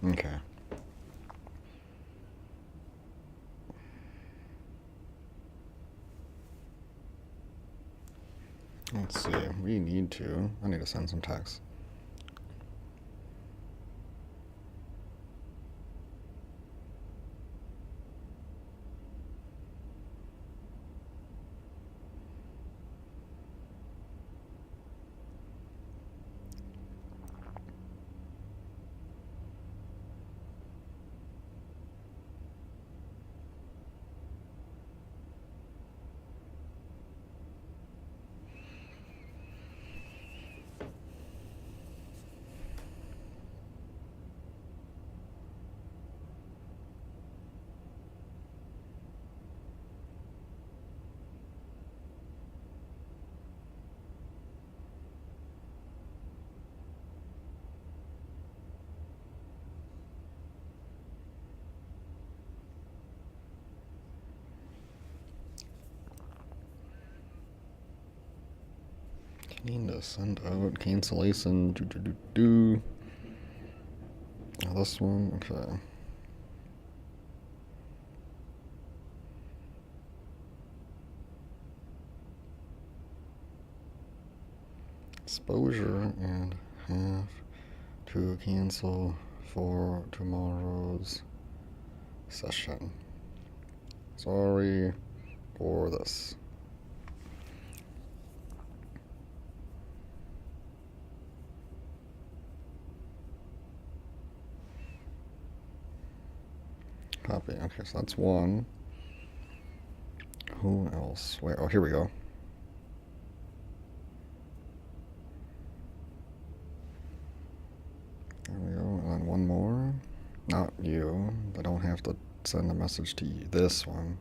Okay. Let's see. We need to. I need to send some text. Need to send out cancellation. Oh, this one, okay. Exposure and have to cancel for tomorrow's session. Sorry for this. Copy. Okay, so that's one. Who else? Wait, oh, here we go. There we go. And then one more. Not you. I don't have to send a message to you. This one.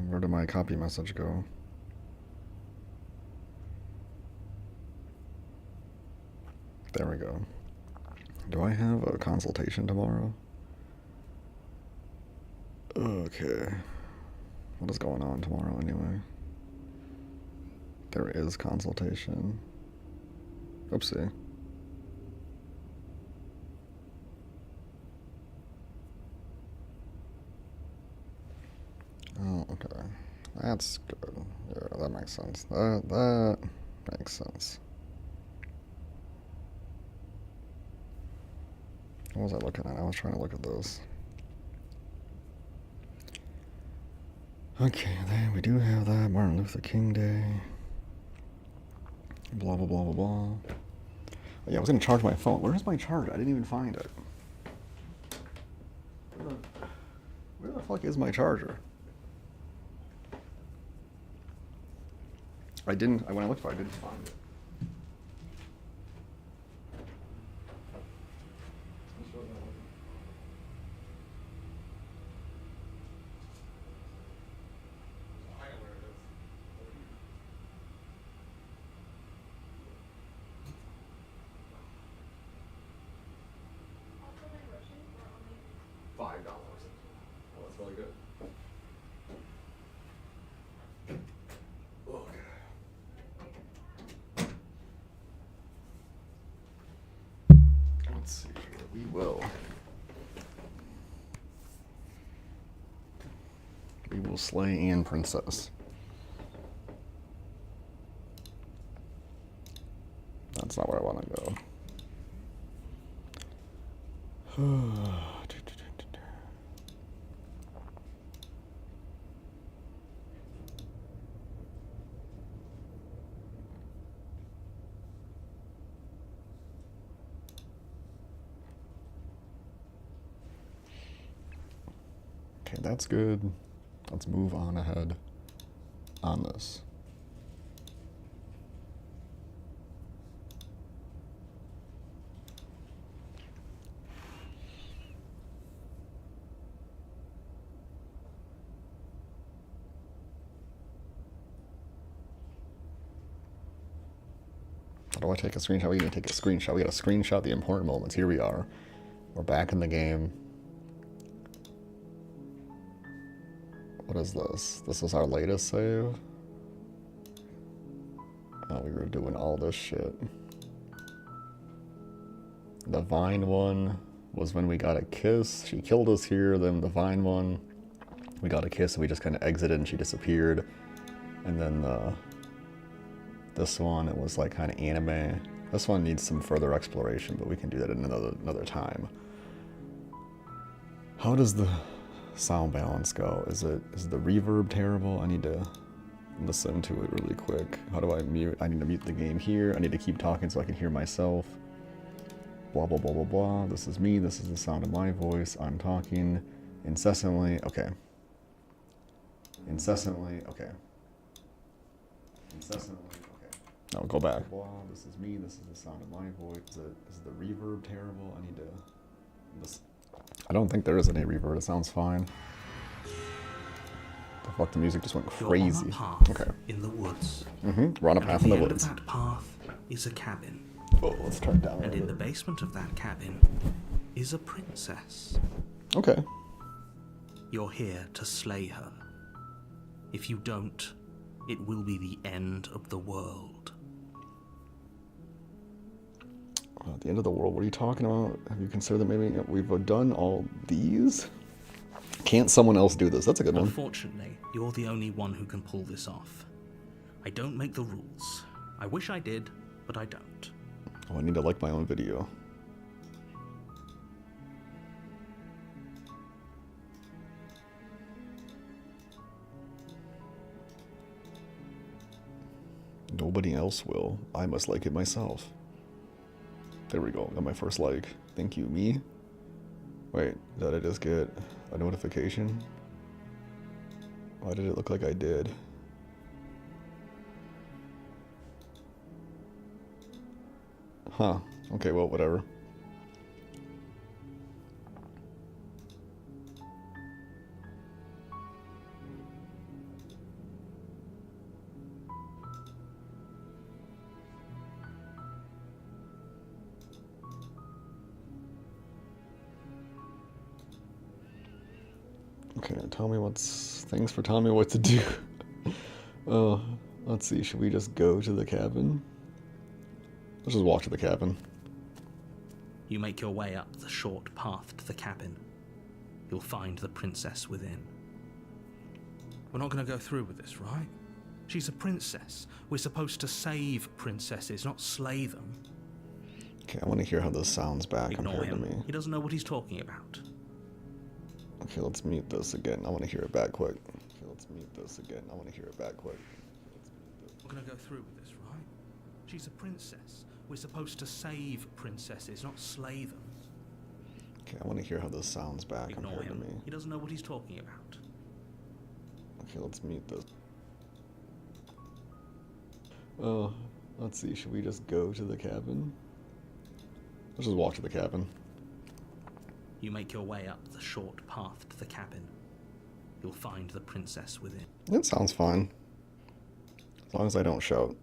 Where did my copy message go? There we go. Do I have a consultation tomorrow? Okay. What is going on tomorrow anyway? There is consultation. Oopsie. Oh, okay. That's good. Yeah, that makes sense. That makes sense. What was I looking at? I was trying to look at those. Okay, then we do have that. Martin Luther King Day. Blah, blah, blah, blah, blah. Oh, yeah, I was going to charge my phone. Where's my charger? I didn't even find it. Where the fuck is my charger? When I looked for it, I didn't find it. $5. Oh, that's really good. Okay. Let's see here. We will slay Anne Princess. That's not where I want to go. Okay, that's good. Let's move on ahead on this. How do I take a screenshot? We need to take a screenshot. We gotta screenshot the important moments. Here we are. We're back in the game. What is this? This is our latest save? Oh, we were doing all this shit. The vine one was when we got a kiss. She killed us here. Then the vine one, we got a kiss and we just kind of exited and she disappeared. And then this one, it was like kind of anime. This one needs some further exploration, but we can do that in another time. How does the sound balance go? Is the reverb terrible? I need to listen to it really quick. How do I mute? I need to mute the game here. I need to keep talking so I can hear myself. Blah, blah, blah, blah, blah. This is me. This is the sound of my voice. I'm talking incessantly. Okay. Incessantly. Okay. Incessantly. Okay. No, go back. Blah, this is me. This is the sound of my voice. Is the reverb terrible? I need to listen. I don't think there is any reverb. It sounds fine. The fuck, the music just went crazy. You're on a path okay. in the woods. We're on a path in the woods. At the end of that path is a cabin. Oh, let's turn it down. And in the basement of that cabin is a princess. Okay. You're here to slay her. If you don't, it will be the end of the world. At the end of the world, what are you talking about? Have you considered that maybe we've done all these? Can't someone else do this? That's a good one. Unfortunately, you're the only one who can pull this off. I don't make the rules. I wish I did, but I don't. Oh, I need to like my own video. Nobody else will. I must like it myself. There we go. Got my first like. Thank you, me. Wait, did I just get a notification? Why did it look like I did? Huh. Okay, well, whatever. Okay, tell me thanks for telling me what to do. Let's see, should we just go to the cabin? Let's just walk to the cabin. You make your way up the short path to the cabin. You'll find the princess within. We're not going to go through with this, right? She's a princess. We're supposed to save princesses, not slay them. Okay, I want to hear how this sounds back Ignore compared him. to me. He doesn't know what he's talking about. Okay, let's mute this again. I want to hear it back quick. Okay, let's mute this again. I want to hear it back quick. We're going to go through with this, right? She's a princess. We're supposed to save princesses, not slay them. Okay, I want to hear how this sounds back Ignore compared him. to me. He doesn't know what he's talking about. Okay, let's mute this. Let's see, should we just go to the cabin? Let's just walk to the cabin. You make your way up the short path to the cabin. You'll find the princess within. That sounds fine. As long as I don't shout.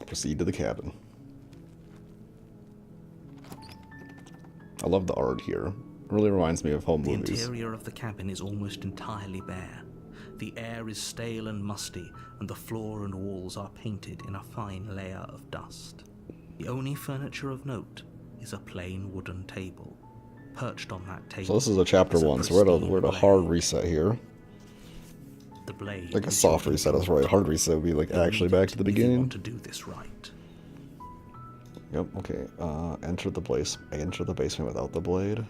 Proceed to the cabin. I love the art here. It really reminds me of home movies. The interior of the cabin is almost entirely bare. The air is stale and musty, and the floor and walls are painted in a fine layer of dust. The only furniture of note is a plain wooden table. Perched on that table. So this is a chapter 1, so we're at a hard reset here. The blade. Like a soft reset is right. Hard reset would be like actually back to the beginning. You want to do this right. Yep. Okay. Enter the basement without the blade.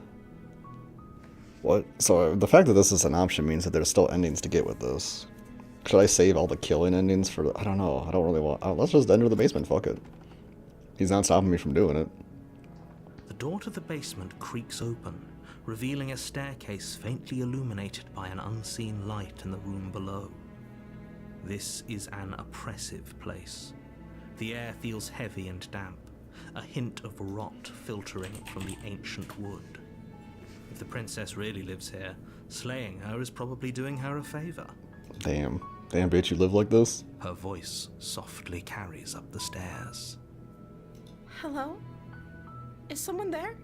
What? So the fact that this is an option means that there's still endings to get with this. Should I save all the killing endings for? I don't know. I don't really want. Let's just enter the basement. Fuck it. He's not stopping me from doing it. The door to the basement creaks open, revealing a staircase faintly illuminated by an unseen light in the room below. This is an oppressive place. The air feels heavy and damp, a hint of rot filtering from the ancient wood. If the princess really lives here, slaying her is probably doing her a favor. Damn. Damn, bitch, you live like this? Her voice softly carries up the stairs. Hello? Is someone there?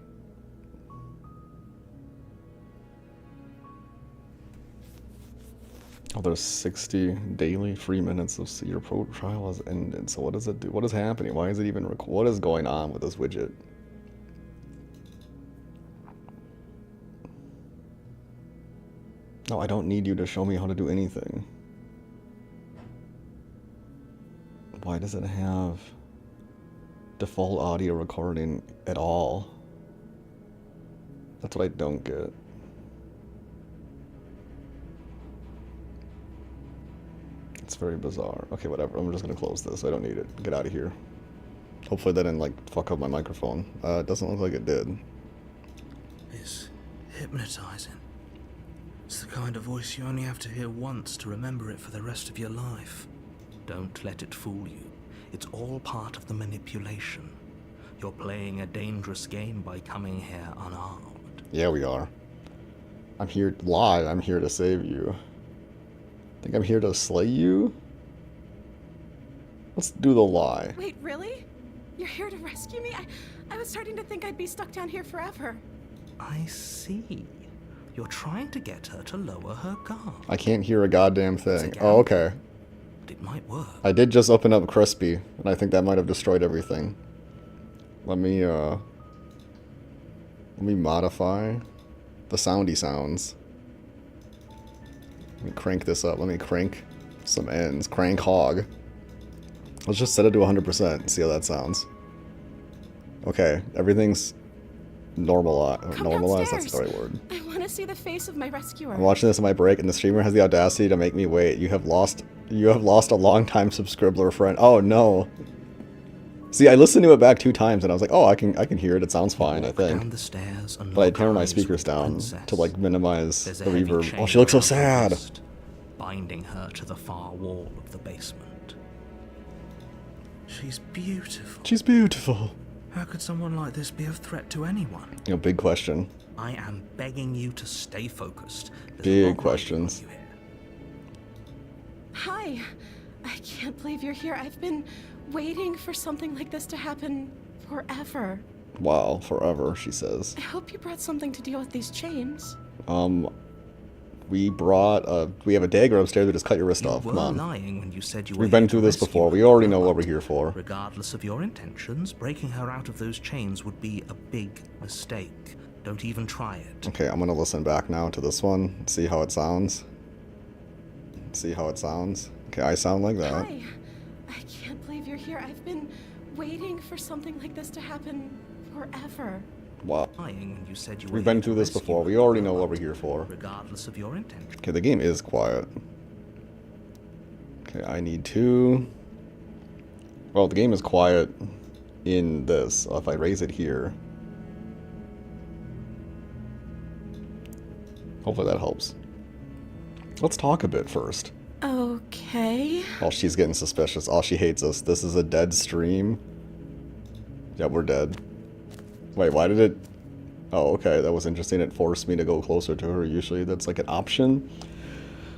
Oh, there's 60 daily free minutes of your pro trial has ended. So what does it do? What is happening? Why is it even what is going on with this widget? No, I don't need you to show me how to do anything. Why does it have default audio recording at all? That's what I don't get. It's very bizarre. Okay, whatever. I'm just gonna close this. I don't need it. Get out of here. Hopefully that didn't, like, fuck up my microphone. It doesn't look like it did. It's hypnotizing. It's the kind of voice you only have to hear once to remember it for the rest of your life. Don't let it fool you. It's all part of the manipulation. You're playing a dangerous game by coming here unarmed. Yeah, we are. I'm here. Lie. I'm here to save you. Think I'm here to slay you? Let's do the lie. Wait, really? You're here to rescue me? I was starting to think I'd be stuck down here forever. I see. You're trying to get her to lower her guard. I can't hear a goddamn thing. It's a Oh, okay. But it might work. I did just open up Crispy, and I think that might have destroyed everything. Let me modify the soundy sounds. Let me crank this up. Let me crank some ends. Crank hog. Let's just set it to 100% and see how that sounds. Okay, everything's normalized. Normalized? That's the right word. I want to see the face of my rescuer. I'm watching this on my break, and the streamer has the audacity to make me wait. You have lost a long-time subscriber friend. Oh no. See, I listened to it back 2 times, and I was like, oh, I can hear it. It sounds fine, I think. Down the stairs and But I lock turned my eyes speakers with the down princess. to, like, minimize There's a the heavy reverb. chain Oh, she looks so around her sad. wrist, binding her to the far wall of the basement. She's beautiful. She's beautiful. How could someone like this be a threat to anyone? You know, big question. I am begging you to stay focused. There's a Big lot riding questions. on you here. Hi. I can't believe you're here. I've been waiting for something like this to happen forever. Wow, forever, she says. I hope you brought something to deal with these chains. We have a dagger upstairs. We just cut your wrist You off. were Come on. lying when you said you were We've been here through to this rescue before. her, We already know but what we're here for. Regardless of your intentions, breaking her out of those chains would be a big mistake. Don't even try it. Okay, I'm gonna listen back now to this one. See how it sounds. See how it sounds. Okay, I sound like that. Hi. I can't believe you're here. I've been waiting for something like this to happen forever. Wow. Lying when you said you were We've here been to through this rescue before. her, We already know but what we're here for. Regardless of your intentions. Okay, the game is quiet. Okay, I need to... Well, the game is quiet in this. If I raise it here... Hopefully that helps. Let's talk a bit first. Okay. Oh, she's getting suspicious. Oh, she hates us. This is a dead stream. Yeah, we're dead. Wait, why did it... Oh, okay, that was interesting. It forced me to go closer to her. Usually that's like an option.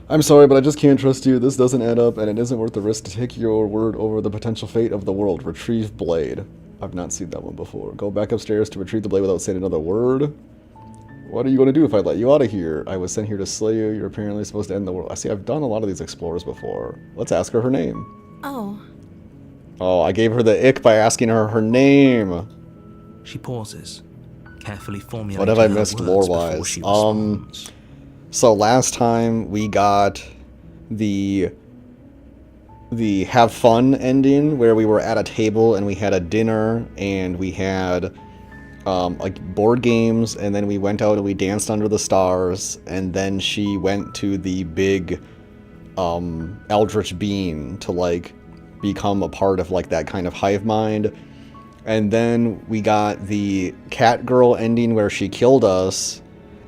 I'm sorry, but I just can't trust you. This doesn't add up, and it isn't worth the risk to take your word over the potential fate of the world. Retrieve blade. I've not seen that one before. Go back upstairs to retrieve the blade without saying another word. What are you going to do if I let you out of here? I was sent here to slay you. You're apparently supposed to end the world. I see, I've done a lot of these explorers before. Let's ask her name. Oh. Oh, I gave her the ick by asking her name. She pauses, carefully formulating What have I her missed words before lore-wise? she responds. So last time we got the have fun ending where we were at a table and we had a dinner and we had like board games, and then we went out and we danced under the stars, and then she went to the big eldritch being to like become a part of like that kind of hive mind. And then we got the cat girl ending where she killed us,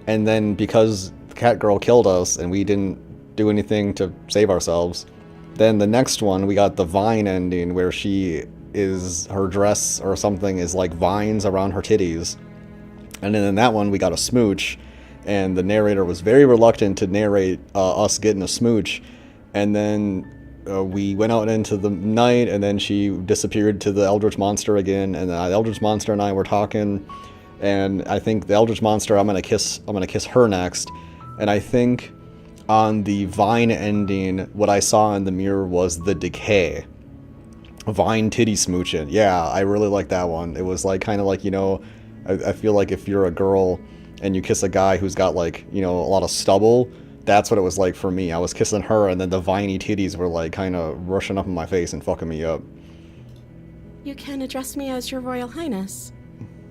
and then because the cat girl killed us and we didn't do anything to save ourselves, then the next one we got the vine ending where her dress or something is like vines around her titties. And then in that one we got a smooch, and the narrator was very reluctant to narrate us getting a smooch. And then we went out into the night, and then she disappeared to the eldritch monster again, and the eldritch monster and I were talking, and I think the eldritch monster, I'm gonna kiss her next, and I think on the Vine ending, what I saw in the mirror was the decay. Vine titty smooching. Yeah, I really like that one. It was like kind of like, you know, I feel like if you're a girl and you kiss a guy who's got like, you know, a lot of stubble, that's what it was like for me. I was kissing her and then the viney titties were like kind of rushing up in my face and fucking me up. You can address me as Your Royal Highness.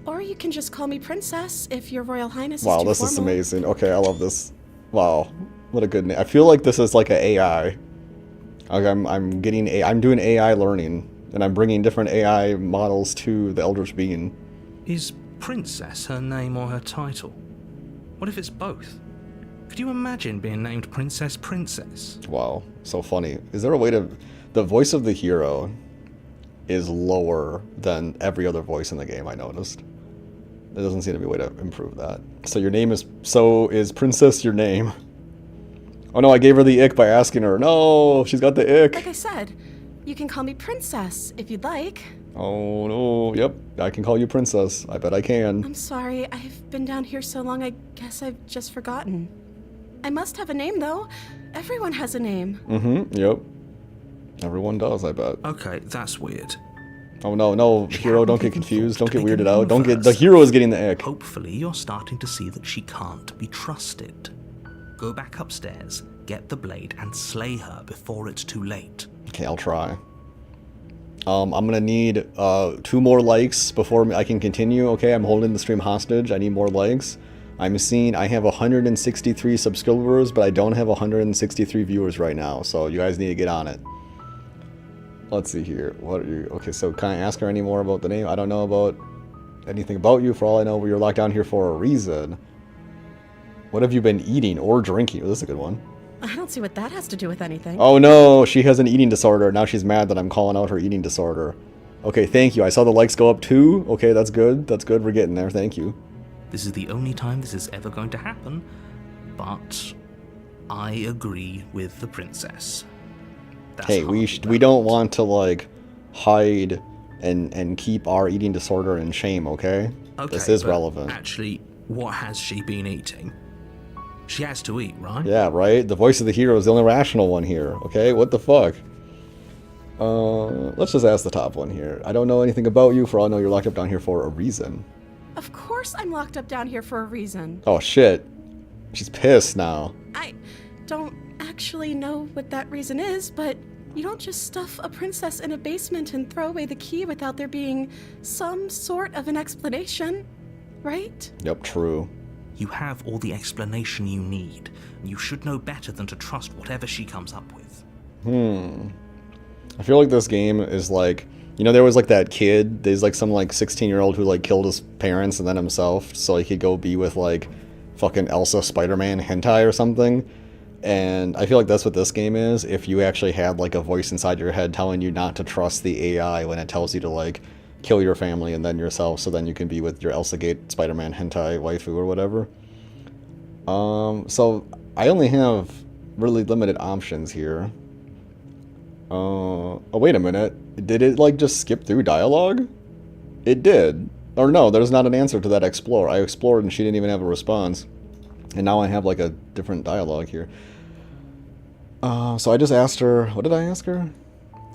Or you can just call me Princess if Your Royal Highness is too Wow, this formal. is amazing. Okay, I love this. Wow, what a good name. I feel like this is like an AI. Like I'm doing AI learning, and I'm bringing different AI models to the Eldritch Being. Is Princess her name or her title? What if it's both? Could you imagine being named Princess Princess? Wow, so funny. Is there a way to... The voice of the hero is lower than every other voice in the game, I noticed. There doesn't seem to be a way to improve that. So your name is... So is Princess your name? Oh no, I gave her the ick by asking her. No, she's got the ick. Like I said, you can call me Princess if you'd like. Oh no, yep, I can call you Princess. I bet I can. I'm sorry, I've been down here so long, I guess I've just forgotten. I must have a name, though. Everyone has a name. Mm-hmm, yep. Everyone does, I bet. Okay, that's weird. Oh no, She hero, don't hadn't get even confused. thought Don't to get pick a weirded out. name Don't get... The first. hero is getting the ick. Hopefully you're starting to see that she can't be trusted. Go back upstairs, get the blade, and slay her before it's too late. Okay, I'll try. I'm gonna need 2 more likes before I can continue. Okay, I'm holding the stream hostage. I need more likes. I'm seeing I have 163 subscribers, but I don't have 163 viewers right now, so you guys need to get on it. Let's see here. What are you... Okay, so can I ask her any more about the name? I don't know about anything about you. For all I know, you're locked down here for a reason. What have you been eating or drinking? Oh, this is a good one. I don't see what that has to do with anything. Oh no, she has an eating disorder. Now she's mad that I'm calling out her eating disorder. Okay, thank you. I saw the likes go up too. Okay, that's good. That's good. We're getting there. Thank you. This is the only time this is ever going to happen, but I agree with the princess. That's Hey, hardly we don't relevant. want to like hide and keep our eating disorder in shame, okay? Okay, This is but relevant. Actually, what has she been eating? She has to eat, right? Yeah, right? The voice of the hero is the only rational one here, okay? What the fuck? Let's just ask the top one here. I don't know anything about you, for all I know you're locked up down here for a reason. Of course I'm locked up down here for a reason. Oh shit. She's pissed now. I don't actually know what that reason is, but you don't just stuff a princess in a basement and throw away the key without there being some sort of an explanation, right? Yep, true. You have all the explanation you need, and you should know better than to trust whatever she comes up with. I feel like this game is like, you know, there was like that kid, there's like some like 16-year-old who like killed his parents and then himself so he could go be with like fucking Elsa Spider-Man hentai or something. And I feel like that's what this game is, if you actually had like a voice inside your head telling you not to trust the AI when it tells you to like kill your family and then yourself so then you can be with your Elsa Gate Spider-Man hentai waifu or whatever. So I only have really limited options here. Oh, wait a minute. Did it, like, just skip through dialogue? It did. Or no, there's not an answer to that explore. I explored and she didn't even have a response. And now I have, like, a different dialogue here. So I just asked her... What did I ask her?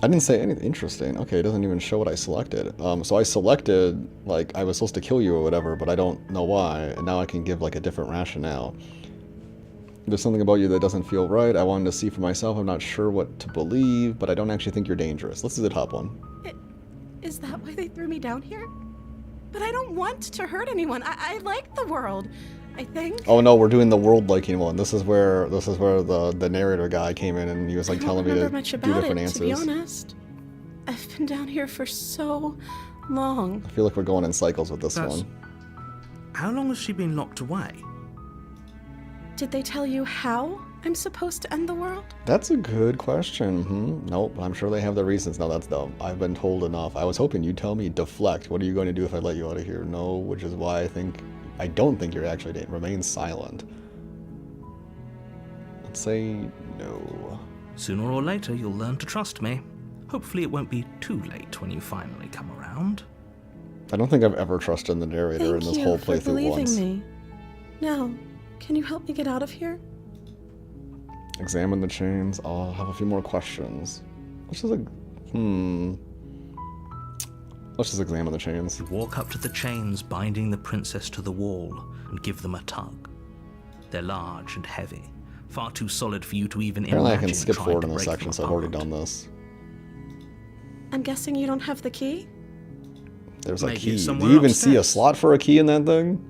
I didn't say anything interesting. Okay, it doesn't even show what I selected. So I selected, like, I was supposed to kill you or whatever, but I don't know why. And now I can give, like, a different rationale. There's something about you that doesn't feel right. I wanted to see for myself. I'm not sure what to believe, but I don't actually think you're dangerous. Let's do the top one. Is that why they threw me down here? But I don't want to hurt anyone. I like the world, I think. Oh no, we're doing the world liking one. This is where the narrator guy came in and he was like telling me I to don't remember much do about different it, answers. to be honest. I've been down here for so long. I feel like we're going in cycles with this That's- one. How long has she been locked away? Did they tell you how I'm supposed to end the world? That's a good question. Nope, I'm sure they have their reasons. No, that's dumb. I've been told enough. I was hoping you'd tell me deflect. What are you going to do if I let you out of here? No, which is why I don't think you're actually dead. Remain silent. Let's say no. Sooner or later, you'll learn to trust me. Hopefully it won't be too late when you finally come around. I don't think I've ever trusted the narrator in Thank this you whole for playthrough believing once. me. Now, can you help me get out of here? Examine the chains. I'll have a few more questions. Let's just Let's just examine the chains. You walk up to the chains binding the princess to the wall and give them a tug. They're large and heavy, far too solid for you to even Apparently I imagine can skip trying forward to in this break section, them so I've already apart. done this. I'm guessing you don't have the key? There's a Maybe key. it's Do somewhere you even see a upstairs. slot for a key in that thing?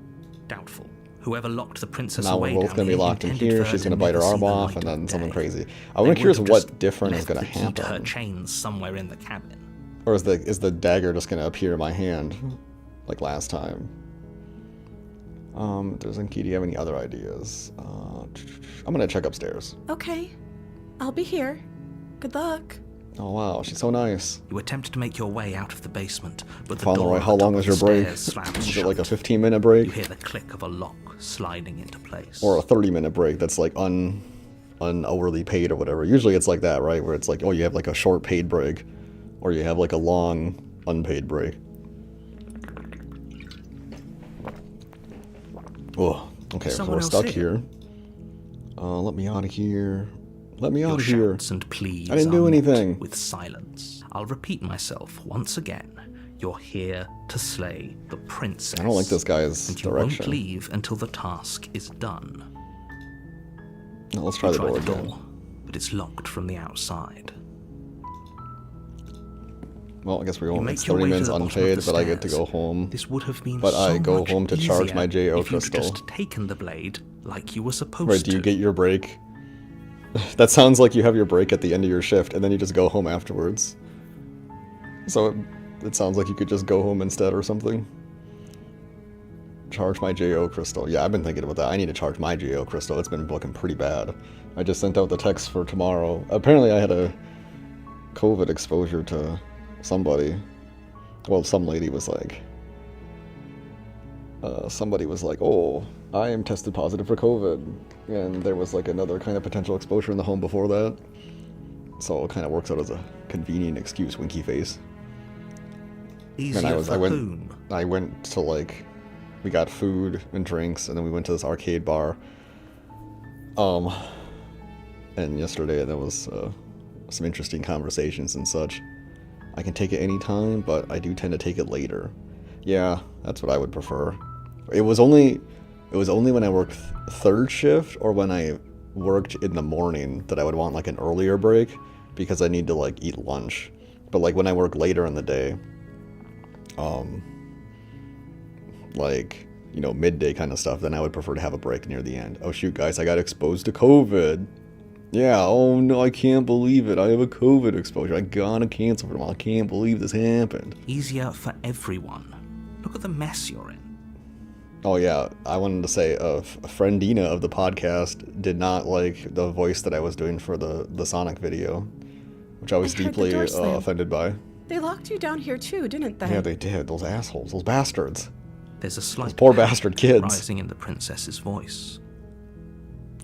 Doubtful. Whoever locked the princess Now away we're both down going to be here locked in intended here. for She's her going to to bite her never arm see the off, light and then of something day. crazy. They I'm would curious have what just different is left going to the key to her happen. chains somewhere in the cabin. Or is the dagger just going to appear in my hand, like last time? There's a key. Do you have any other ideas? I'm going to check upstairs. Okay. I'll be here. Good luck. Oh wow, she's so nice. You attempt to make your way out of the basement, but the Found the door right. at How the long top was of your the break? stairs slams Is it like a shut. 15-minute break? You hear the click of a lock sliding into place. Or a 30-minute break that's like un-hourly paid or whatever. Usually it's like that, right? Where it's like, oh, you have like a short paid break. Or you have like a long unpaid break. Oh, okay, so Someone we're else stuck here? here. Let me out of here. Let me Your out of here. shouts and pleas I didn't do are met anything. with silence. I'll repeat myself once again. You're here to slay the princess. I don't like this guy's and you direction. won't leave until the task is done. Now let's try the Try door the again. door, but it's locked from the outside. Well, I guess we're You only 30 make your way to minutes the bottom of unpaid, the but I get to stairs. go home. This would have been But so I go much home to charge easier my JO if you'd crystal. just taken the blade like you were supposed Right, to. do you get your break? That sounds like you have your break at the end of your shift, and then you just go home afterwards. So it sounds like you could just go home instead or something. Charge my JO crystal. Yeah, I've been thinking about that. I need to charge my JO crystal. It's been looking pretty bad. I just sent out the text for tomorrow. Apparently I had a COVID exposure to somebody. Well, some lady was like... somebody was like, oh, I am tested positive for COVID. And there was like another kind of potential exposure in the home before that. So it kind of works out as a convenient excuse, winky face. Easier And for whom? I went to like, we got food and drinks, and then we went to this arcade bar. And yesterday there was some interesting conversations and such. I can take it anytime, but I do tend to take it later. Yeah, that's what I would prefer. It was only when I worked third shift or when I worked in the morning that I would want like an earlier break because I need to like eat lunch. But like when I work later in the day, like, you know, midday kind of stuff, then I would prefer to have a break near the end. Oh shoot, guys, I got exposed to COVID. Yeah, oh no, I can't believe it. I have a COVID exposure. I gotta cancel for tomorrow. I can't believe this happened. Easier for everyone. Look at the mess you're in. Oh yeah, I wanted to say a friend Dina of the podcast did not like the voice that I was doing for the Sonic video, which I was I heard the deeply door slam. offended by. They locked you down here too, didn't they? Yeah, they did. Those assholes. Those bastards. There's a slight poor panic bastard kids. rising in the princess's voice.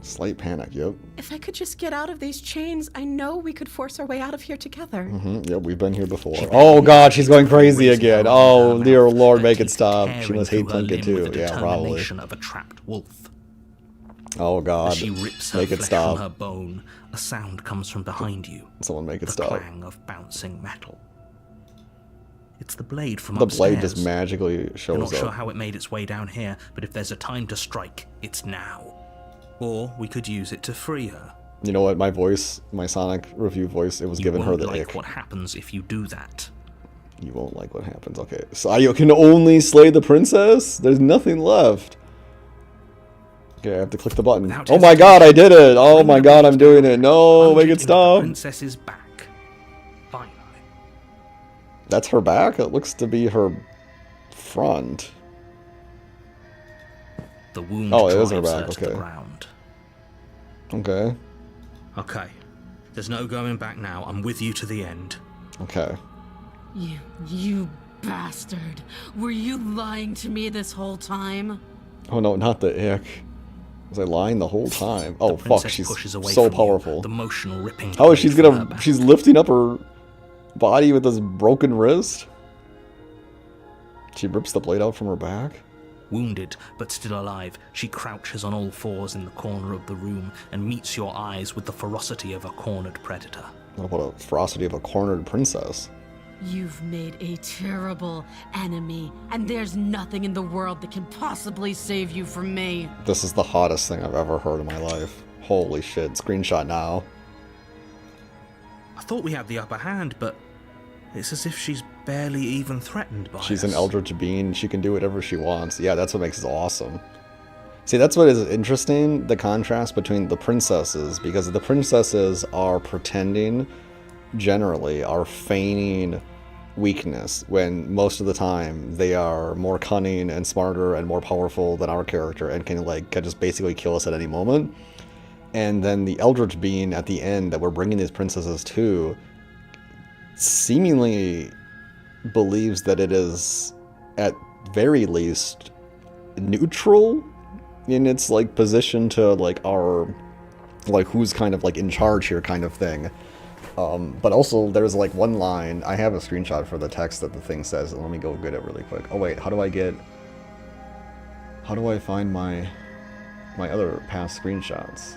Slight panic, yep. If I could just get out of these chains, I know we could force our way out of here together. Yep, we've been here before. Oh god, she's going crazy again. Oh, dear lord, make it stop. She must hate Plinkett too. Yeah, probably. Of a trapped wolf. Oh god, As she rips her make it flesh stop. from her bone, a sound comes from behind you. Someone make it The stop. clang of bouncing metal. It's the blade from The upstairs. blade just magically You're not shows sure up. how it made its way down here, but if there's a time to strike, it's now. Or we could use it to free her. You know what, my voice, my Sonic review voice, it was You giving her won't the like ick. what happens if you do that. You won't like what happens. Okay, so I can only slay the princess? There's nothing left. Okay, I have to click the button. Without Oh my god, I did it! Oh Bring my the god, blade I'm doing down, it! No, plunge make it into the stop! princess's back. Finally. That's her back? It looks to be her front. The wound Oh, it is drives her back, her to the okay. ground. Okay, Okay. There's no going back now. I'm with you to the end. okay. You bastard. Were you lying to me this whole time? Oh no, not the ick. Was I lying the whole time? Oh The fuck, princess she's pushes away so from you, powerful. the motion ripping How is blade she's from her gonna... back. She's lifting up her body with this broken wrist? She rips the blade out from her back? Wounded, but still alive, she crouches on all fours in the corner of the room and meets your eyes with the ferocity of a cornered predator. What about the ferocity of a cornered princess? You've made a terrible enemy, and there's nothing in the world that can possibly save you from me. This is the hottest thing I've ever heard in my life. Holy shit. Screenshot now. I thought we had the upper hand, but it's as if she's barely even threatened by us. She's an eldritch being. She can do whatever she wants. Yeah, that's what makes it awesome. See, that's what is interesting, the contrast between the princesses, because the princesses are pretending, generally, are feigning weakness, when most of the time they are more cunning and smarter and more powerful than our character and can just basically kill us at any moment. And then the eldritch being at the end that we're bringing these princesses to seemingly believes that it is at very least neutral in its position to our who's kind of in charge here kind of thing. But also there's one line, I have a screenshot for the text that the thing says, and let me go get it really quick. Oh wait, how do I find my other past screenshots?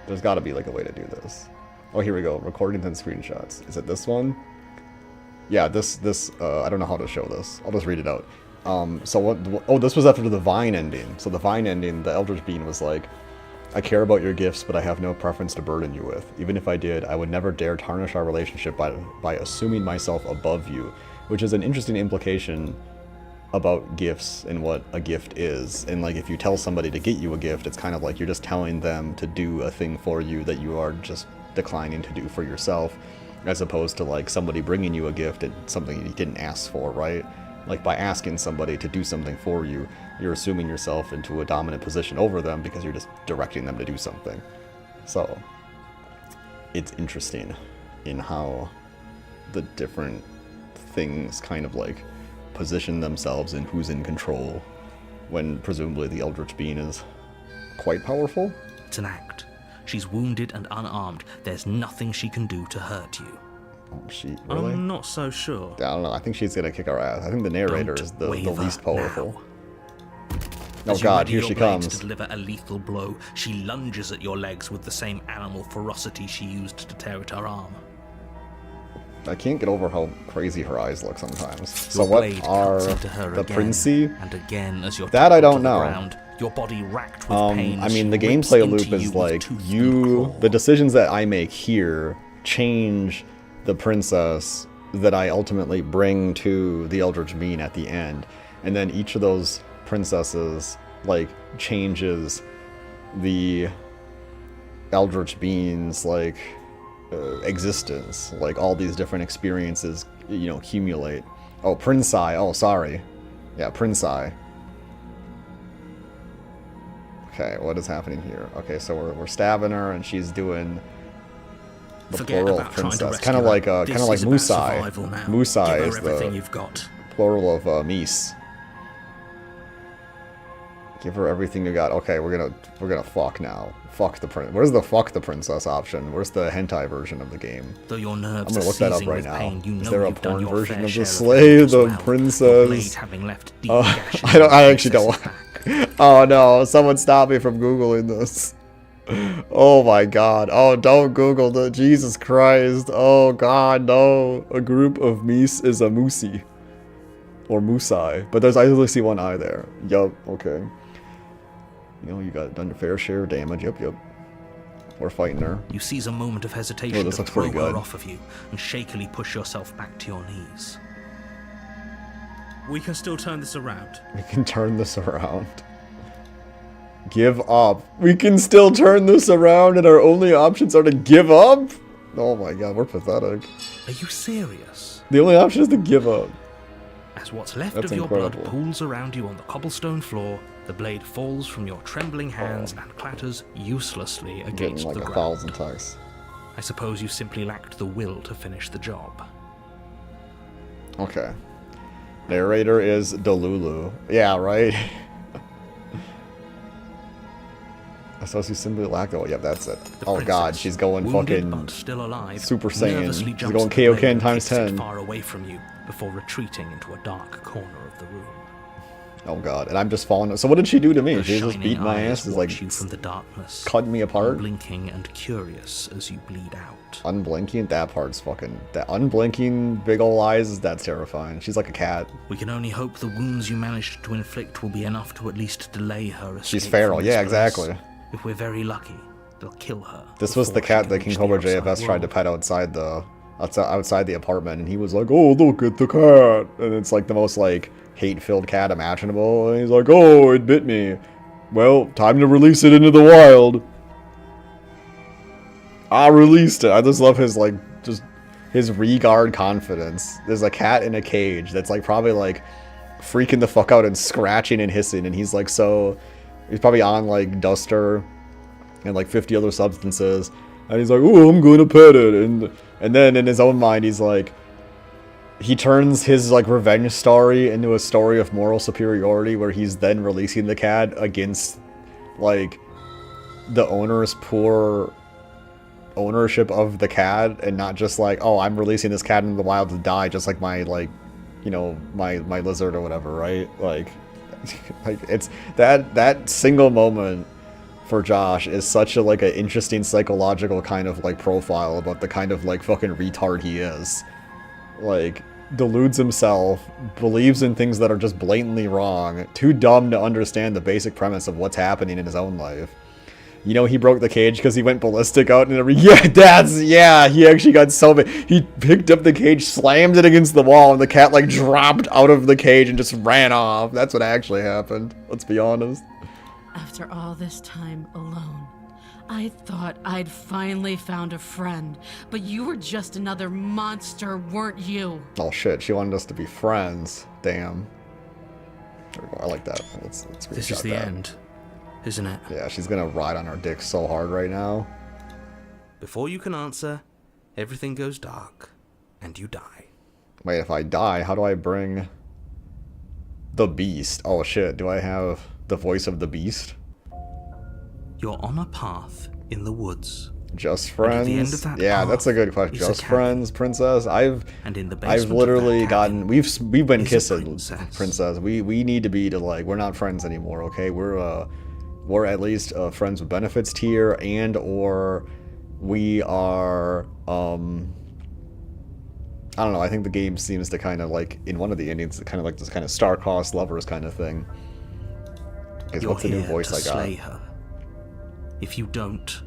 There's gotta be a way to do this. Oh, here we go, recordings and screenshots. Is it this one? Yeah, this I don't know how to show this. I'll just read it out. So what, oh, this was after the Divine ending. So the Divine ending, the Eldritch Being was like, I care about your gifts, but I have no preference to burden you with. Even if I did, I would never dare tarnish our relationship by assuming myself above you, which is an interesting implication about gifts and what a gift is. And if you tell somebody to get you a gift, it's kind of like you're just telling them to do a thing for you that you are just declining to do for yourself, as opposed to somebody bringing you a gift and something you didn't ask for, right? By asking somebody to do something for you, you're assuming yourself into a dominant position over them because you're just directing them to do something. So it's interesting in how the different things kind of position themselves and who's in control, when presumably the Eldritch Being is quite powerful. It's an act. She's wounded and unarmed. There's nothing she can do to hurt you. Oh, really? I'm not so sure. I don't know. I think she's gonna kick our ass. I think the narrator is the least powerful. Now. Oh god, here she comes. To deliver a lethal blow, she lunges at your legs with the same animal ferocity she used to tear at her arm. I can't get over how crazy her eyes look sometimes. So Your what blade are cuts into her the again Princey? And again as you're That I don't toppled to the know. ground, your body racked with pain. I mean, the she rips gameplay into loop is you with tooth and claw. the decisions that I make here change the princess that I ultimately bring to the Eldritch Being at the end. And then each of those princesses, changes the Eldritch Being's, existence. All these different experiences, accumulate. Oh, Princey. Oh, sorry. Yeah, Princey. Okay, what is happening here? Okay, so we're stabbing her, and she's doing the Forget plural about of trying to princess. rescue Kind of her. like This is about Musai. survival now. Musai Give her is everything the you've got. plural of Mies. Give her everything you got. Okay, we're gonna fuck now. Fuck the prince. Where's the fuck the princess option? Where's the hentai version of the game? Though your nerves I'm gonna are look that up seizing right with now. pain, you Is know there a you've done porn your version fair of share the of slay damage as the well. Your princess? blade having left deep I gashes don't. in I the actually don't. princess's back. Oh no! Someone stop me from googling this. Oh my god! Oh, don't Google the Jesus Christ! Oh god, no! A group of Mies is a Musi, or Musai, but I only see one eye there. Yup. Okay. You got done your fair share of damage. Yep. We're fighting her. You seize a moment of hesitation Oh, this to looks throw pretty her good. off of you and shakily push yourself back to your knees. We can still turn this around. We can turn this around. Give up. We can still turn this around, and our only options are to give up? Oh my god, we're pathetic. Are you serious? The only option is to give up. As what's left That's of your blood incredible. pools around you on the cobblestone floor, the blade falls from your trembling hands and clatters uselessly I'm getting against like the 1,000 ground. texts. I suppose you simply lacked the will to finish the job. Okay. Narrator is Delulu. Yeah, right? I suppose you simply lack the... Yep, that's it. The Oh god, princess, she's going wounded fucking... but still alive, Super Saiyan. nervously She's jumps going at the blade Kaioken and times kicks it 10. far away from you before retreating into a dark corner of the room. Oh god, and I'm just falling. So what did she do to me? Her She just shining beat my eyes ass, is like watch you from the darkness, cutting me apart. blinking and curious as you bleed out. Unblinking? That part's fucking... That unblinking big ol' eyes, that's terrifying. She's like a cat. We can only hope the wounds you managed to inflict will be enough to at least delay her escape. She's feral, from this yeah, place. exactly. If we're very lucky, they'll kill her. This was the before she cat can that King reach Cobra the outside JFS tried to world. pet outside the apartment, and he was like, "Oh, look at the cat," and it's like the most like hate-filled cat imaginable, and he's like, "Oh, it bit me. Well, time to release it into the wild." I released it. I just love his like just his regard confidence. There's a cat in a cage that's like probably like freaking the fuck out and scratching and hissing, and he's like he's probably on like Duster and like 50 other substances, and he's like, "Oh, I'm going to pet it," and then in his own mind he's like, he turns his like revenge story into a story of moral superiority where he's then releasing the cat against like the owner's poor ownership of the cat, and not just like, oh, I'm releasing this cat into the wild to die just like my like, you know, my lizard or whatever, right? Like like it's that single moment for Josh is such a like an interesting psychological kind of like profile about the kind of like fucking retard he is. Like, deludes himself, believes in things that are just blatantly wrong, too dumb to understand the basic premise of what's happening in his own life. You know, he broke the cage because he went ballistic out and yeah, he actually got so big. He picked up the cage, slammed it against the wall, and the cat like dropped out of the cage and just ran off. That's what actually happened. Let's be honest. After all this time alone, I thought I'd finally found a friend, but you were just another monster, weren't you? Oh shit, she wanted us to be friends. Damn. There we go. I like that. Let's This is screenshot the that. end, isn't it? Yeah, she's gonna ride on our dick so hard right now. Before you can answer, everything goes dark, and you die. Wait, if I die, how do I bring the beast? Oh shit, do I have the voice of the beast? You're on a path in the woods. Just at friends? the end of that Yeah, path that's a good question. is a Just cabin. friends, princess? I've And in the basement I've literally of that cabin gotten we've been is a kissing, princess. princess. We need to be to like, we're not friends anymore, okay? We're at least friends with benefits tier, and or we are I don't know, I think the game seems to kind of like, in one of the endings, kind of like this kind of star-crossed lovers kind of thing. Because You're what's the new here voice to I got? slay her. If you don't,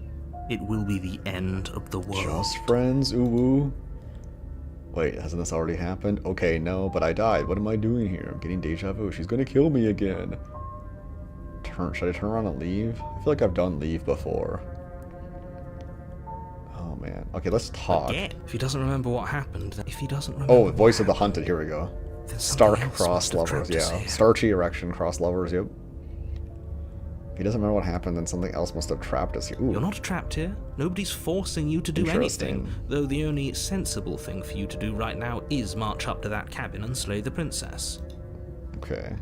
it will be the end of the world. Just friends, ooh woo. Wait, hasn't this already happened? Okay, no, but I died. What am I doing here? I'm getting deja vu. She's gonna kill me again. Should I turn around and leave? I feel like I've done leave before. Oh man. Okay, let's talk. Again. If he doesn't remember what happened, then if he doesn't remember Oh, what voice of the happened, hunted. Here we go. then something Stark else cross must have lovers. trapped us Yeah. here. Starchy erection cross lovers. Yep. If he doesn't remember what happened, then something else must have trapped us here. Ooh. You're not trapped here. Nobody's forcing you to do anything. Interesting. Though the only sensible thing for you to do right now is march up to that cabin and slay the princess. Okay.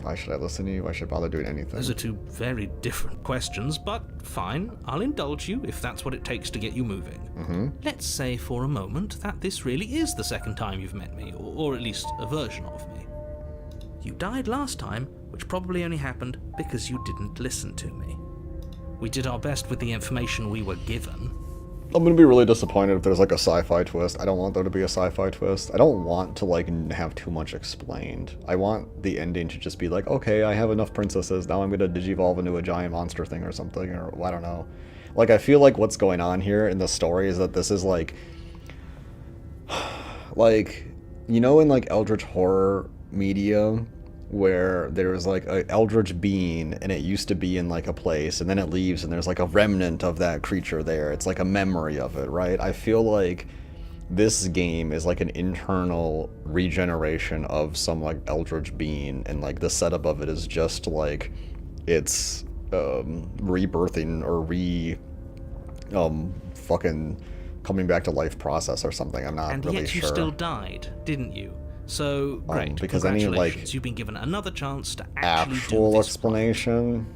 Why should I listen to you? Why should I bother doing anything? Those are two very different questions, but fine. I'll indulge you if that's what it takes to get you moving. Mm-hmm. Let's say for a moment that this really is the second time you've met me, or at least a version of me. You died last time, which probably only happened because you didn't listen to me. We did our best with the information we were given. I'm gonna be really disappointed if there's like a sci-fi twist. I don't want there to be a sci-fi twist. I don't want to like have too much explained. I want the ending to just be like, okay, I have enough princesses, now I'm gonna digivolve into a giant monster thing or something, or I don't know. Like, I feel like what's going on here in the story is that this is like, you know, in like eldritch horror media, where there's like an eldritch being and it used to be in like a place and then it leaves and there's like a remnant of that creature there. It's like a memory of it, right? I feel like this game is like an internal regeneration of some like eldritch being, and like the setup of it is just like it's rebirthing or fucking coming back to life process or something. I'm not And really yet you sure. still died, didn't you? So, great. Because any, like, Congratulations. You've been given another chance to actually Actual do this explanation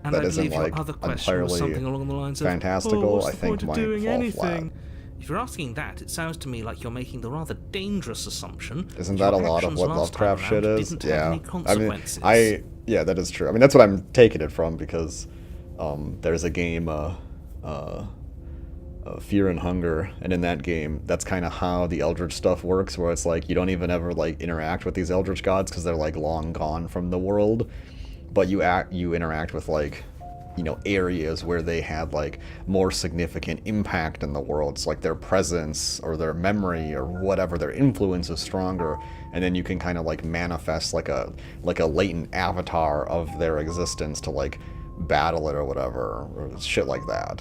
And that I isn't believe your like other question was entirely something along the lines of, fantastical, "Oh, what's I the think point of might doing fall anything flat. If you're asking that, it sounds to me like you're making the rather dangerous assumption. Isn't that a your lot of actions what last time Lovecraft shit around is? didn't have Yeah. any consequences. Yeah, that is true. I mean, that's what I'm taking it from, because there's a game, Fear and Hunger, and in that game, that's kind of how the Eldritch stuff works, where it's like you don't even ever like interact with these Eldritch gods because they're like long gone from the world, but you interact with like, you know, areas where they had like more significant impact in the world. It's like their presence or their memory or whatever, their influence is stronger, and then you can kind of like manifest like a latent avatar of their existence to like battle it or whatever, or shit like that.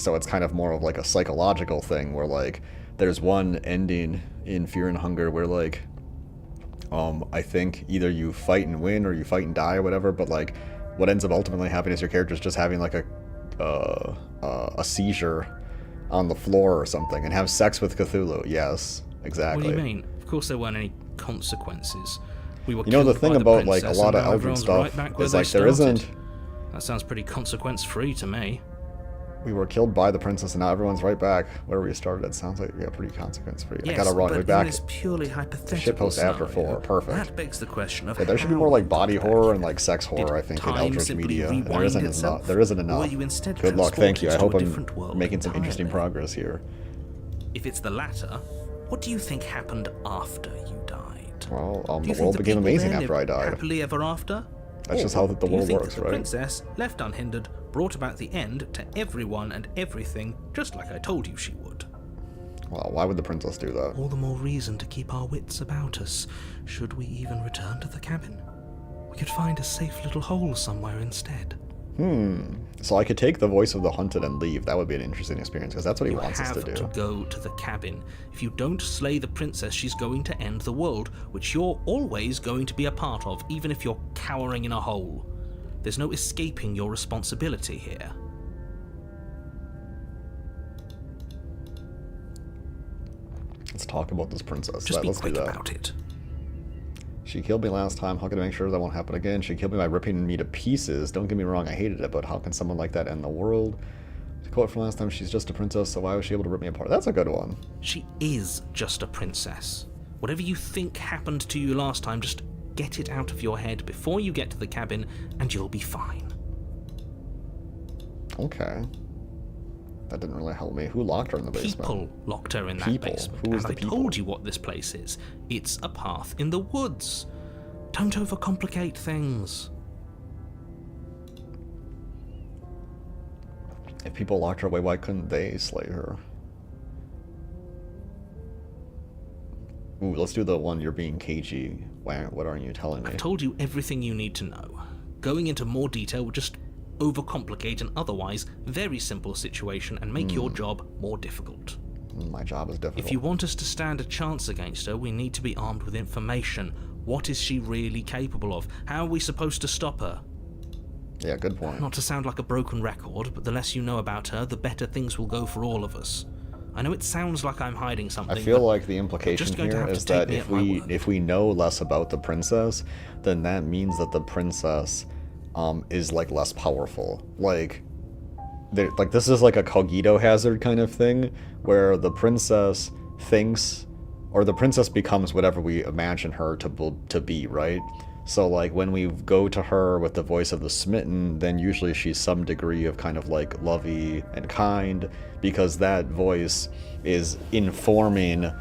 So it's kind of more of like a psychological thing where like there's one ending in Fear and Hunger where like I think either you fight and win or you fight and die or whatever, but like what ends up ultimately happening is your character's just having like a seizure on the floor or something and have sex with Cthulhu. Yes, exactly. What do you mean? Of course there weren't any consequences. We were You know, the killed thing by about like a princess, lot and of now Eldritch everyone's stuff right back where is they like there started. isn't. That sounds pretty consequence-free to me. We were killed by the princess and now everyone's right back where we started. It sounds like, yeah, pretty consequence-free. Yes, I got it wrong. but Way back. in this purely hypothetical Shitpost after scenario, 4. Perfect. That begs the question of Yeah, there should be how more like you body got back horror here. and like sex horror, I think, in time Eldritch simply media. rewind There isn't itself? enough. There isn't Or enough. were you instead Good luck. Thank you. I transported hope to a different I'm world making some interesting entirely? progress here. If it's the latter, what do you think happened after you died? Well, Do you the think world the became people amazing there after I lived died. happily ever after? That's just Or how the do you world think works, that the right? princess, left unhindered, brought about the end to everyone and everything, just like I told you she would? Well, why would the princess do that? All the more reason to keep our wits about us, should we even return to the cabin. We could find a safe little hole somewhere instead. So I could take the voice of the hunted and leave. That would be an interesting experience, because that's what he You wants us have to do. to go to the cabin. If you don't slay the princess, she's going to end the world, which you're always going to be a part of, even if you're cowering in a hole. There's no escaping your responsibility here. Let's talk about this princess. Just be Let's do quick that. about it. She killed me last time. How can I make sure that won't happen again? She killed me by ripping me to pieces. Don't get me wrong, I hated it, but how can someone like that end the world? To quote from last time, she's just a princess, so why was she able to rip me apart? That's a good one. She is just a princess. Whatever you think happened to you last time, just get it out of your head before you get to the cabin, and you'll be fine. Okay. That didn't really help me. Who locked her in the basement? People locked her in that People? basement, Who is and the I people? told you what this place is. It's a path in the woods. Don't overcomplicate things. If people locked her away, why couldn't they slay her? Ooh, let's do the one you're being cagey. Why, what aren't you telling me? I've told you everything you need to know. Going into more detail would just overcomplicate an otherwise very simple situation and make your job more difficult. My job is difficult. If you want us to stand a chance against her, we need to be armed with information. What is she really capable of? How are we supposed to stop her? Yeah, good point. Not to sound like a broken record, but the less you know about her, the better things will go for all of us. I know it sounds like I'm hiding something. I feel but like the you're implication just going to here have to is take that me at my word. if we know less about the princess, then that means that the princess is like less powerful. Like this is like a cogito hazard kind of thing, where the princess thinks, or the princess becomes whatever we imagine her to be, right? So like when we go to her with the voice of the smitten, then usually she's some degree of kind of like lovey and kind, because that voice is informing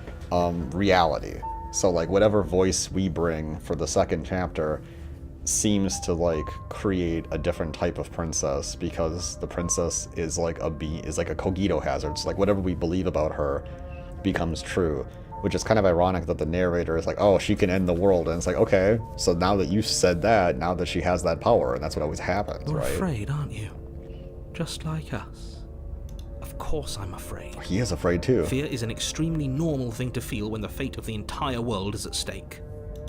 reality. So like whatever voice we bring for the second chapter seems to like create a different type of princess, because the princess is like a cogito hazard. So like whatever we believe about her becomes true, which is kind of ironic that the narrator is like, oh, she can end the world, and it's like, okay, so now that you said that, now that she has that power, and that's what always happens, You're right? afraid, aren't you? Just like us. Of course I'm afraid. He is afraid too. Fear is an extremely normal thing to feel when the fate of the entire world is at stake.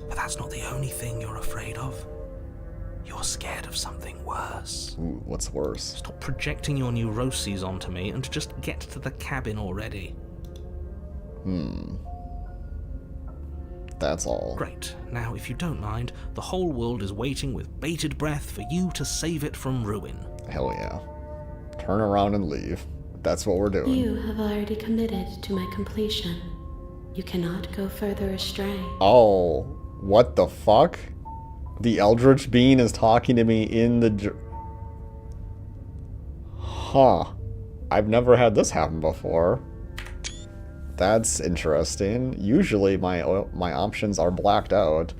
But that's not the only thing you're afraid of. You're scared of something worse. Ooh, what's worse? Stop projecting your neuroses onto me and just get to the cabin already. That's all. Great. Now, if you don't mind, the whole world is waiting with bated breath for you to save it from ruin. Hell yeah. Turn around and leave. That's what we're doing. You have already committed to my completion. You cannot go further astray. Oh, what the fuck? The Eldritch Being is talking to me in the... Huh. I've never had this happen before. That's interesting. Usually my options are blacked out,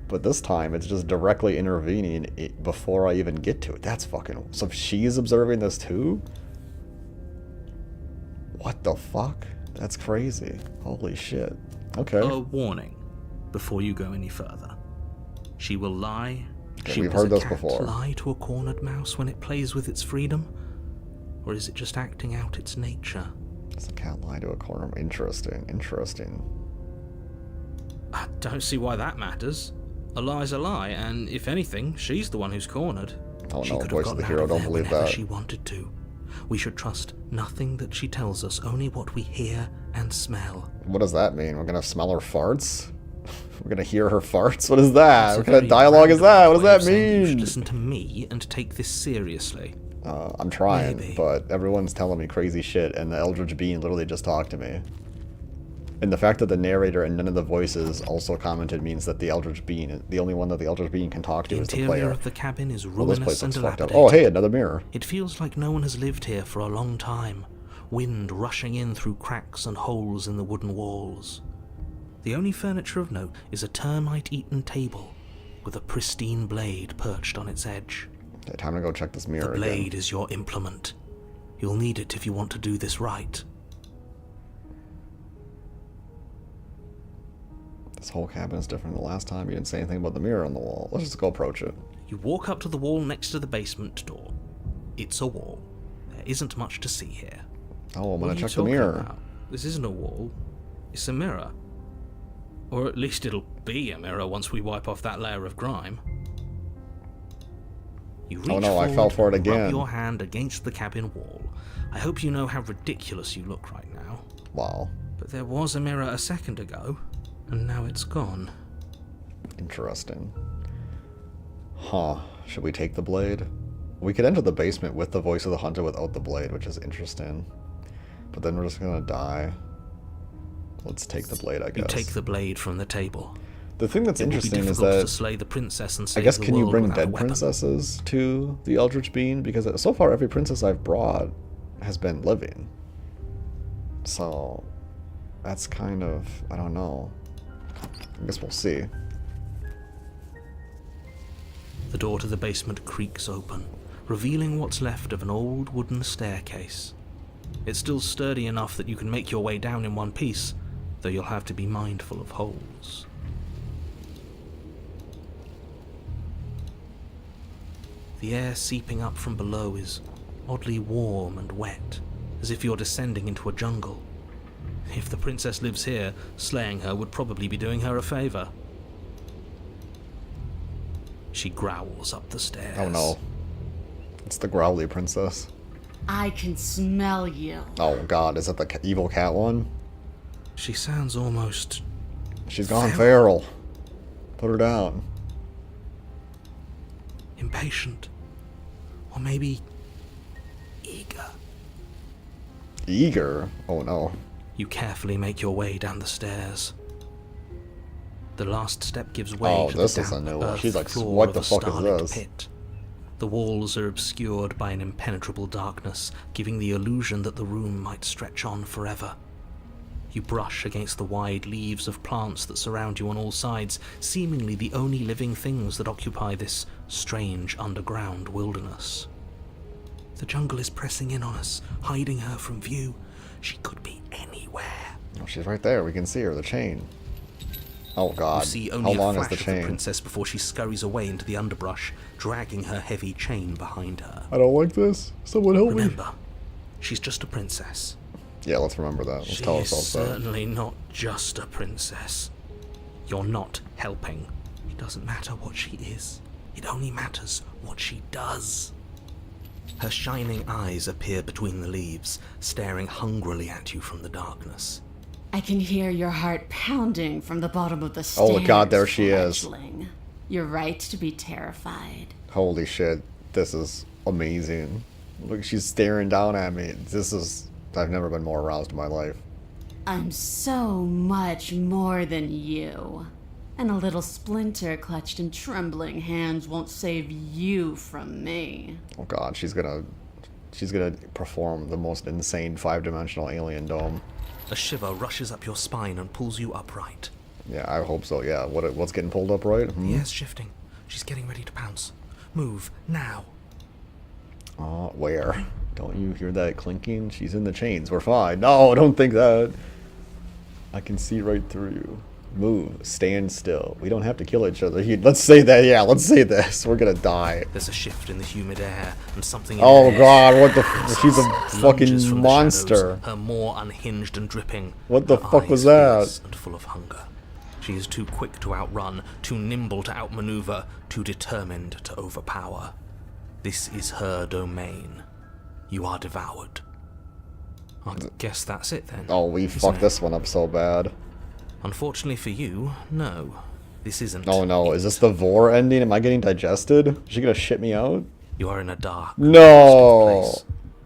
but this time it's just directly intervening before I even get to it. That's fucking... So she's observing this too? What the fuck? That's crazy. Holy shit. Okay. A warning before you go any further. She will lie. Okay, we've heard this before. Lie to a cornered mouse when it plays with its freedom? Or is it just acting out its nature? Does a cat lie to a corner? Interesting. Interesting. I don't see why that matters. A lie's a lie, and if anything, she's the one who's cornered. Oh She no, could have voice of gotten the out hero, don't there believe whenever that. she wanted to. We should trust nothing that she tells us, only what we hear and smell. What does that mean? We're gonna smell her farts? We're gonna hear her farts? What is that? It's a What kind of very dialogue is that? What does roundabout that way of saying you should mean? listen to me and take this seriously. I'm trying, Maybe. but everyone's telling me crazy shit, and the Eldritch Being literally just talked to me. And the fact that the narrator and none of the voices also commented means that the Eldritch Being, the only one that the Eldritch Being can talk to The is the interior player. of the cabin is Well, this ruinous place and looks fucked up. dilapidated. Oh, hey, another mirror. It feels like no one has lived here for a long time. Wind rushing in through cracks and holes in the wooden walls. The only furniture of note is a termite-eaten table with a pristine blade perched on its edge. Okay, time to go check this The mirror blade again. is your implement. You'll need it if you want to do this right. This whole cabin is different than the last time. You didn't say anything about the mirror on the wall. Let's just go approach it. You walk up to the wall next to the basement door. It's a wall. There isn't much to see here. Oh, I'm What gonna are you check the talking mirror. about? This isn't a wall. It's a mirror. Or at least it'll be a mirror once we wipe off that layer of grime. You reach Oh no, I forward, fell for it rub again. your hand against the cabin wall. I hope you know how ridiculous you look right now. Wow. But there was a mirror a second ago, and now it's gone. Interesting. Huh. Should we take the blade? We could enter the basement with the voice of the hunter without the blade, which is interesting. But then we're just gonna die. Let's take the blade, I guess. You take the blade from the table. The thing that's It will be interesting is difficult to that slay the princess and I save guess the can you world bring without a dead weapon. princesses to the Eldritch Being? Because so far every princess I've brought has been living. So that's kind of, I don't know. I guess we'll see. The door to the basement creaks open, revealing what's left of an old wooden staircase. It's still sturdy enough that you can make your way down in one piece, though you'll have to be mindful of holes. The air seeping up from below is oddly warm and wet, as if you're descending into a jungle. If the princess lives here, slaying her would probably be doing her a favor. She growls up the stairs. Oh no. It's the growly princess. I can smell you. Oh god, is it the evil cat one? She sounds almost... She's gone feral. Put her down. impatient. Or maybe... eager. Eager? Oh no. You carefully make your way down the stairs. The last step gives way Oh, to this the is a damp new one. earth She's like, floor what of the a fuck is starlit this? pit. The walls are obscured by an impenetrable darkness, giving the illusion that the room might stretch on forever. You brush against the wide leaves of plants that surround you on all sides, seemingly the only living things that occupy this strange underground wilderness. The jungle is pressing in on us, hiding her from view. She could be anywhere. Oh, she's right there. We can see her. The chain. Oh god. You see How only a long is flash the of the chain? princess before she scurries away into the underbrush, dragging her heavy chain behind her. I don't like this. Someone help me. Remember, she's just a princess. Yeah, let's remember that. Let's She tell is ourselves that. certainly not just a princess. You're not helping. It doesn't matter what she is. It only matters what she does. Her shining eyes appear between the leaves, staring hungrily at you from the darkness. I can hear your heart pounding from the bottom of the stairs. Oh god, there she is. Look, she's staring down at me. I've never been more aroused in my life. I'm so much more than you. And a little splinter clutched in trembling hands won't save you from me. Oh god, she's gonna perform the most insane 5-dimensional alien dome. A shiver rushes up your spine and pulls you upright. Yeah, I hope so. Yeah, what's getting pulled up, right? The air's shifting. She's getting ready to pounce. Move, now. Where? Don't you hear that clinking? She's in the chains. We're fine. No, don't think that. I can see right through you. Move. Stand still. We don't have to kill each other. Let's say that. Yeah, let's say this. We're gonna die. There's a shift in the humid air, and something in Oh her god, what the she's a lunges fucking from the monster. shadows, her maw unhinged and dripping. What the her fuck was eyes that? fierce and full of hunger. She is too quick to outrun, too nimble to outmaneuver, too determined to overpower. This is her domain. You are devoured. I guess that's it then. Oh, we fucked this one up so bad. Unfortunately for you, no. This isn't. Oh no, is this the Vor ending? Am I getting digested? Is she gonna shit me out? You are in a dark, No! place.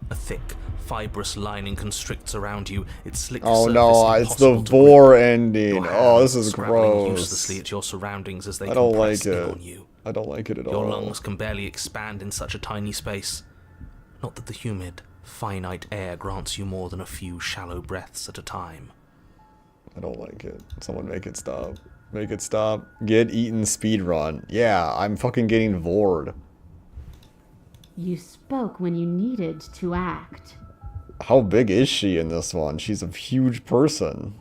A thick, fibrous lining constricts around you. Its slick Oh surface no, it's the impossible to Vor grip. ending. Your Oh, this hands is scrabbling gross. uselessly at your surroundings as they I don't compress like in it. on you. I don't like it at all. Your lungs can barely expand in such a tiny space. Not that the humid, finite air grants you more than a few shallow breaths at a time. I don't like it. Someone make it stop. Make it stop. Get eaten speedrun. Yeah, I'm fucking getting vored. You spoke when you needed to act. How big is she in this one? She's a huge person.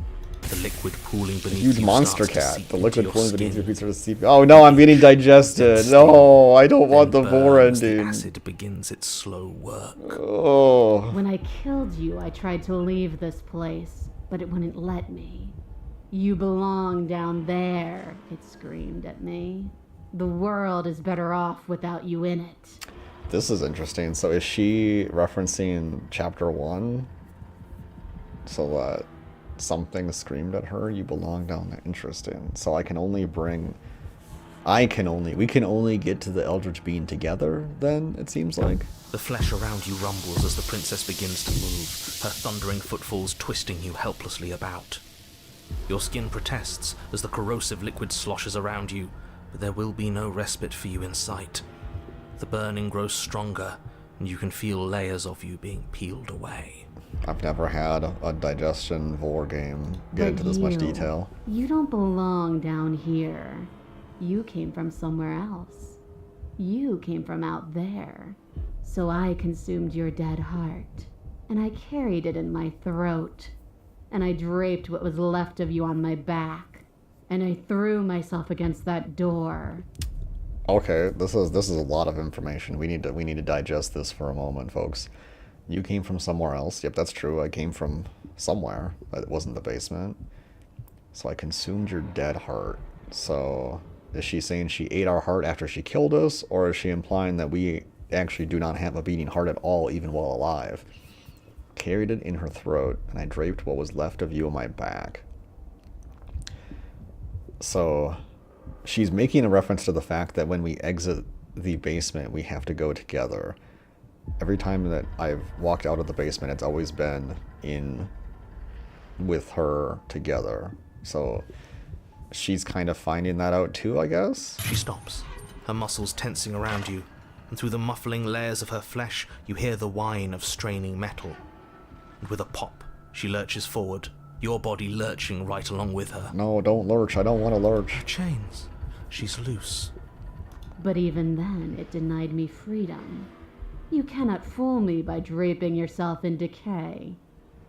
The liquid pooling beneath Huge you monster starts to cat. seep The into liquid your pooling beneath skin. your feet starts to seep. Oh no, I'm getting digested. No, I don't want the Then Vor burns, the ending. acid begins its slow work. Oh. When I killed you, I tried to leave this place, but it wouldn't let me. You belong down there, it screamed at me. The world is better off without you in it. This is interesting. So is she referencing chapter 1? So that something screamed at her, you belong down there. Interesting. So we can only get to the Eldritch Being together then, it seems like. The flesh around you rumbles as the princess begins to move, her thundering footfalls twisting you helplessly about. Your skin protests as the corrosive liquid sloshes around you, but there will be no respite for you in sight. The burning grows stronger, and you can feel layers of you being peeled away. I've never had a digestion Vor game get into this much detail. You don't belong down here. You came from somewhere else. You came from out there. So I consumed your dead heart, and I carried it in my throat, and I draped what was left of you on my back, and I threw myself against that door. Okay, this is a lot of information. We need to digest this for a moment, folks. You came from somewhere else. Yep, that's true. I came from somewhere, but it wasn't the basement. So I consumed your dead heart. So is she saying she ate our heart after she killed us, or is she implying that we actually do not have a beating heart at all, even while alive? Carried it in her throat, and I draped what was left of you on my back. So she's making a reference to the fact that when we exit the basement, we have to go together. Every time that I've walked out of the basement, it's always been in with her together. So she's kind of finding that out too, I guess? She stops, her muscles tensing around you, and through the muffling layers of her flesh, you hear the whine of straining metal. And with a pop, she lurches forward, your body lurching right along with her. No, don't lurch. I don't want to lurch. Chains. She's loose. But even then, it denied me freedom. You cannot fool me by draping yourself in decay.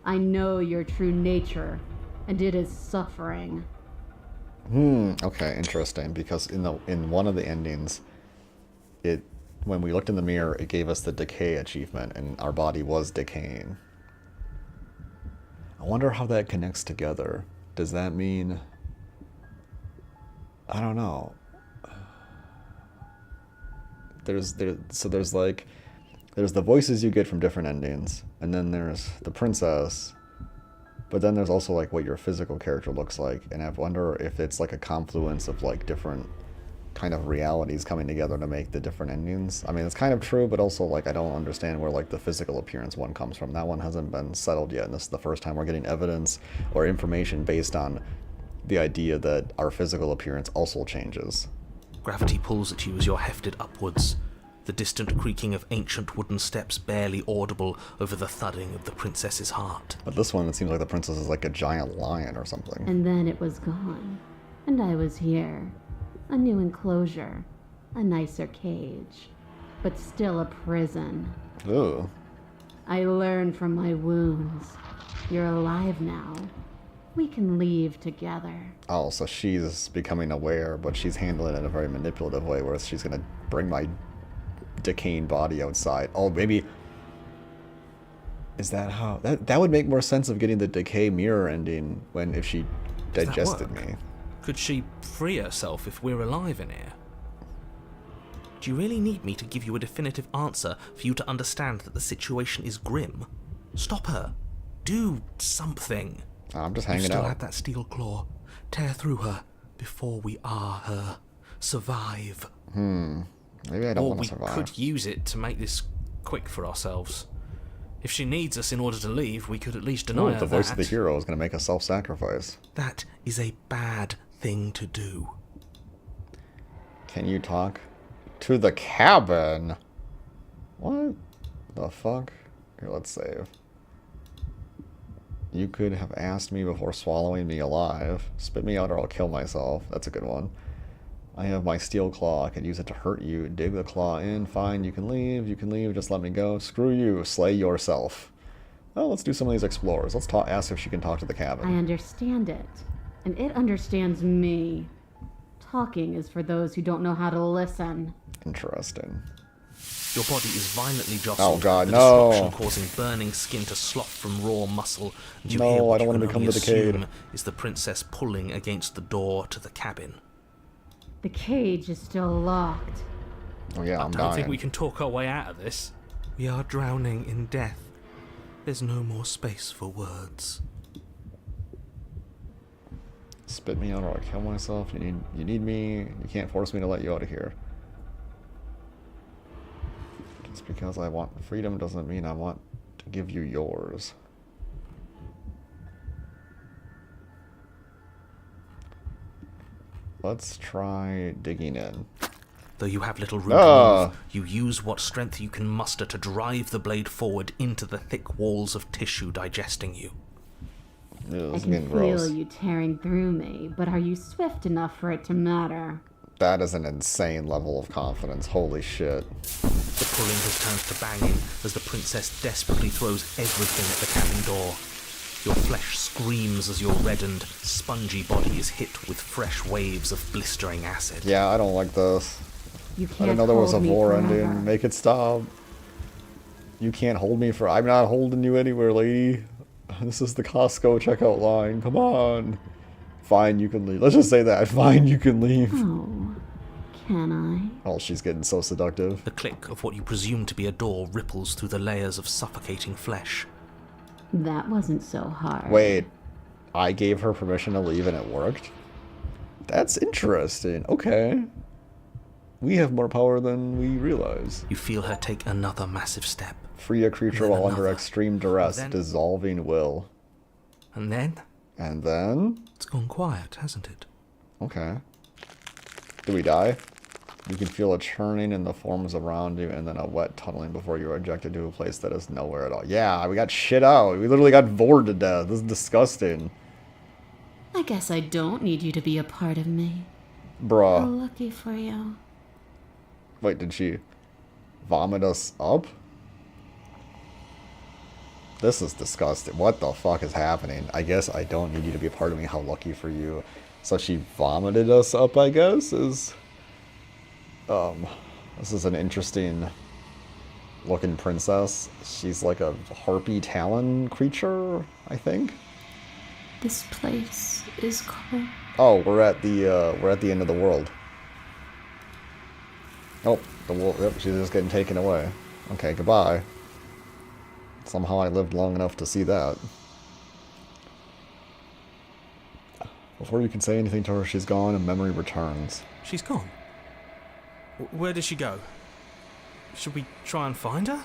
I know your true nature, and it is suffering. Okay, interesting. Because in one of the endings, when we looked in the mirror, it gave us the decay achievement, and our body was decaying. I wonder how that connects together. Does that mean... I don't know. There's the voices you get from different endings, and then there's the princess, but then there's also like what your physical character looks like, and I wonder if it's like a confluence of like different kind of realities coming together to make the different endings. I mean, it's kind of true, but also, like, I don't understand where, like, the physical appearance one comes from. That one hasn't been settled yet, and this is the first time we're getting evidence or information based on the idea that our physical appearance also changes. Gravity pulls at you as you're hefted upwards, the distant creaking of ancient wooden steps barely audible over the thudding of the princess's heart. But this one, it seems like the princess is like a giant lion or something. And then it was gone. And I was here. A new enclosure. A nicer cage. But still a prison. Ugh. I learned from my wounds. You're alive now. We can leave together. Oh, so she's becoming aware, but she's handling it in a very manipulative way, where she's gonna bring my decaying body outside. Oh, maybe... Is that how... That would make more sense of getting the decay mirror ending if she Does that digested work? me. Could she free herself if we're alive in here? Do you really need me to give you a definitive answer for you to understand that the situation is grim? Stop her. Do something. I'm just You hanging still out. have that steel claw. Tear through her before we are her. Survive. Maybe I don't Or want we to survive. could use it to make this quick for ourselves. If she needs us in order to leave, we could at least deny Ooh, her the voice that. of the hero is gonna make a self-sacrifice. That is a bad thing to do. Can you talk to the cabin? What the fuck? Here, let's save. You could have asked me before swallowing me alive. Spit me out or I'll kill myself. That's a good one. I have my steel claw. I could use it to hurt you. Dig the claw in. Fine, you can leave. You can leave. Just let me go. Screw you. Slay yourself. Well, let's do some of these explorers. Let's ask if she can talk to the cabin. I understand it. And it understands me. Talking is for those who don't know how to listen. Interesting. Your body is violently jostled. Oh, God, the no. destruction causing burning skin to slough from raw muscle. And you No, hear what I don't you wanna can become only the decayed. assume is the princess pulling against the door to the cabin. The cage is still locked. Oh yeah, I'm I don't dying. think we can talk our way out of this. We are drowning in death. There's no more space for words. Spit me out or I'll kill myself. You need me. You can't force me to let you out of here. Just because I want freedom doesn't mean I want to give you yours. Let's try digging in. Though you have little room to move, you use what strength you can muster to drive the blade forward into the thick walls of tissue digesting you. Ew, I this is can getting feel gross. you tearing through me, but are you swift enough for it to matter? That is an insane level of confidence. Holy shit. The pulling has turned to banging as the princess desperately throws everything at the cabin door. Your flesh screams as your reddened, spongy body is hit with fresh waves of blistering acid. Yeah, I don't like this. You I can't didn't know there was a hold me vor forever. ending. Make it stop. You can't hold me for... I'm not holding you anywhere, lady. This is the Costco checkout line. Come on. Fine, you can leave. Let's just say that. Fine, you can leave. Oh, can I? Oh, she's getting so seductive. The click of what you presume to be a door ripples through the layers of suffocating flesh. That wasn't so hard. Wait. I gave her permission to leave and it worked? That's interesting. Okay. We have more power than we realize. You feel her take another massive step. Free a creature Then while under another. extreme duress, Then- dissolving will. And then, And then... it's gone quiet, hasn't it? Okay. Do we die? You can feel a churning in the forms around you and then a wet tunneling before you're ejected to a place that is nowhere at all. Yeah, we got shit out. We literally got bored to death. This is disgusting. I guess I don't need you to be a part of me. Bruh. Lucky for you. Wait, did she vomit us up? This is disgusting. What the fuck is happening? I guess I don't need you to be a part of me. How lucky for you. So she vomited us up, I guess, is... This is an interesting looking princess. She's like a harpy talon creature, I think. This place is cold. Oh, we're at the end of the world. Oh, the wolf. Yep, she's just getting taken away. Okay, goodbye. Somehow I lived long enough to see that. Before you can say anything to her, she's gone and memory returns. She's gone. Where did she go? Should we try and find her?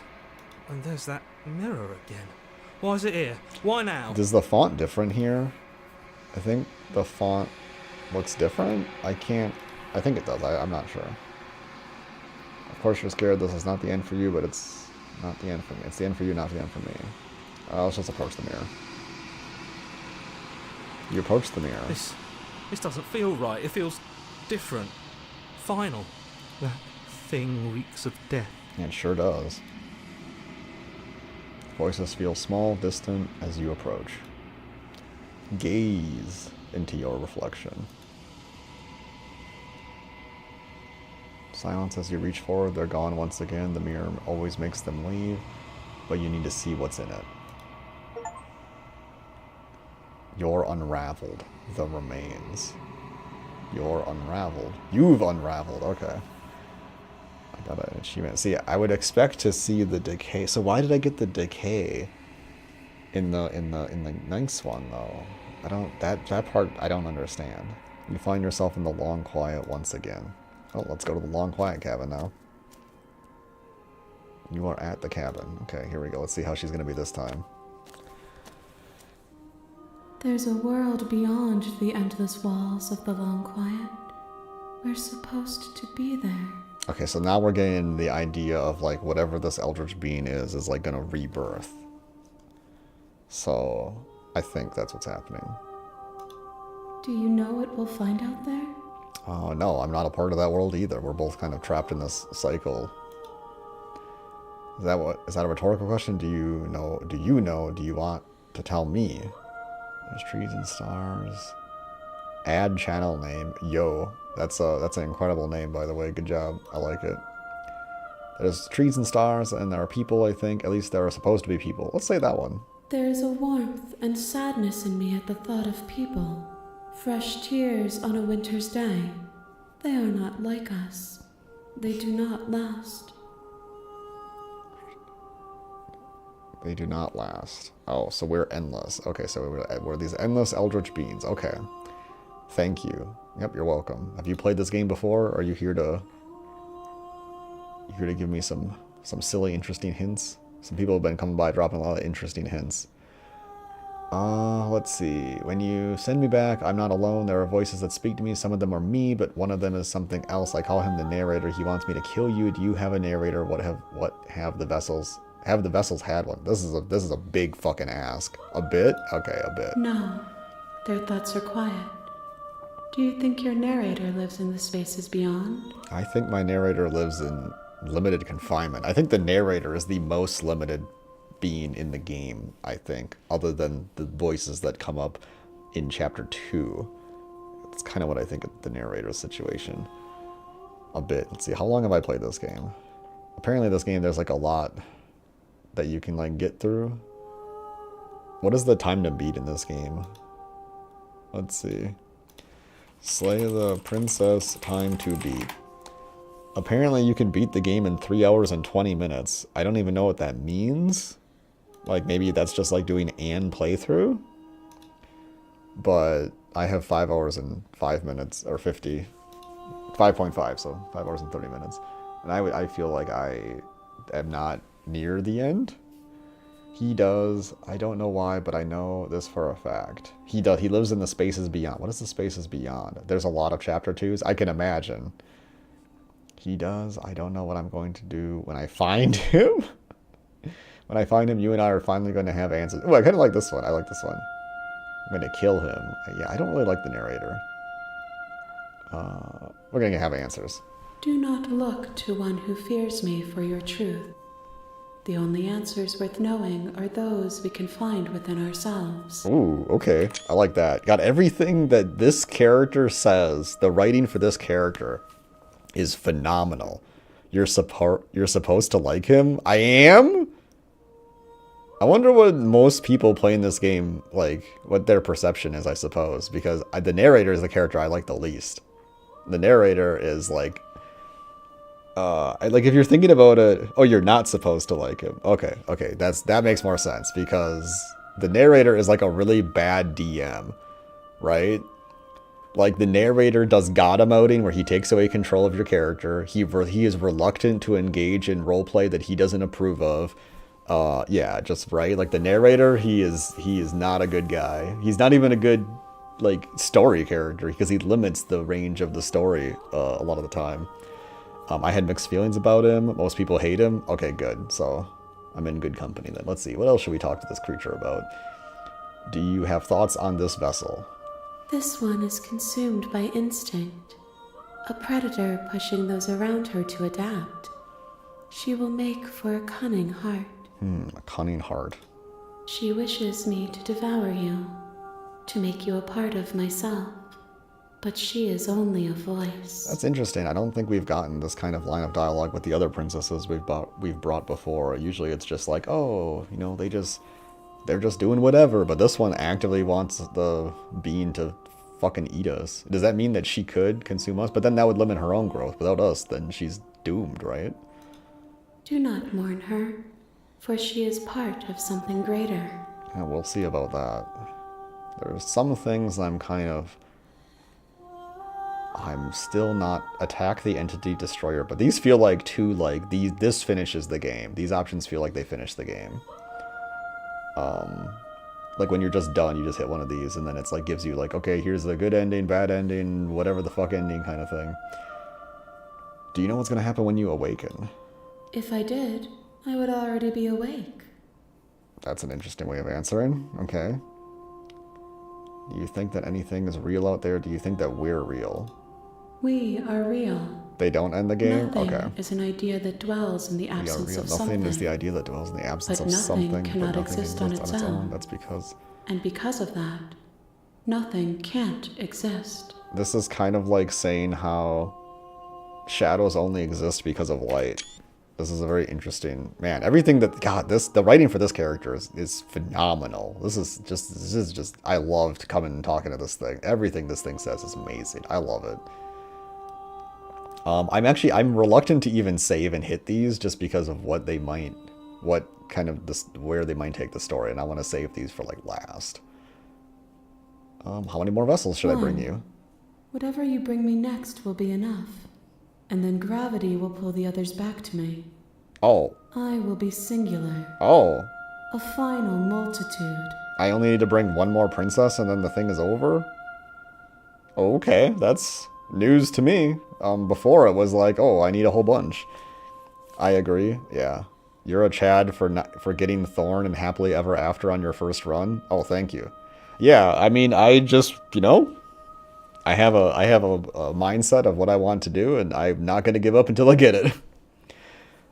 And there's that mirror again. Why is it here? Why now? Is the font different here? I think the font looks different. I think it does. I'm not sure. Of course you're scared. This is not the end for you, but it's not the end for me. It's the end for you, not the end for me. Let's just approach the mirror. You approach the mirror. This doesn't feel right. It feels different. Final. That thing reeks of death. It sure does. Voices feel small, distant as you approach. Gaze into your reflection. Silence as you reach forward. They're gone once again. The mirror always makes them leave, but you need to see what's in it. You're unraveled. The remains. You're unraveled. You've unraveled. Okay. I got an achievement. See, I would expect to see the decay. So why did I get the decay in the nice one though? I don't that part I don't understand. You find yourself in the long quiet once again. Oh, let's go to the long quiet cabin now. You are at the cabin. Okay, here we go. Let's see how she's gonna be this time. There's a world beyond the endless walls of the long quiet. We're supposed to be there. Okay, so now we're getting the idea of like whatever this eldritch being is like gonna rebirth. So I think that's what's happening. Do you know what we'll find out there? Oh no, I'm not a part of that world either. We're both kind of trapped in this cycle. Is that a rhetorical question? Do you know? Do you want to tell me? There's trees and stars. Add channel name. Yo. That's an incredible name, by the way. Good job. I like it. There's trees and stars, and there are people, I think. At least there are supposed to be people. Let's say that one. There is a warmth and sadness in me at the thought of people. Fresh tears on a winter's day. They are not like us. They do not last. They do not last. Oh, so we're endless. Okay, so we're these endless eldritch beings. Okay. Thank you. Yep, you're welcome. Have you played this game before? Or are you here to give me some silly, interesting hints? Some people have been coming by dropping a lot of interesting hints. Let's see. When you send me back, I'm not alone. There are voices that speak to me. Some of them are me, but one of them is something else. I call him the narrator. He wants me to kill you. Do you have a narrator? What have the vessels? Have the vessels had one? This is a big fucking ask. A bit? Okay, a bit. No, their thoughts are quiet. Do you think your narrator lives in the spaces beyond? I think my narrator lives in limited confinement. I think the narrator is the most limited being in the game, I think, other than the voices that come up in Chapter 2. That's kind of what I think of the narrator's situation. A bit. Let's see, how long have I played this game? Apparently this game, there's like a lot that you can like get through. What is the time to beat in this game? Let's see. Slay the princess, time to beat. Apparently you can beat the game in 3 hours and 20 minutes. I don't even know what that means. Like maybe that's just like doing an playthrough. But I have 5 hours and 5 minutes, or 50. 5.5, so 5 hours and 30 minutes. And I feel like I am not near the end. He does. I don't know why, but I know this for a fact. He does. He lives in the spaces beyond. What is the spaces beyond? There's a lot of Chapter 2s. I can imagine. He does. I don't know what I'm going to do when I find him. When I find him, you and I are finally going to have answers. Oh, I kind of like this one. I like this one. I'm going to kill him. Yeah, I don't really like the narrator. We're going to have answers. Do not look to one who fears me for your truth. The only answers worth knowing are those we can find within ourselves. Ooh, okay. I like that. Got everything that this character says. The writing for this character is phenomenal. You're supposed to like him? I am? I wonder what most people playing this game, like, what their perception is, I suppose. Because the narrator is the character I like the least. The narrator is, like, if you're thinking about it, oh, you're not supposed to like him. Okay, that makes more sense, because the narrator is like a really bad DM, right? Like, the narrator does God emoting where he takes away control of your character. He is reluctant to engage in roleplay that he doesn't approve of. Yeah, just right. Like, the narrator, he is not a good guy. He's not even a good, like, story character because he limits the range of the story a lot of the time. I had mixed feelings about him. Most people hate him. Okay, good. So I'm in good company then. Let's see. What else should we talk to this creature about? Do you have thoughts on this vessel? This one is consumed by instinct, a predator pushing those around her to adapt. She will make for a cunning heart. A cunning heart. She wishes me to devour you, to make you a part of myself. But she is only a voice. That's interesting. I don't think we've gotten this kind of line of dialogue with the other princesses we've brought before. Usually it's just like, oh, you know, they're just doing whatever. But this one actively wants the bean to fucking eat us. Does that mean that she could consume us? But then that would limit her own growth. Without us, then she's doomed, right? Do not mourn her, for she is part of something greater. Yeah, we'll see about that. There's some things I'm still not attack the entity destroyer, but these feel like this finishes the game. These options feel like they finish the game. Like when you're just done, you just hit one of these and then it's like gives you like, okay, here's the good ending, bad ending, whatever the fuck ending kind of thing. Do you know what's gonna happen when you awaken? If I did, I would already be awake. That's an interesting way of answering. Okay. Do you think that anything is real out there? Do you think that we're real? We are real. They don't end the game? Nothing Okay. is an idea that dwells in the We are absence real. of Nothing something. is the idea that dwells in the absence But of nothing something. cannot but nothing exist on its own. That's because... And because of that, nothing can't exist. This is kind of like saying how shadows only exist because of light. This is a very interesting... Man, everything that... God, the writing for this character is phenomenal. This is just... I loved coming and talking to this thing. Everything this thing says is amazing. I love it. I'm reluctant to even save and hit these just because of where they might take the story, and I want to save these for like last. How many more vessels should I bring you? Whatever you bring me next will be enough. And then gravity will pull the others back to me. Oh. I will be singular. Oh. A final multitude. I only need to bring one more princess and then the thing is over? Okay, that's news to me. Before it was like, oh, I need a whole bunch. I agree, yeah. You're a Chad for getting Thorn and Happily Ever After on your first run? Oh, thank you. Yeah, I mean, I just, you know... I have a mindset of what I want to do, and I'm not going to give up until I get it.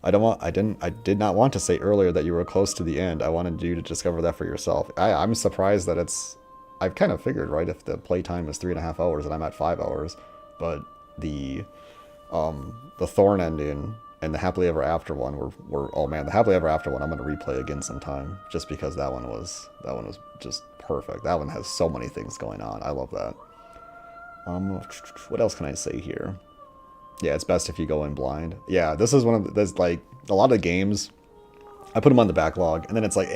I did not want to say earlier that you were close to the end. I wanted you to discover that for yourself. I'm surprised that I've kind of figured, right, if the playtime is 3.5 hours and I'm at 5 hours, but the Thorn ending and the Happily Ever After one were oh man, the Happily Ever After one I'm going to replay again sometime, just because that one was just perfect. That one has so many things going on. I love that. What else can I say here? Yeah, it's best if you go in blind. Yeah, this is one of there's like a lot of games. I put them on the backlog, and then it's like,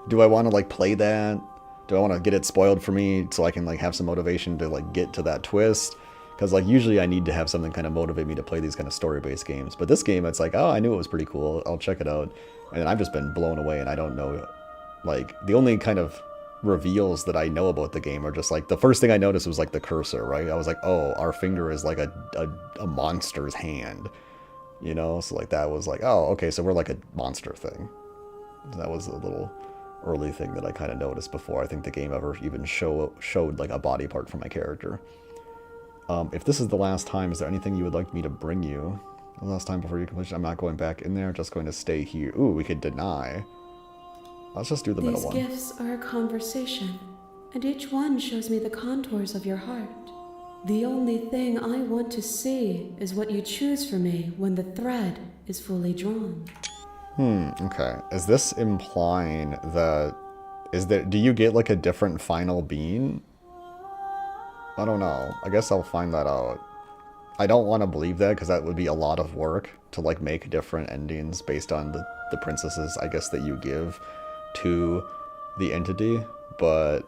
do I want to like play that? Do I want to get it spoiled for me so I can like have some motivation to like get to that twist? Because like usually I need to have something kind of motivate me to play these kind of story-based games. But this game, it's like, oh, I knew it was pretty cool. I'll check it out, and then I've just been blown away, and I don't know, like the only kind of reveals that I know about the game are just like the first thing I noticed was like the cursor, right? I was like, oh, our finger is like a monster's hand, you know? So like that was like, oh, okay, so we're like a monster thing. That was a little early thing that I kind of noticed before I think the game ever even showed like a body part for my character. If this is the last time, is there anything you would like me to bring you? The last time before you complete, I'm not going back in there, just going to stay here. Ooh, we could deny. Let's just do the middle one. These gifts are a conversation, and each one shows me the contours of your heart. The only thing I want to see is what you choose for me when the thread is fully drawn. Okay. Is this implying that... do you get like a different final being? I don't know. I guess I'll find that out. I don't want to believe that, because that would be a lot of work to like make different endings based on the princesses, I guess, that you give to the entity, but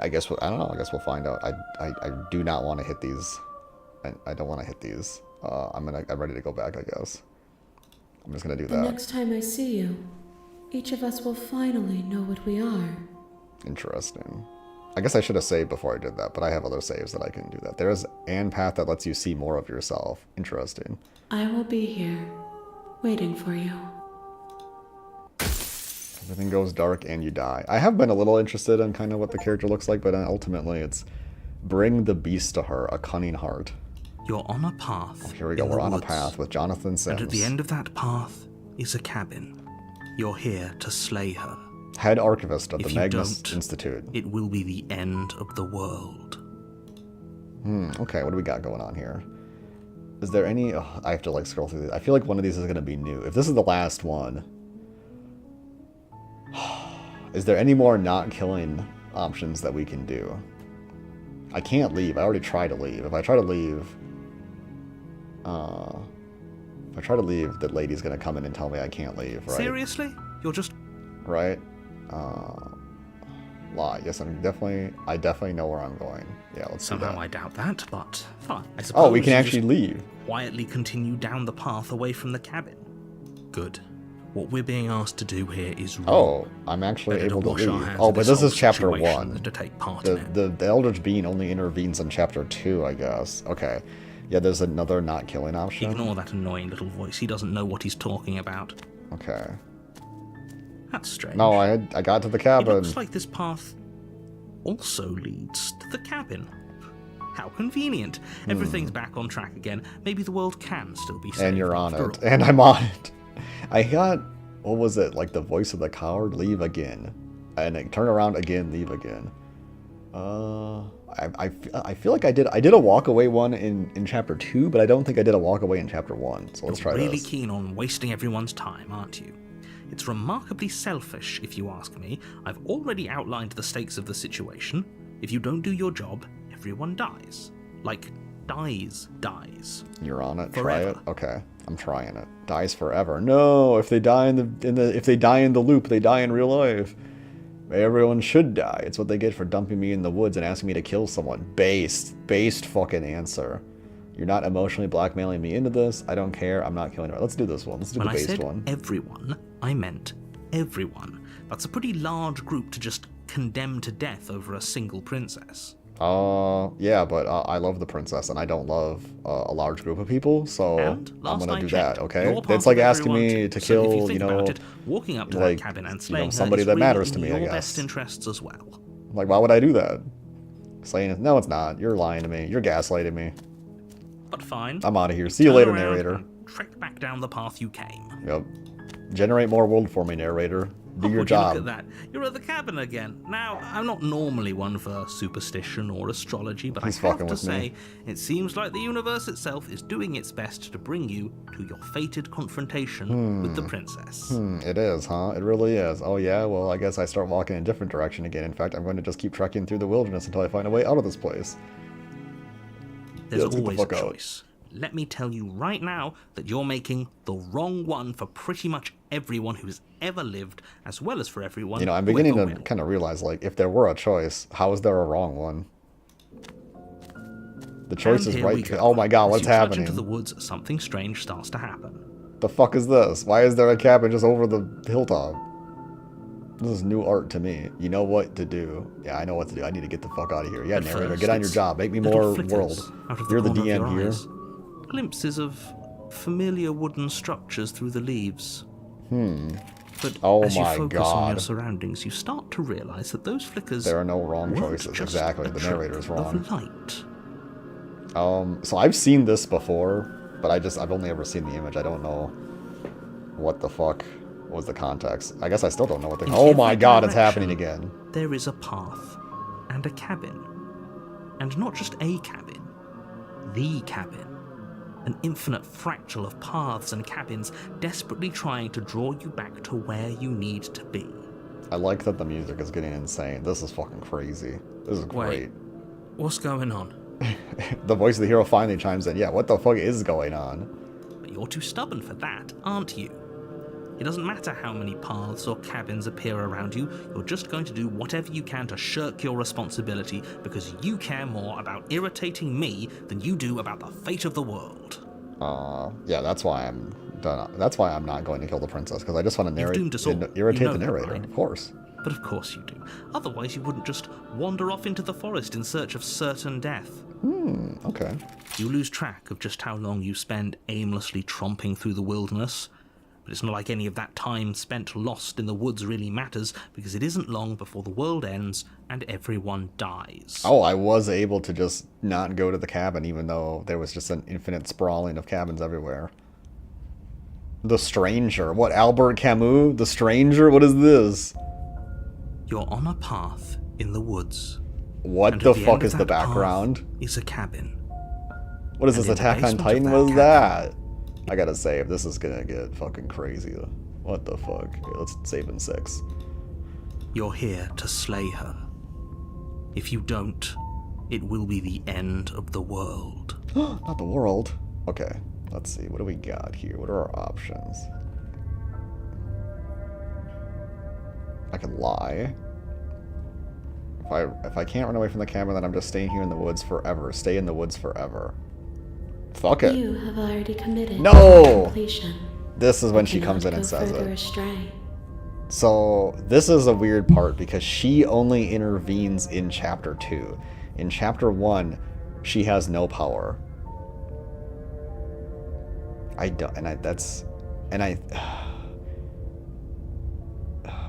I guess I don't know. I guess we'll find out. I do not want to hit these. I don't want to hit these. I'm ready to go back, I guess. I'm just gonna do The that. next time I see you, each of us will finally know what we are. Interesting. I guess I should have saved before I did that, but I have other saves that I can do that. There's an path that lets you see more of yourself. Interesting. I will be here, waiting for you. Everything goes dark and you die. I have been a little interested in kind of what the character looks like, but ultimately it's bring the beast to her, a cunning heart. You're on a path. Oh, here we go. in We're the on a woods, path with Jonathan Sims. And at the end of that path is a cabin. You're here to slay her. Head archivist of the If you Magnus don't, Institute. It will be the end of the world. Okay, what do we got going on here? Is there any... Oh, I have to like scroll through these. I feel like one of these is going to be new. If this is the last one... Is there any more not killing options that we can do? I can't leave. I already tried to leave. If I try to leave... the lady's going to come in and tell me I can't leave, right? Seriously? You're just... Right? Lie. Yes, I definitely know where I'm going. Yeah, let's see Somehow that. I doubt that, but fine. I suppose Oh, we can you actually just leave. quietly continue down the path away from the cabin. Good. What we're being asked to do here is wrong. Oh, I'm actually Better able to wash our leave. hands Oh, of but this this is whole chapter situation 1. than to take part in it. The Eldritch Being only intervenes in chapter 2, I guess. Okay. Yeah, there's another not killing option. Ignore that annoying little voice. He doesn't know what he's talking about. Okay. That's strange. No, I got to the It cabin. looks like this path also leads to the cabin. How convenient. Everything's back on track again. Maybe the world can still be saved. And you're on after it. all. And I'm on it. I got, what was it? Like the voice of the coward, leave again. And then turn around again, leave again. I feel like I did a walk away one in chapter 2, but I don't think I did a walk away in chapter 1. So let's You're try really this. keen on wasting everyone's time, aren't you? It's remarkably selfish, if you ask me. I've already outlined the stakes of the situation. If you don't do your job, everyone dies. Like, dies. You're on it. Try Forever. it. Okay, I'm trying it. Dies forever. No, if they die if they die in the loop, they die in real life. Everyone should die. It's what they get for dumping me in the woods and asking me to kill someone. Based fucking answer. You're not emotionally blackmailing me into this. I don't care. I'm not killing her. Let's do this one. Let's do When the I based said one. everyone, I meant everyone. That's a pretty large group to just condemn to death over a single princess. Yeah, but I love the princess, and I don't love a large group of people, so And I'm last gonna I do checked, that, okay? you're part It's like of asking everyone me too. to So if you kill, think about it, walking up to like, that cabin and you know, slaying somebody her is that really matters in to me, your I guess. best interests as well. Like, why would I do that? Saying, no, it's not. You're lying to me. You're gaslighting me. But fine. I'm out of here. See you Turn later, around narrator. and trek back down the path you came. Yep. Generate more world for me, narrator. Do your Would you job. look at that? You're at the cabin again. Now, I'm not normally one for superstition or astrology, but He's I have fucking to with me. say, it seems like the universe itself is doing its best to bring you to your fated confrontation with the princess. It is, huh? It really is. Oh, yeah? Well, I guess I start walking in a different direction again. In fact, I'm going to just keep trekking through the wilderness until I find a way out of this place. There's let's get the always a fuck out. choice. Let me tell you right now that you're making the wrong one for pretty much everyone who's ever lived, as well as for everyone You know, I'm who beginning ever to will. kind of realize, like, if there were a choice, how is there a wrong one? The choice And is here we right. go. Oh my god, As what's you trudge happening? into the woods, something strange starts to happen. The fuck is this? Why is there a cabin just over the hilltop? This is new art to me. You know what to do. Yeah, I know what to do. I need to get the fuck out of here. Yeah, At narrator, first, get on your it's job. Make me little more flickers world. out of You're the corner of DM your here. eyes. Glimpses of familiar wooden structures through the leaves. But Oh as you my focus on your God. surroundings, you start to realize that those flickers There are no wrong weren't choices. just Exactly. a The trick narrator is wrong. of light. So I've seen this before, but I've only ever seen the image. I don't know what the fuck was the context. I guess I still don't know what the... In Oh my every god, it's direction, happening again. There is a path and a cabin. And not just a cabin, the cabin. An infinite fractal of paths and cabins desperately trying to draw you back to where you need to be. I like that the music is getting insane. This is fucking crazy. This is great. What's going on? The voice of the hero finally chimes in. Yeah, what the fuck is going on? But you're too stubborn for that, aren't you? It doesn't matter how many paths or cabins appear around you, you're just going to do whatever you can to shirk your responsibility because you care more about irritating me than you do about the fate of the world. Yeah, that's why I'm done. That's why I'm not going to kill the princess, because I just want to doomed us all. irritate You know the that, narrator, right? of course. But of course you do. Otherwise you wouldn't just wander off into the forest in search of certain death. Okay. You lose track of just how long you spend aimlessly tromping through the wilderness. But it's not like any of that time spent lost in the woods really matters, because it isn't long before the world ends and everyone dies. Oh, I was able to just not go to the cabin, even though there was just an infinite sprawling of cabins everywhere. The Stranger. What, Albert Camus? The Stranger? What is this? You're on a path in the woods. What And the at end fuck of is the that path background? is a cabin. What is And this, in the Attack on basement of Titan? that What is cabin- that? I gotta save. This is gonna get fucking crazy. What the fuck? Here, let's save in 6. You're here to slay her. If you don't, it will be the end of the world. Not the world. Okay, let's see. What do we got here? What are our options? I can lie. If I can't run away from the cabin, then I'm just staying here in the woods forever. Stay in the woods forever. Fuck it. You have already committed No! to completion. This is when she Cannot comes in go and says further it. astray. So this is a weird part because she only intervenes in chapter 2. In chapter 1, she has no power.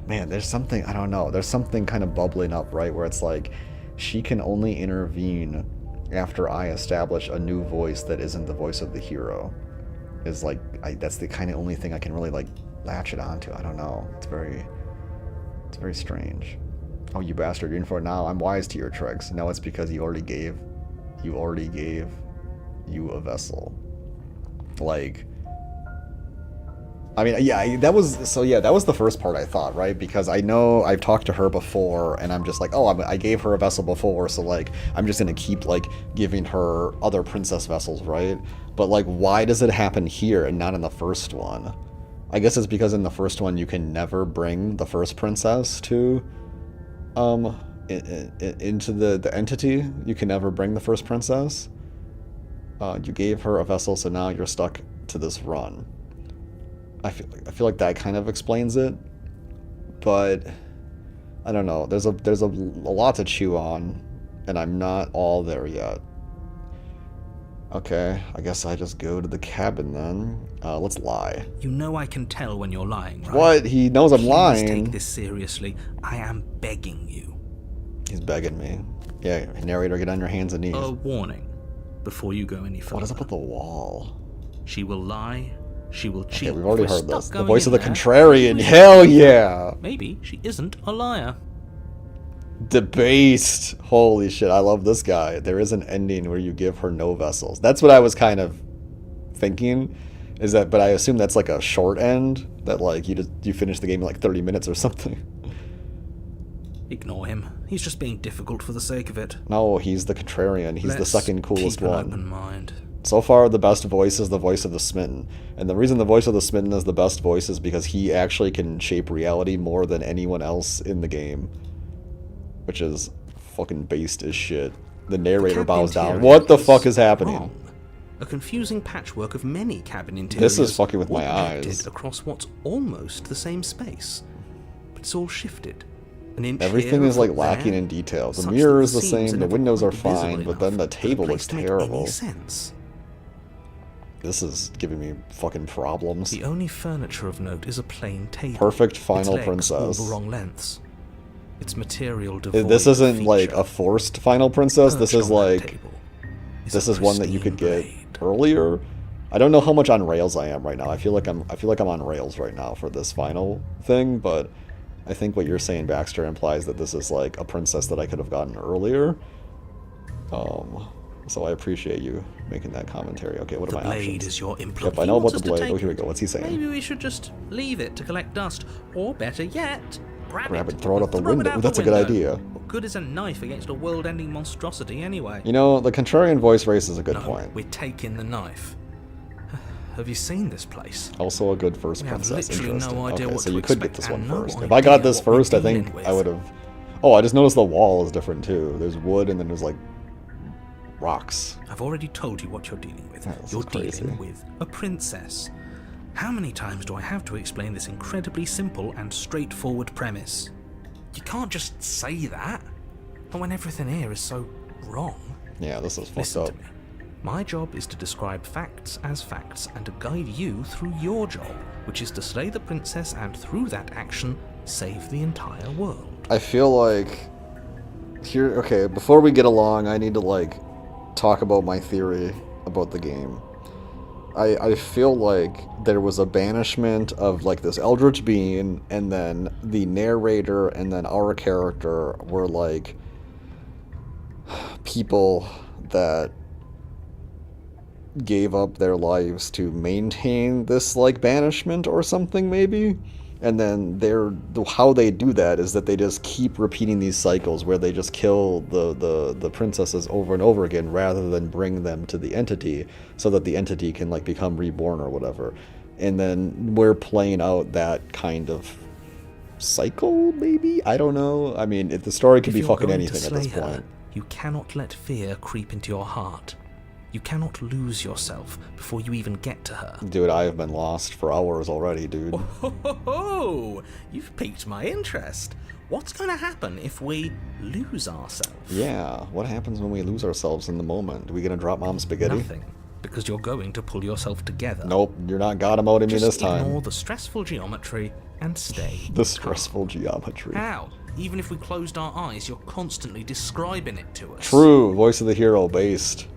Man, there's something, I don't know, there's something kind of bubbling up, right? Where it's like, she can only intervene after I establish a new voice that isn't the voice of the hero. Is like, that's the kind of only thing I can really like latch it onto. I don't know. It's very strange. Oh, you bastard, you're in for it now. I'm wise to your tricks. No, it's because you already gave you a vessel. Like, I mean, yeah, that was the first part I thought, right? Because I know I've talked to her before, and I'm just like, oh, I gave her a vessel before, so, like, I'm just gonna keep, like, giving her other princess vessels, right? But, like, why does it happen here and not in the first one? I guess it's because in the first one you can never bring the first princess to, into the entity. You can never bring the first princess. You gave her a vessel, so now you're stuck to this run. I feel like that kind of explains it, but I don't know. There's a lot to chew on, and I'm not all there yet. Okay, I guess I just go to the cabin then. Let's lie. You know I can tell when you're lying, right? What? He knows I'm Please lying. take this seriously. I am begging you. He's begging me. Yeah, narrator, get on your hands and knees. A warning before you go any further. What is up with the wall? She will lie. She will cheat. Okay, we've already If we're heard this. stuck The going voice of in the there, contrarian. maybe Hell yeah. Maybe she isn't a liar. Debased. Holy shit, I love this guy. There is an ending where you give her no vessels. That's what I was kind of thinking. Is that, but I assume that's like a short end, that like you finish the game in like 30 minutes or something. Ignore him. He's just being difficult for the sake of it. No, he's the contrarian. He's the Let's second coolest keep an one. open mind. So far, the best voice is the voice of the Smitten. And the reason the voice of the Smitten is the best voice is because he actually can shape reality more than anyone else in the game. Which is fucking based as shit. The narrator cabin bows down. interior What the is fuck is happening? wrong. A confusing patchwork of many cabin interiors. This is fucking with all my projected eyes. across what's almost the same space. But it's all shifted. An inch Everything here, is like a foot lacking there, in detail. The such that mirror is the seams same, are the never windows are quite visible fine, but enough then the for table place looks to make terrible. Any sense. This is giving me fucking problems. The only furniture of note is a plain table. Perfect Its final legs princess. all the wrong lengths. Its material devoid This of isn't like feature. a forced final princess. This Perched is on that like, table this a is one that you could pristine get blade. earlier. I don't know how much on rails I am right now. I feel like I'm on rails right now for this final thing, but I think what you're saying, Baxter, implies that this is like a princess that I could have gotten earlier. So I appreciate you making that commentary. Okay, what are The my blade options? is your implement. Yep, I know about the blade. Oh, here we go. What's he saying? Maybe we should just leave it to collect dust, or better yet, grab it, throw it out the window. out That's the a good window. idea. What good is a knife against a world-ending monstrosity anyway? You know, the contrarian voice race is a good No, point. we're taking the knife. have you seen this place? Also a good first We have princess. literally Interesting. no idea Okay, what so to you could get expect this one and no first. If I got idea this what we're first, I dealing think with. I would have... Oh, I just noticed the wall is different too. There's wood and then there's like rocks. I've already told you what you're dealing with. Yeah, this You're is crazy. dealing with a princess. How many times do I have to explain this incredibly simple and straightforward premise? You can't just say that. Not when everything here is so wrong. Yeah, this is fucked Listen up. to me. My job is to describe facts as facts and to guide you through your job, which is to slay the princess and through that action, save the entire world. I feel like here. Okay, before we get along, I need to like talk about my theory about the game. I feel like there was a banishment of like this eldritch being, and then the narrator and then our character were like people that gave up their lives to maintain this like banishment or something maybe. And then how they do that is that they just keep repeating these cycles where they just kill the princesses over and over again rather than bring them to the entity so that the entity can like become reborn or whatever. And then we're playing out that kind of cycle maybe? I don't know. I mean, the story could If be you're fucking going to anything at this slay her, point. you cannot let fear creep into your heart. You cannot lose yourself before you even get to her. Dude, I have been lost for hours already, dude. Oh, you've piqued my interest. What's going to happen if we lose ourselves? Yeah, what happens when we lose ourselves in the moment? Do we gonna drop Mom's spaghetti? Nothing, because you're going to pull yourself together. Nope, you're not got him out of me Just this time. ignore the stressful geometry and stay The stressful geometry. How? Even if we closed our eyes, you're constantly describing it to us. True, voice of the hero based.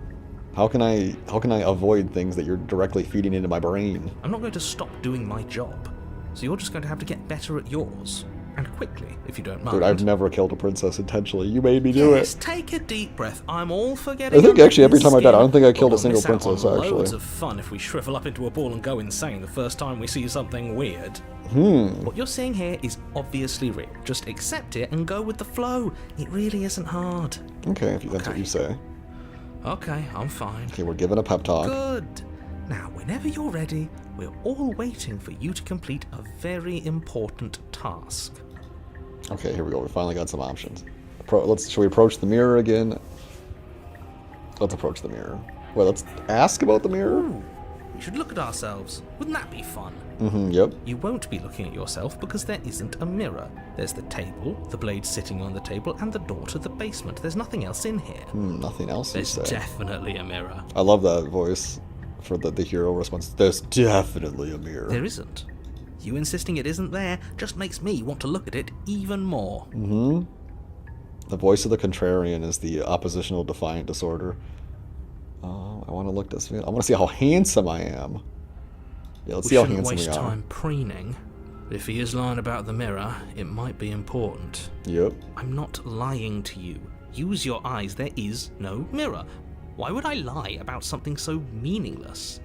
How can I avoid things that you're directly feeding into my brain? I'm not going to stop doing my job, so you're just going to have to get better at yours. And quickly, if you don't mind. Dude, I've never killed a princess intentionally. You made me do Yes, it. take a deep breath. I'm all for getting I think under actually every thin time I died, I don't skin, think I killed but a single we'll miss out princess, on actually. Loads of fun if we shrivel up into a ball and go insane the first time we see something weird. What you're seeing here is obviously real. Just accept it and go with the flow. It really isn't hard. Okay, if that's what you say. Okay, I'm fine. Okay, we're giving a pep talk. Good. Now, whenever you're ready, we're all waiting for you to complete a very important task. Okay, here we go. We finally got some options. Should we approach the mirror again? Let's approach the mirror. Well, let's ask about the mirror. Ooh, we should look at ourselves. Wouldn't that be fun? Yep. You won't be looking at yourself because there isn't a mirror. There's the table, the blade sitting on the table, and the door to the basement. There's nothing else in here. Nothing else you There's say. definitely a mirror. I love that voice for the hero response. There's definitely a mirror. There isn't. You insisting it isn't there just makes me want to look at it even more. The voice of the contrarian is the oppositional defiant disorder. I want to look this. I want to see how handsome I am. Yeah, let's We see how shouldn't handsome waste we are. time preening. If he is lying about the mirror, it might be important. Yep. I'm not lying to you. Use your eyes. There is no mirror. Why would I lie about something so meaningless?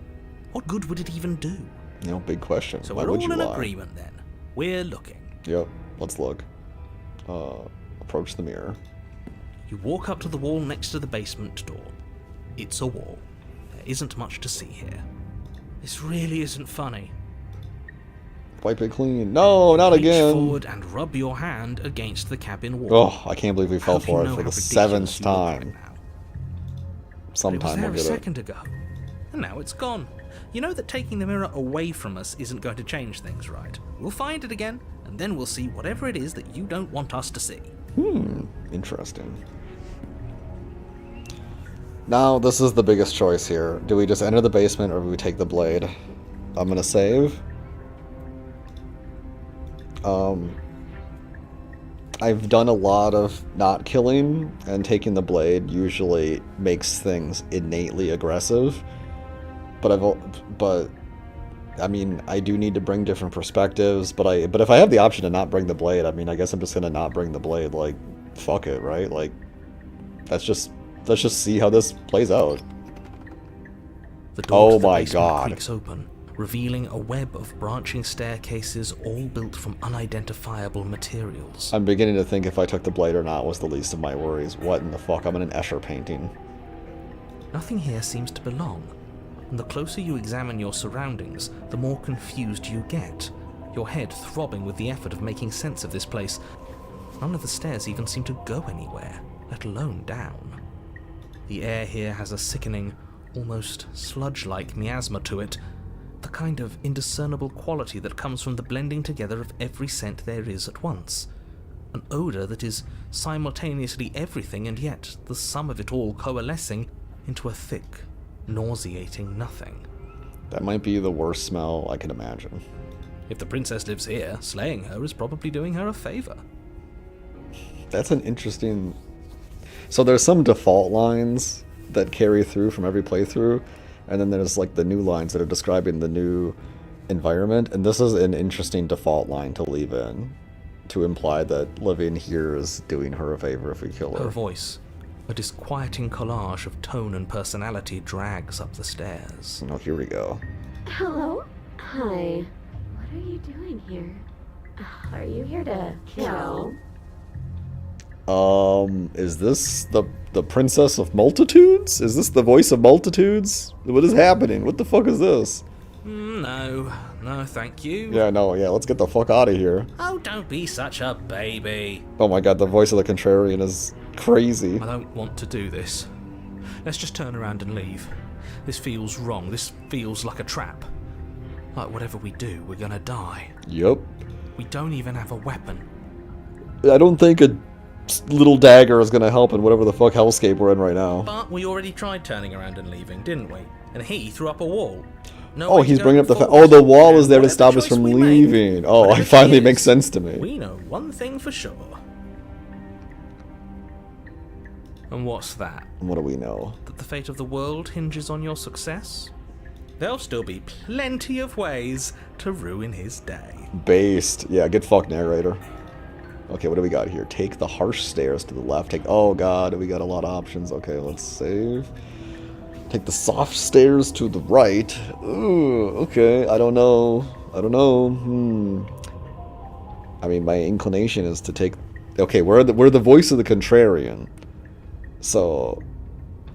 What good would it even do? You know, big question. So Why we're would all you in lie? agreement then. We're looking. Yep. Let's look. Approach the mirror. You walk up to the wall next to the basement door. It's a wall. There isn't much to see here. This really isn't funny. Wipe it clean. No, not Reach again. forward and rub your hand against the cabin wall. Oh, I can't believe we fell Hope you for it know for how the ridiculous 7th you look right time. now. It was Sometime there we'll a get it. second ago, and now it's gone. You know that taking the mirror away from us isn't going to change things, right? We'll find it again, and then we'll see whatever it is that you don't want us to see. Interesting. Now, this is the biggest choice here. Do we just enter the basement or do we take the blade? I'm gonna save. I've done a lot of not killing, and taking the blade usually makes things innately aggressive. But I mean, I do need to bring different perspectives. But if I have the option to not bring the blade, I mean, I guess I'm just gonna not bring the blade. Like, fuck it, right? Like, let's just see how this plays out. The door Oh to the my basement God. creaks open, revealing a web of branching staircases all built from unidentifiable materials. I'm beginning to think if I took the blade or not was the least of my worries. What in the fuck? I'm in an Escher painting. Nothing here seems to belong. And the closer you examine your surroundings, the more confused you get, your head throbbing with the effort of making sense of this place. None of the stairs even seem to go anywhere, let alone down. The air here has a sickening, almost sludge-like miasma to it, the kind of indiscernible quality that comes from the blending together of every scent there is at once. An odour that is simultaneously everything and yet the sum of it all coalescing into a thick, nauseating nothing. That might be the worst smell I can imagine. If the princess lives here, slaying her is probably doing her a favour. That's an interesting... So there's some default lines that carry through from every playthrough, and then there's like the new lines that are describing the new environment, and this is an interesting default line to leave in, to imply that living here is doing her a favor if we kill her. Her voice, a disquieting collage of tone and personality, drags up the stairs. Oh, here we go. Hello? Hi. What are you doing here? Are you here to kill? Is this the Princess of Multitudes? Is this the voice of multitudes? What is happening? What the fuck is this? No, thank you. Yeah, no, yeah, let's get the fuck out of here. Oh, don't be such a baby. Oh my god, the voice of the Contrarian is crazy. I don't want to do this. Let's just turn around and leave. This feels wrong. This feels like a trap. Like whatever we do, we're gonna die. Yup. We don't even have a weapon. I don't think a little dagger is gonna help in whatever the fuck hellscape we're in right now. But we already tried turning around and leaving, didn't we? And he threw up a wall. No Oh, way he's to bringing up go the forward. oh, the wall is there to Whatever stop us choice from we make, leaving. Oh, whatever it finally it makes is, sense to me. We know one thing for sure. And what's that? What do we know? That the fate of the world hinges on your success? There'll still be plenty of ways to ruin his day. Based. Yeah, get fucked, narrator. Okay, what do we got here? Take the harsh stairs to the left. Take. Oh god, we got a lot of options. Okay, let's save. Take the soft stairs to the right. Ooh, okay, I don't know. I mean, my inclination is to take... Okay, we're the voice of the contrarian. So,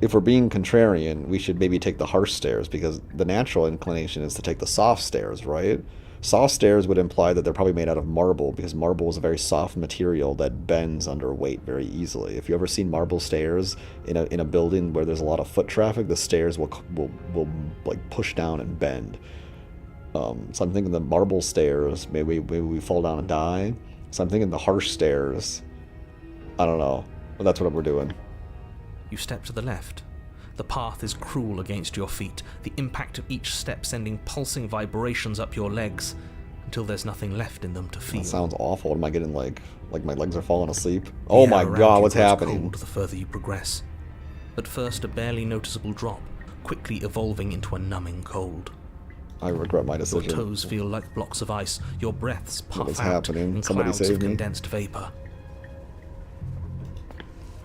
if we're being contrarian, we should maybe take the harsh stairs, because the natural inclination is to take the soft stairs, right? Soft stairs would imply that they're probably made out of marble, because marble is a very soft material that bends under weight very easily. If you ever seen marble stairs in a building where there's a lot of foot traffic, the stairs will like push down and bend. So I'm thinking the marble stairs, maybe we fall down and die. So I'm thinking the harsh stairs. I don't know, but that's what we're doing. You step to the left. The path is cruel against your feet, the impact of each step sending pulsing vibrations up your legs, until there's nothing left in them to feel. That sounds awful. Am I getting like my legs are falling asleep? Oh my around god, you what's grows happening? cold the further you progress. At first a barely noticeable drop, quickly evolving into a numbing cold. I regret my Your decision. toes feel like blocks of ice, your breaths puff is out happening? in Somebody clouds of save me. condensed vapor.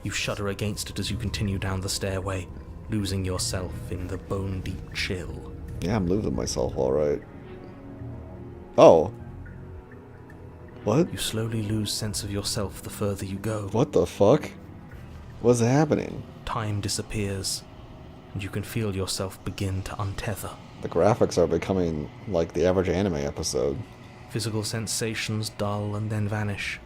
You shudder against it as you continue down the stairway, losing yourself in the bone-deep chill. Yeah, I'm losing myself, alright. Oh. What? You slowly lose sense of yourself the further you go. What the fuck? What's happening? Time disappears, and you can feel yourself begin to untether. The graphics are becoming like the average anime episode. Physical sensations dull and then vanish,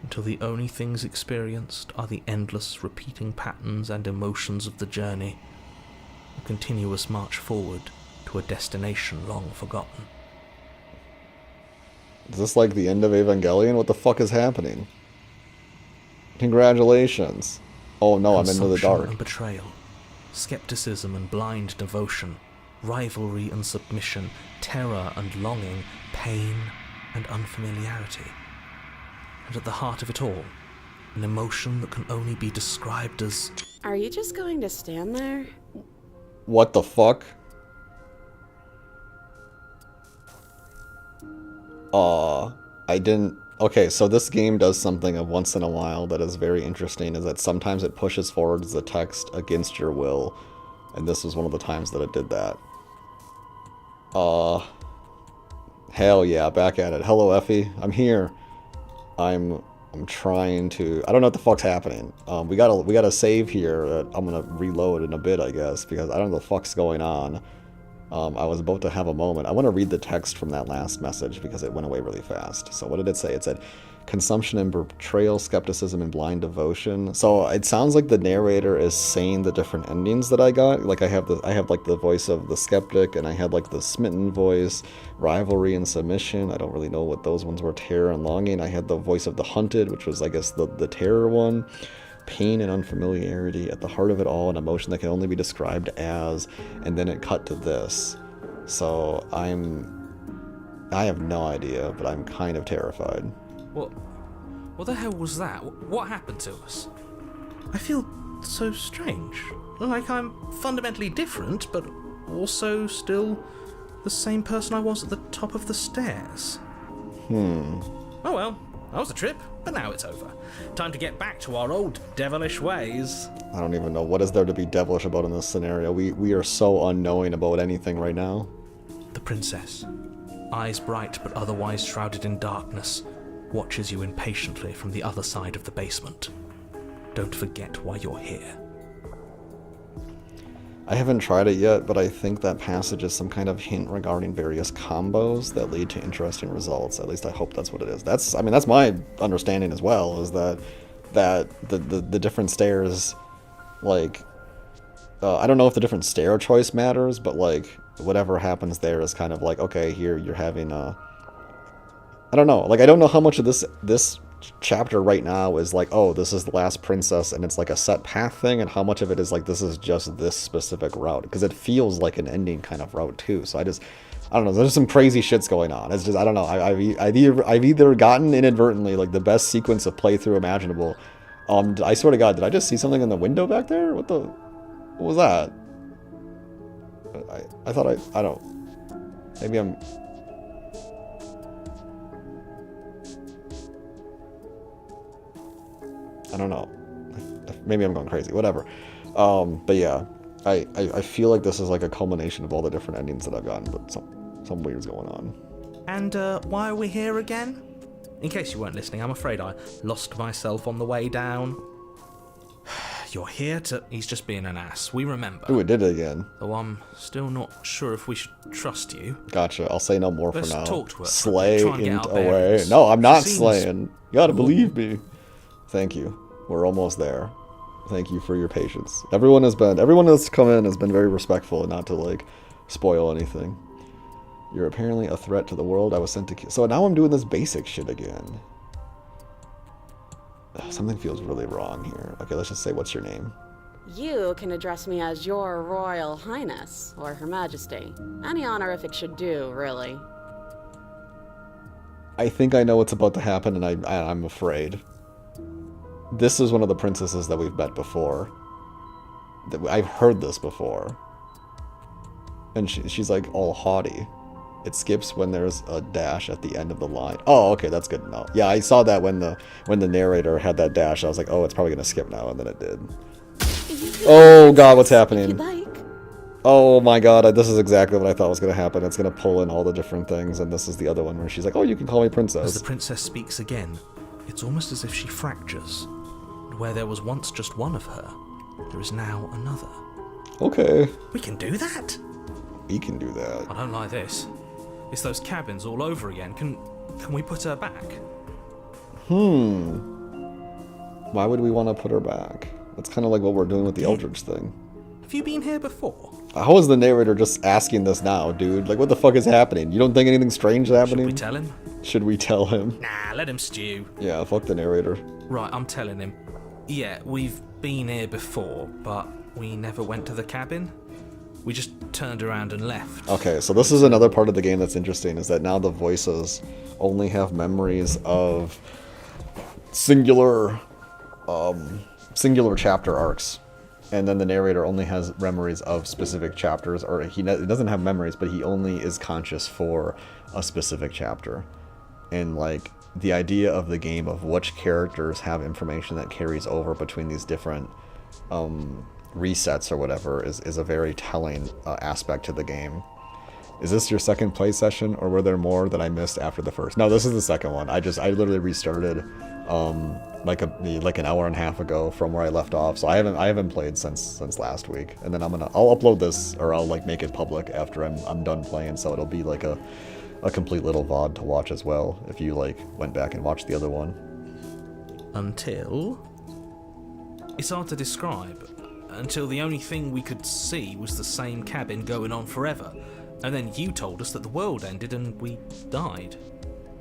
until the only things experienced are the endless repeating patterns and emotions of the journey, a continuous march forward to a destination long forgotten. Is this like the end of Evangelion? What the fuck is happening? Congratulations. Oh no, I'm into the Consumption dark. and betrayal, skepticism and blind devotion, rivalry and submission, terror and longing, pain and unfamiliarity. And at the heart of it all, an emotion that can only be described as... Are you just going to stand there? What the fuck? I didn't... Okay, so this game does something of once in a while that is very interesting, is that sometimes it pushes forward the text against your will, and this was one of the times that it did that. Hell yeah, back at it. Hello, Effie. I'm here. I'm I'm trying to. I don't know what the fuck's happening. We gotta save here. I'm gonna reload in a bit, I guess, because I don't know what the fuck's going on. I was about to have a moment. I want to read the text from that last message because it went away really fast. So what did it say? It said, consumption and betrayal, skepticism and blind devotion. So it sounds like the narrator is saying the different endings that I got. Like I have like the voice of the skeptic, and I had like the smitten voice, rivalry and submission. I don't really know what those ones were. Terror and longing. I had the voice of the hunted, which was I guess the terror one. Pain and unfamiliarity, at the heart of it all, an emotion that can only be described as, and then it cut to this. So I have no idea, but I'm kind of terrified. What the hell was that? What happened to us? I feel so strange. Like I'm fundamentally different, but also still the same person I was at the top of the stairs. Oh well, that was a trip, but now it's over. Time to get back to our old devilish ways. I don't even know what is there to be devilish about in this scenario. We are so unknowing about anything right now. The princess, eyes bright but otherwise shrouded in darkness, watches you impatiently from the other side of the basement. Don't forget why you're here. I haven't tried it yet, but I think that passage is some kind of hint regarding various combos that lead to interesting results. At least I hope that's what it is. That's my understanding as well, is that the different stairs, like, I don't know if the different stair choice matters, but like whatever happens there is kind of like, okay, here you're having a, I don't know, like I don't know how much of this chapter right now is like, oh, this is the last princess and it's like a set path thing, and how much of it is like this is just this specific route, because it feels like an ending kind of route too. So I don't know, there's some crazy shits going on. It's just, I don't know, I've either gotten inadvertently like the best sequence of playthrough imaginable. I swear to God, did I just see something in the window back there? What was that? I thought I don't, maybe I'm, I don't know. Maybe I'm going crazy. Whatever. But yeah, I feel like this is like a culmination of all the different endings that I've gotten, but some weird's going on. And why are we here again? In case you weren't listening, I'm afraid I lost myself on the way down. You're here to... He's just being an ass. We remember. Ooh, it did it again. Though I'm still not sure if we should trust you. Gotcha. I'll say no more Let's for now. talk to her. Slay Try and get ain't our away. bearings. No, I'm not Seems- slaying. You gotta believe me. Thank you. We're almost there. Thank you for your patience. Everyone that's come in has been very respectful and not to like spoil anything. You're apparently a threat to the world I was sent to kill. So now I'm doing this basic shit again. Something feels really wrong here. Okay, let's just say, what's your name? You can address me as Your Royal Highness, or Her Majesty. Any honorific should do, really. I think I know what's about to happen, and I'm afraid. This is one of the princesses that we've met before. I've heard this before. And she's like all haughty. It skips when there's a dash at the end of the line. Oh, okay, that's good to know. Yeah, I saw that when the narrator had that dash. I was like, oh, it's probably gonna skip now, and then it did. Oh God, what's happening? Oh my God, this is exactly what I thought was gonna happen. It's gonna pull in all the different things, and this is the other one where she's like, oh, you can call me princess. As the princess speaks again, it's almost as if she fractures. Where there was once just one of her, there is now another. Okay. We can do that? We can do that. I don't like this. It's those cabins all over again. Can we put her back? Why would we want to put her back? That's kind of like what we're doing with the Eldritch thing. Have you been here before? How is the narrator just asking this now, dude? Like, what the fuck is happening? You don't think anything strange is happening? Should we tell him? Should we tell him? Nah, let him stew. Yeah, fuck the narrator. Right, I'm telling him. Yeah, we've been here before, but we never went to the cabin. We just turned around and left. Okay, so this is another part of the game that's interesting, is that now the voices only have memories of singular chapter arcs. And then the narrator only has memories of specific chapters, or he doesn't have memories, but he only is conscious for a specific chapter. And like the idea of the game of which characters have information that carries over between these different resets or whatever is a very telling aspect to the game. Is this your second play session, or were there more that I missed after the first? No, this is the second one. I literally restarted like an hour and a half ago from where I left off. So I haven't played since last week. And then I'll upload this, or I'll like make it public after I'm done playing. So it'll be like a complete little VOD to watch as well if you like went back and watched the other one. Until... It's hard to describe. Until the only thing we could see was the same cabin going on forever. And then you told us that the world ended and we died.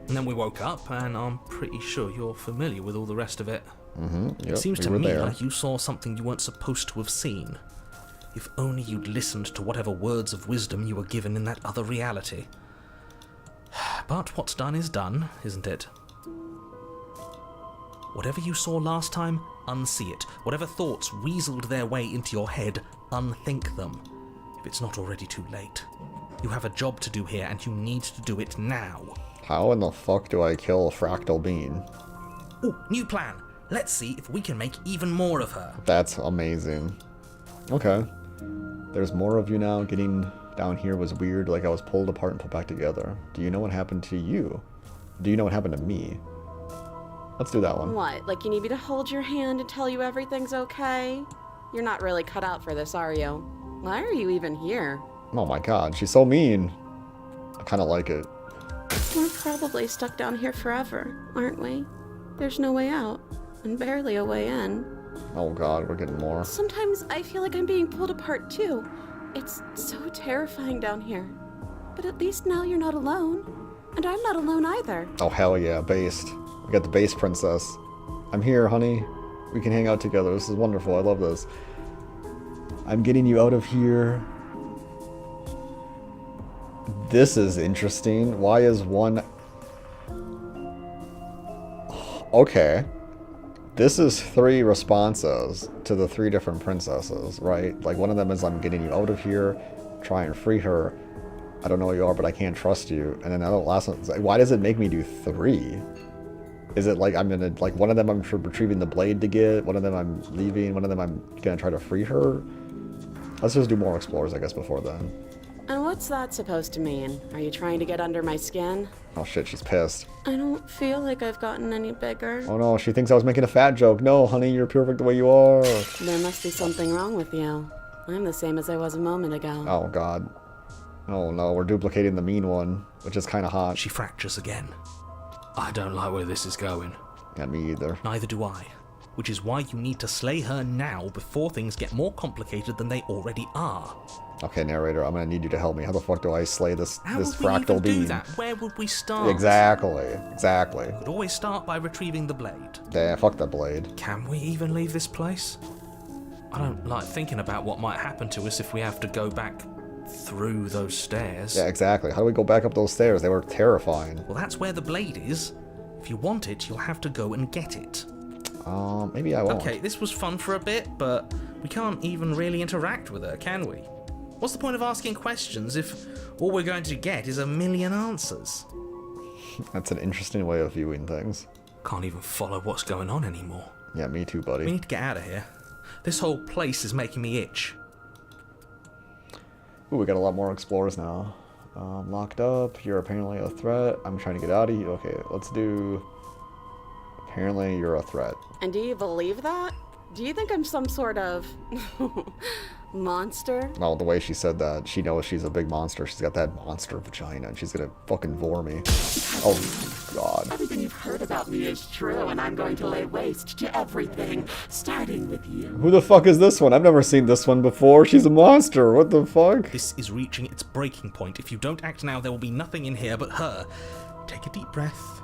And then we woke up, and I'm pretty sure you're familiar with all the rest of it. Yep, It seems to we were me there. like you saw something you weren't supposed to have seen. If only you'd listened to whatever words of wisdom you were given in that other reality. But what's done is done, isn't it? Whatever you saw last time, unsee it. Whatever thoughts weaseled their way into your head, unthink them. If it's not already too late. You have a job to do here, and you need to do it now. How in the fuck do I kill a fractal bean? Ooh, new plan. Let's see if we can make even more of her. That's amazing. Okay. There's more of you now. Getting down here was weird, like I was pulled apart and put back together. Do you know what happened to you? Do you know what happened to me? Let's do that one. What, like you need me to hold your hand and tell you everything's okay? You're not really cut out for this, are you? Why are you even here? Oh my god, she's so mean. I kind of like it. We're probably stuck down here forever, aren't we? There's no way out, and barely a way in. Oh god, we're getting more. Sometimes I feel like I'm being pulled apart too. It's so terrifying down here. But at least now you're not alone. And I'm not alone either. Oh hell yeah, based. We got the base princess. I'm here, honey. We can hang out together. This is wonderful. I love this. I'm getting you out of here. This is interesting. Why is one... Okay. This is 3 responses to the 3 different princesses, right? Like, one of them is, I'm getting you out of here, try and free her. I don't know where you are, but I can't trust you. And then the last one is like, why does it make me do 3? Is it like I'm gonna, like, one of them I'm retrieving the blade to get, one of them I'm leaving, one of them I'm gonna try to free her? Let's just do more explores, I guess, before then. And what's that supposed to mean? Are you trying to get under my skin? Oh shit, she's pissed. I don't feel like I've gotten any bigger. Oh no, she thinks I was making a fat joke. No, honey, you're perfect the way you are. There must be something wrong with you. I'm the same as I was a moment ago. Oh god. Oh no, we're duplicating the mean one, which is kind of hot. She fractures again. I don't like where this is going. Yeah, me either. Neither do I. Which is why you need to slay her now before things get more complicated than they already are. Okay, narrator, I'm gonna need you to help me. How the fuck do I slay this How this would we fractal even being? do that? Where would we start? Exactly. Could always start by retrieving the blade. Yeah, fuck that blade. Can we even leave this place? I don't like thinking about what might happen to us if we have to go back through those stairs. Yeah, exactly. How do we go back up those stairs? They were terrifying. Well, that's where the blade is. If you want it, you'll have to go and get it. Maybe I won't. Okay, this was fun for a bit, but we can't even really interact with her, can we? What's the point of asking questions if all we're going to get is a million answers? That's an interesting way of viewing things. Can't even follow what's going on anymore. Yeah, me too, We buddy. need to get out of here. This whole place is making me itch. Ooh, we got a lot more explorers now. Locked up. You're apparently a threat. I'm trying to get out of here. Okay, let's do... Apparently you're a threat. And do you believe that? Do you think I'm some sort of monster? Well, the way she said that, she knows she's a big monster. She's got that monster vagina, and she's gonna fucking vor me. Oh, God. Everything you've heard about me is true, and I'm going to lay waste to everything, starting with you. Who the fuck is this one? I've never seen this one before. She's a monster. What the fuck? This is reaching its breaking point. If you don't act now, there will be nothing in here but her. Take a deep breath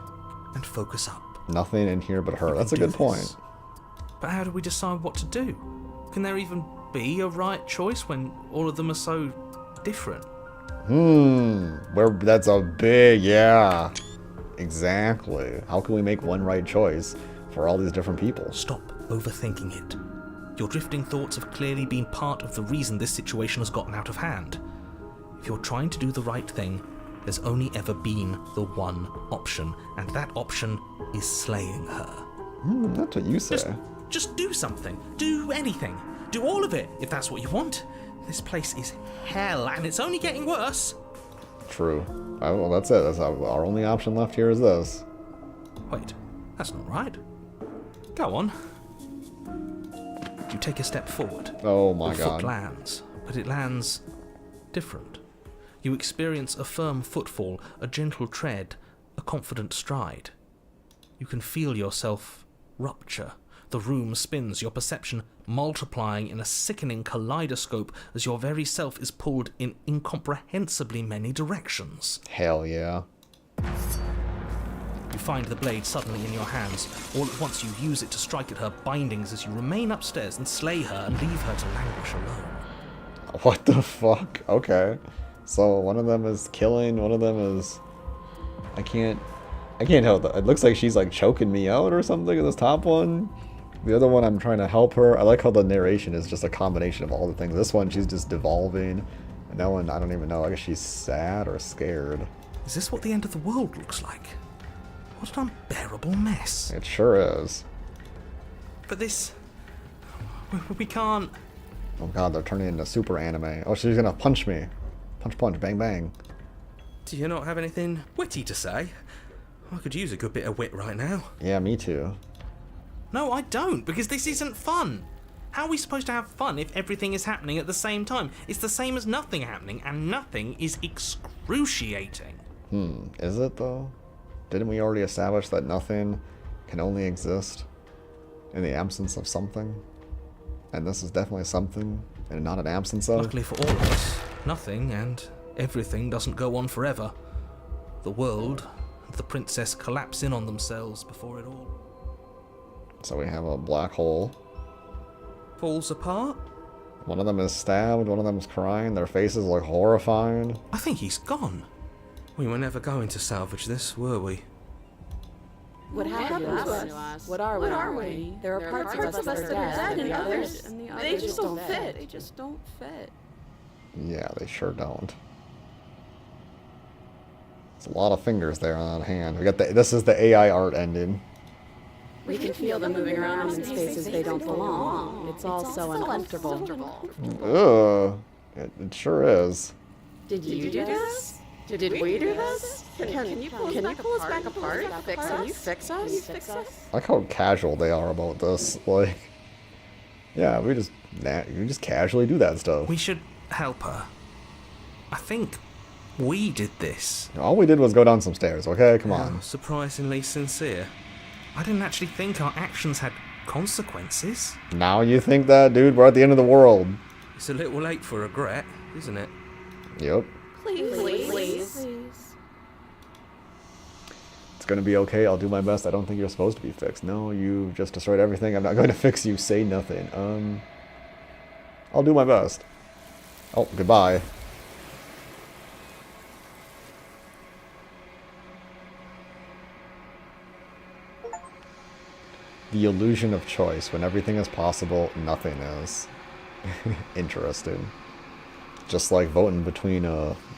and focus up. Nothing in here but her. That's a can good do point. this. But how do we decide what to do? Can there even be a right choice when all of them are so different? That's a big, yeah. Exactly. How can we make one right choice for all these different people? Stop overthinking it. Your drifting thoughts have clearly been part of the reason this situation has gotten out of hand. If you're trying to do the right thing, there's only ever been the one option, and that option is slaying her. That's what you say. Just do something. Do anything. Do all of it, if that's what you want. This place is hell, and it's only getting worse. True. Well, that's it. That's our only option left here is this. Wait, that's not right. Go on. You take a step forward. Oh my Your god. foot lands, but it lands different. You experience a firm footfall, a gentle tread, a confident stride. You can feel yourself rupture. The room spins, your perception multiplying in a sickening kaleidoscope as your very self is pulled in incomprehensibly many directions. Hell yeah. You find the blade suddenly in your hands. All at once you use it to strike at her bindings as you remain upstairs and slay her and leave her to languish alone. What the fuck? Okay. So one of them is killing, one of them is... I can't help that. It looks like she's like choking me out or something in this top one. The other one I'm trying to help her. I like how the narration is just a combination of all the things. This one she's just devolving. And that one I don't even know. I guess she's sad or scared. Is this what the end of the world looks like? What an unbearable mess. It sure is. But this... We can't... Oh god, they're turning into super anime. Oh, she's gonna punch me. Punch, punch, bang, bang. Do you not have anything witty to say? I could use a good bit of wit right now. Yeah, me too. No, I don't, because this isn't fun. How are we supposed to have fun if everything is happening at the same time? It's the same as nothing happening, and nothing is excruciating. Is it though? Didn't we already establish that nothing can only exist in the absence of something? And this is definitely something, and not an absence of? Luckily for all of us, nothing and everything doesn't go on forever. The world and the princess collapse in on themselves before it all So we have a black hole. falls apart. One of them is stabbed, one of them is crying, their faces look horrifying. I think he's gone. We were never going to salvage this, were we? What happened to us? What are we? There are parts of us that are dead, and others, they just don't fit. They just don't fit. Yeah, they sure don't. It's a lot of fingers there on that hand. We got this is the AI art ending. We can feel them moving around in spaces they don't belong. It's all so uncomfortable. Ugh. It sure is. Did you do this? Did we do this? Can you pull us back apart? Can you fix us? I like how casual they are about this. Like, yeah, we just casually do that stuff. We should help her. I think we did this. All we did was go down some stairs, okay? Come on. Surprisingly sincere. I didn't actually think our actions had consequences. Now you think that, dude? We're at the end of the world. It's a little late for regret, isn't it? Yep. Please. It's gonna be okay. I'll do my best. I don't think you're supposed to be fixed. No, you just destroyed everything. I'm not going to fix you. Say nothing. I'll do my best. Oh, goodbye. The illusion of choice. When everything is possible, nothing is. Interesting. Just like voting between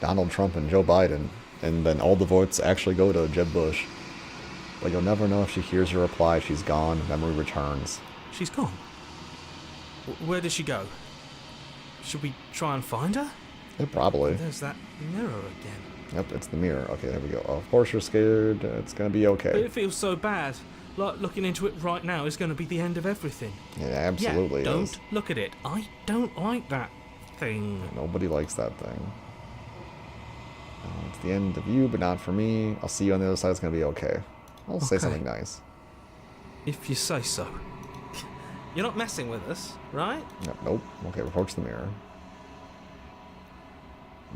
Donald Trump and Joe Biden, and then all the votes actually go to Jeb Bush. But you'll never know if she hears your reply. She's gone. Memory returns. She's gone. Where did she go? Should we try and find her? Yeah, probably. There's that mirror again. Yep, it's the mirror. Okay, there we go. Of course you're scared. It's gonna be But okay. it feels so bad. Like looking into it right now is going to be the end of everything. Yeah, absolutely Yeah, don't is. look at it. I don't like that thing. Nobody likes that thing. It's the end of you, but not for me. I'll see you on the other side. It's gonna be okay. I'll say Okay. something nice. If you say so. You're not messing with us, right? Yep, nope. Okay, approach the mirror.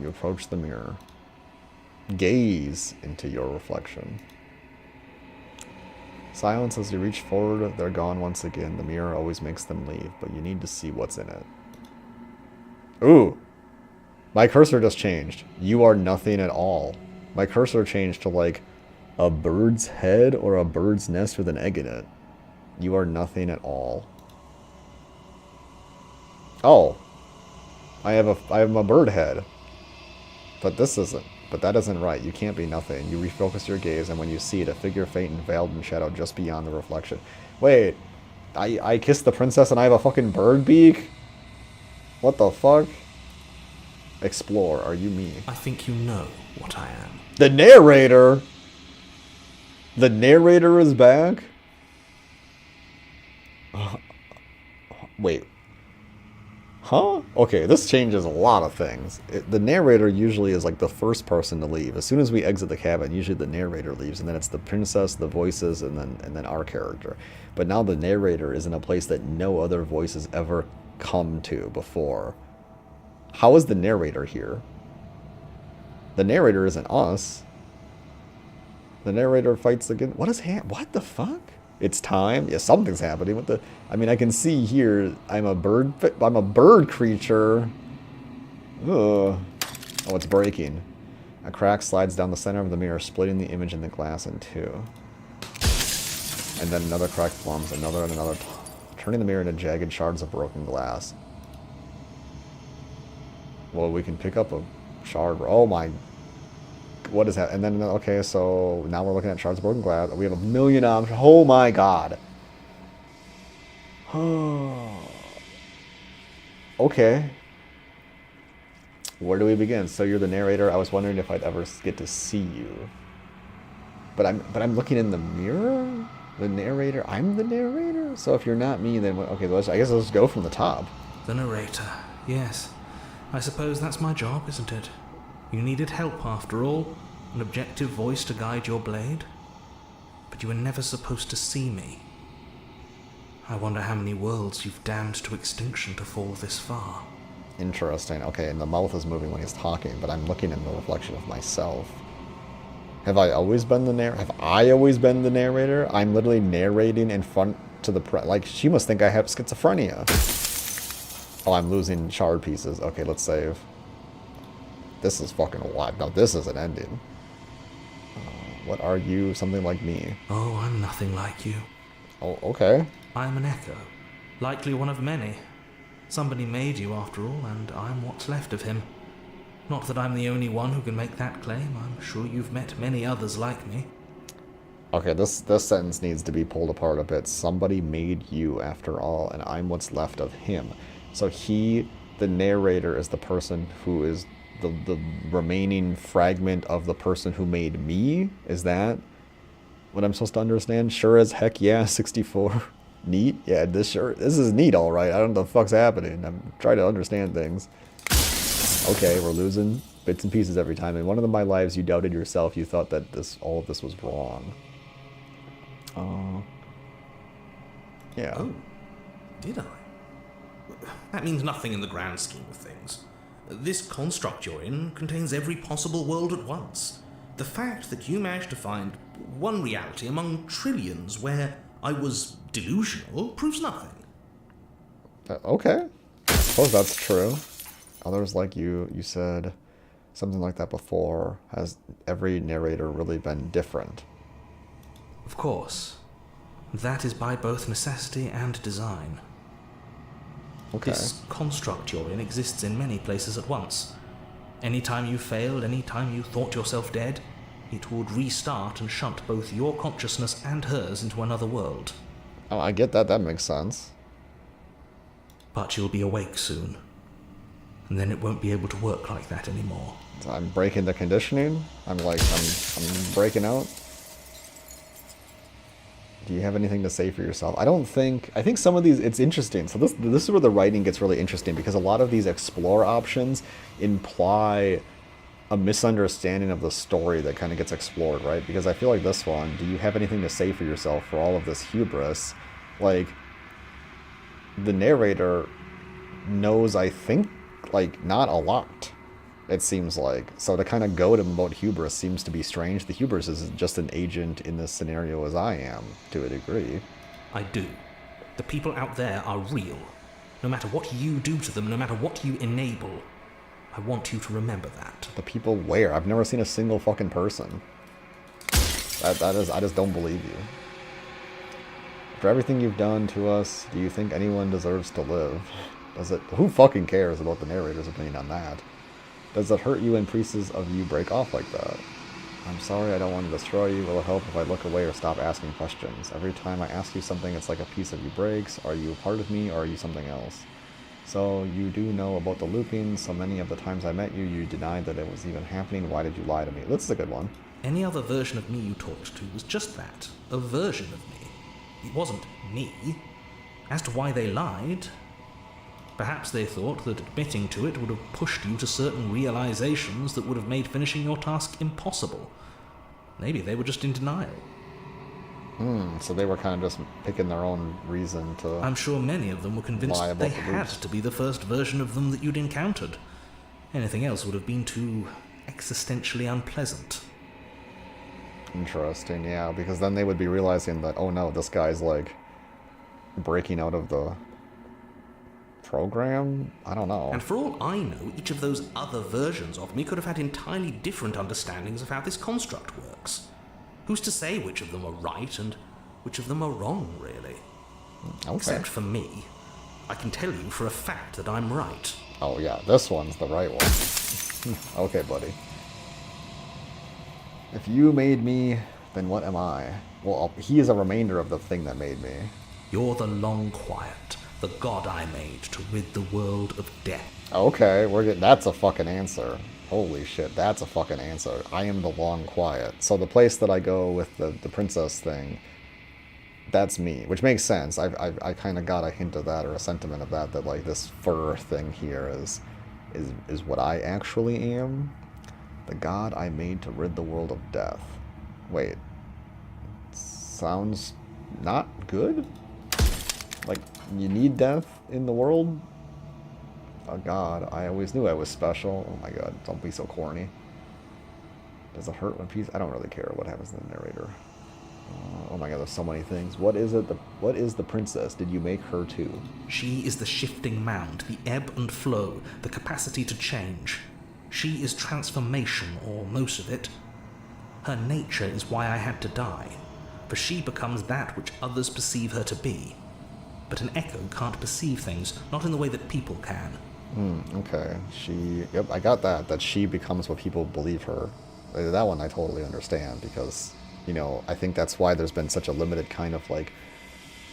You approach the mirror. Gaze into your reflection. Silence as you reach forward. They're gone once again. The mirror always makes them leave, but you need to see what's in it. Ooh! My cursor just changed. You are nothing at all. My cursor changed to like a bird's head or a bird's nest with an egg in it. You are nothing at all. Oh. I have a bird head. But this isn't. But that isn't right. You can't be nothing. You refocus your gaze, and when you see it, a figure faint and veiled in shadow just beyond the reflection. Wait. I kissed the princess and I have a fucking bird beak? What the fuck? Explore. Are you me? I think you know what I am. The narrator? The narrator is back? Wait. Huh? Okay, this changes a lot of things. The narrator usually is like the first person to leave. As soon as we exit the cabin, usually the narrator leaves, and then it's the princess, the voices, and then our character. But now the narrator is in a place that no other voices ever come to before. How is the narrator here? The narrator isn't us. The narrator fights again. What the fuck? It's time. Yeah, something's happening. What the? I mean, I can see here. I'm a bird creature. Ugh. Oh, it's breaking. A crack slides down the center of the mirror, splitting the image in the glass in two. And then another crack forms. Another and another, turning the mirror into jagged shards of broken glass. Well, we can pick up a shard. Oh my. What is that? And then, okay, so now we're looking at shards of broken glass. We have a million options. Oh my god. Okay. Where do we begin? So you're the narrator. I was wondering if I'd ever get to see you. But I'm looking in the mirror? The narrator? I'm the narrator? So if you're not me, then okay, I guess let's go from the top. The narrator. Yes. I suppose that's my job, isn't it? You needed help, after all, an objective voice to guide your blade. But you were never supposed to see me. I wonder how many worlds you've damned to extinction to fall this far. Interesting. Okay, and the mouth is moving when he's talking, but I'm looking in the reflection of myself. Have I always been the narrator? I'm literally narrating in front to the like, she must think I have schizophrenia. Oh, I'm losing shard pieces. Okay, let's save. This is fucking wild. No, this is an ending. What are you? Something like me. Oh, I'm nothing like you. Oh, okay. I'm an echo. Likely one of many. Somebody made you, after all, and I'm what's left of him. Not that I'm the only one who can make that claim. I'm sure you've met many others like me. Okay, this sentence needs to be pulled apart a bit. Somebody made you, after all, and I'm what's left of him. So he, the narrator, is the person who is the remaining fragment of the person who made me? Is that what I'm supposed to understand? Sure as heck yeah, 64. Neat? Yeah, this is neat, alright. I don't know what the fuck's happening. I'm trying to understand things. Okay, we're losing bits and pieces every time. In one of my lives, you doubted yourself. You thought that all of this was wrong. Yeah. Oh, did I? That means nothing in the grand scheme of things. This construct you're in contains every possible world at once. The fact that you managed to find one reality among trillions where I was delusional proves nothing. Okay. I suppose that's true. Others like you said something like that before. Has every narrator really been different? Of course. That is by both necessity and design. Okay. This construct you're in exists in many places at once. Anytime you failed, anytime you thought yourself dead, it would restart and shunt both your consciousness and hers into another world. Oh, I get that. That makes sense. But you'll be awake soon. And then it won't be able to work like that anymore. So I'm breaking the conditioning? I'm breaking out? Do you have anything to say for yourself? I think some of these, it's interesting. So this is where the writing gets really interesting, because a lot of these explore options imply a misunderstanding of the story that kind of gets explored, right? Because I feel like this one, do you have anything to say for yourself for all of this hubris? Like, the narrator knows, I think, like, not a lot, it seems like. So to kind of go to about hubris seems to be strange. The hubris is just an agent in this scenario as I am, to a degree. I do. The people out there are real. No matter what you do to them, no matter what you enable, I want you to remember that. The people where? I've never seen a single fucking person. I just don't believe you. For everything you've done to us, do you think anyone deserves to live? Who fucking cares about the narrator's opinion on that? Does it hurt you when pieces of you break off like that? I'm sorry, I don't want to destroy you. Will it help if I look away or stop asking questions? Every time I ask you something, it's like a piece of you breaks. Are you a part of me, or are you something else? So you do know about the looping. So many of the times I met you, you denied that it was even happening. Why did you lie to me? This is a good one. Any other version of me you talked to was just that. A version of me. It wasn't me. As to why they lied, perhaps they thought that admitting to it would have pushed you to certain realizations that would have made finishing your task impossible. Maybe they were just in denial. So they were kind of just picking their own reason to... I'm sure many of them were convinced lie that about they the had boots. to be the first version of them that you'd encountered. Anything else would have been too existentially unpleasant. Interesting, yeah, because then they would be realizing that, oh no, this guy's, like, breaking out of the program? I don't know. And for all I know, each of those other versions of me could have had entirely different understandings of how this construct works. Who's to say which of them are right and which of them are wrong, really? Okay. Except for me. I can tell you for a fact that I'm right. Oh yeah, this one's the right one. Okay, buddy. If you made me, then what am I? Well, he is a remainder of the thing that made me. You're the Long Quiet, the god I made to rid the world of death. Okay, that's a fucking answer. Holy shit, that's a fucking answer. I am the Long Quiet. So the place that I go with the princess thing, that's me, which makes sense. I kind of got a hint of that, or a sentiment of that like this fur thing here is what I actually am. The god I made to rid the world of death. Wait. Sounds not good? Like, you need death in the world? Oh god, I always knew I was special. Oh my god, don't be so corny. Does it hurt when I don't really care what happens in the narrator. Oh my god, there's so many things. What is it? What is the princess? Did you make her too? She is the shifting mound, the ebb and flow, the capacity to change. She is transformation, or most of it. Her nature is why I had to die, for she becomes that which others perceive her to be. But an echo can't perceive things, not in the way that people can. Okay. Yep, I got that she becomes what people believe her. That one I totally understand, because, you know, I think that's why there's been such a limited kind of, like,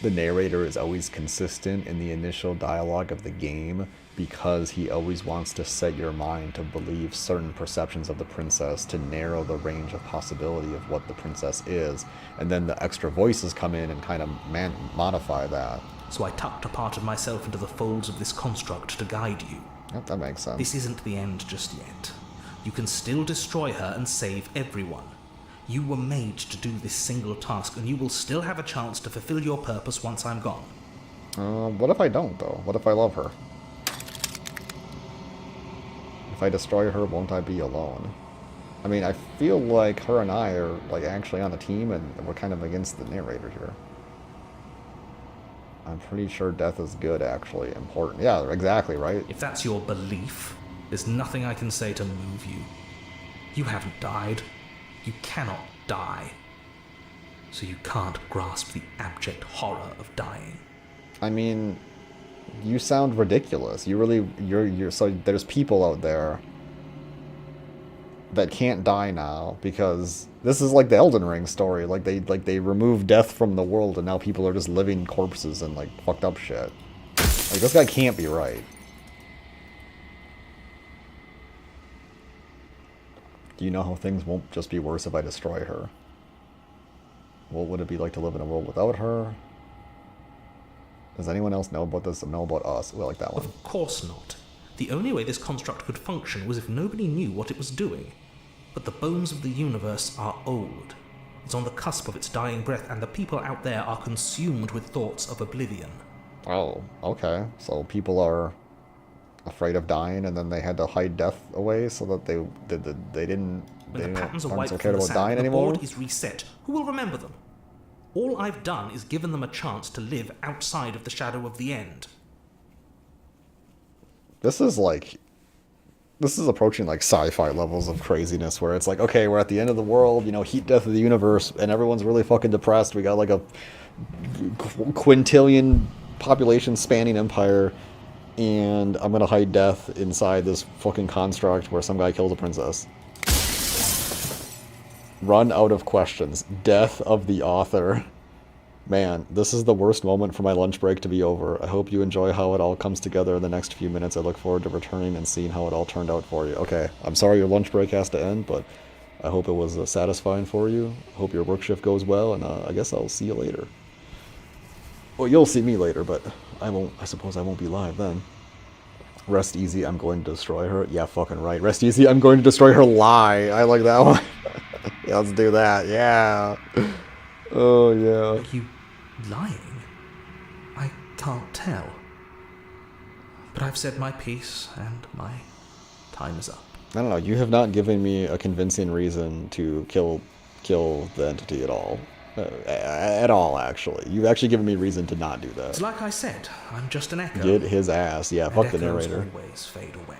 the narrator is always consistent in the initial dialogue of the game, because he always wants to set your mind to believe certain perceptions of the princess to narrow the range of possibility of what the princess is, and then the extra voices come in and kind of modify that. So I tucked a part of myself into the folds of this construct to guide you. Yep, that makes sense. This isn't the end just yet. You can still destroy her and save everyone. You were made to do this single task, and you will still have a chance to fulfill your purpose once I'm gone. What if I don't, though? What if I love her? If I destroy her, won't I be alone? I mean, I feel like her and I are, like, actually on a team, and we're kind of against the narrator here. I'm pretty sure death is good, actually. Important. Yeah, exactly, right? If that's your belief, there's nothing I can say to move you. You haven't died. You cannot die. So you can't grasp the abject horror of dying. I mean, you sound ridiculous. So there's people out there that can't die now because this is like the Elden Ring story. Like they remove death from the world, and now people are just living corpses and, like, fucked up shit. Like, this guy can't be right. Do you know how things won't just be worse if I destroy her? What would it be like to live in a world without her? Does anyone else know about this? Know about us? We like that one. Of course not. The only way this construct could function was if nobody knew what it was doing. But the bones of the universe are old. It's on the cusp of its dying breath, and the people out there are consumed with thoughts of oblivion. Oh, okay. So people are afraid of dying, and then they had to hide death away so that they didn't. When the patterns are aren't wiped so from cared the about sand, dying the anymore. board is reset. Who will remember them? All I've done is given them a chance to live outside of the shadow of the end. This is approaching, like, sci-fi levels of craziness, where it's like, okay, we're at the end of the world, you know, heat death of the universe, and everyone's really fucking depressed. We got, like, a quintillion population spanning empire, and I'm gonna hide death inside this fucking construct where some guy kills a princess. Run out of questions. Death of the author. Man, this is the worst moment for my lunch break to be over. I hope you enjoy how it all comes together in the next few minutes. I look forward to returning and seeing how it all turned out for you. Okay, I'm sorry your lunch break has to end, but I hope it was satisfying for you. I hope your work shift goes well, and I guess I'll see you later. Well, you'll see me later, but I won't. I suppose I won't be live then. Rest easy, I'm going to destroy her. Yeah, fucking right. Rest easy, I'm going to destroy her. Lie. I like that one. Yeah, let's do that. Yeah. Oh, yeah. Are you lying? I can't tell. But I've said my piece, and my time is up. I don't know. You have not given me a convincing reason to kill the entity at all. At all, actually. You've actually given me reason to not do that. It's like I said, I'm just an echo. Get his ass. Yeah, and fuck the echoes narrator. always fade away.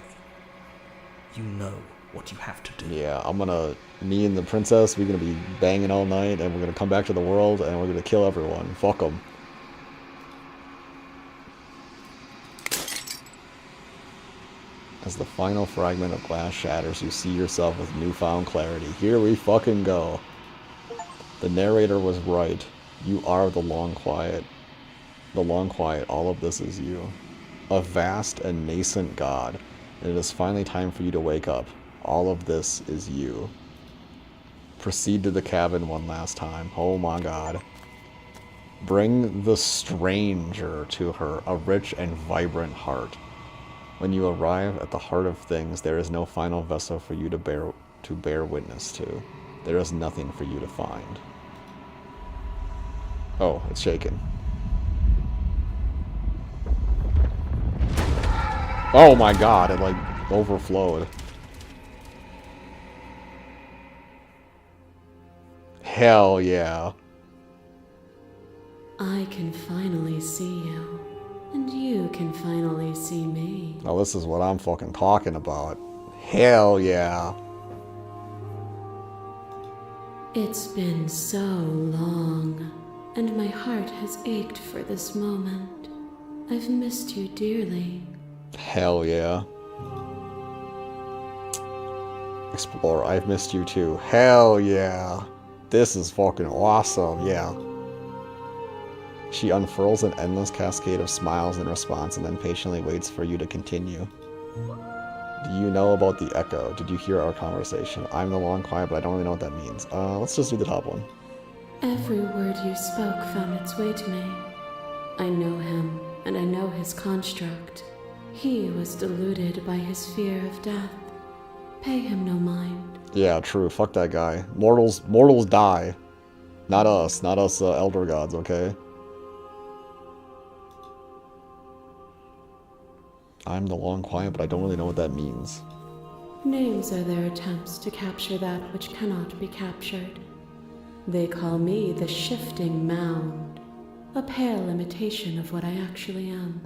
You know what you have to do. Yeah, me and the princess, we're gonna be banging all night, and we're gonna come back to the world, and we're gonna kill everyone. Fuck them. As the final fragment of glass shatters, you see yourself with newfound clarity. Here we fucking go. The narrator was right. You are the long quiet. The long quiet, all of this is you. A vast and nascent god. And it is finally time for you to wake up. All of this is you. Proceed to the cabin one last time. Oh my god. Bring the stranger to her, a rich and vibrant heart. When you arrive at the heart of things, there is no final vessel for you to bear witness to. There is nothing for you to find. Oh, it's shaking. Oh my god, it like overflowed. Hell yeah. I can finally see you, and you can finally see me. Now this is what I'm fucking talking about. Hell yeah. It's been so long, and my heart has ached for this moment. I've missed you dearly. Hell yeah. Explorer, I've missed you too. Hell yeah. This is fucking awesome, yeah. She unfurls an endless cascade of smiles in response and then patiently waits for you to continue. Do you know about the echo? Did you hear our conversation? I'm the long quiet, but I don't really know what that means. Let's just do the top one. Every word you spoke found its way to me. I know him, and I know his construct. He was deluded by his fear of death. Pay him no mind. Yeah, true. Fuck that guy. Mortals die. Not us. Not us elder gods, okay? I'm the long quiet, but I don't really know what that means. Names are their attempts to capture that which cannot be captured. They call me the shifting mound, a pale imitation of what I actually am.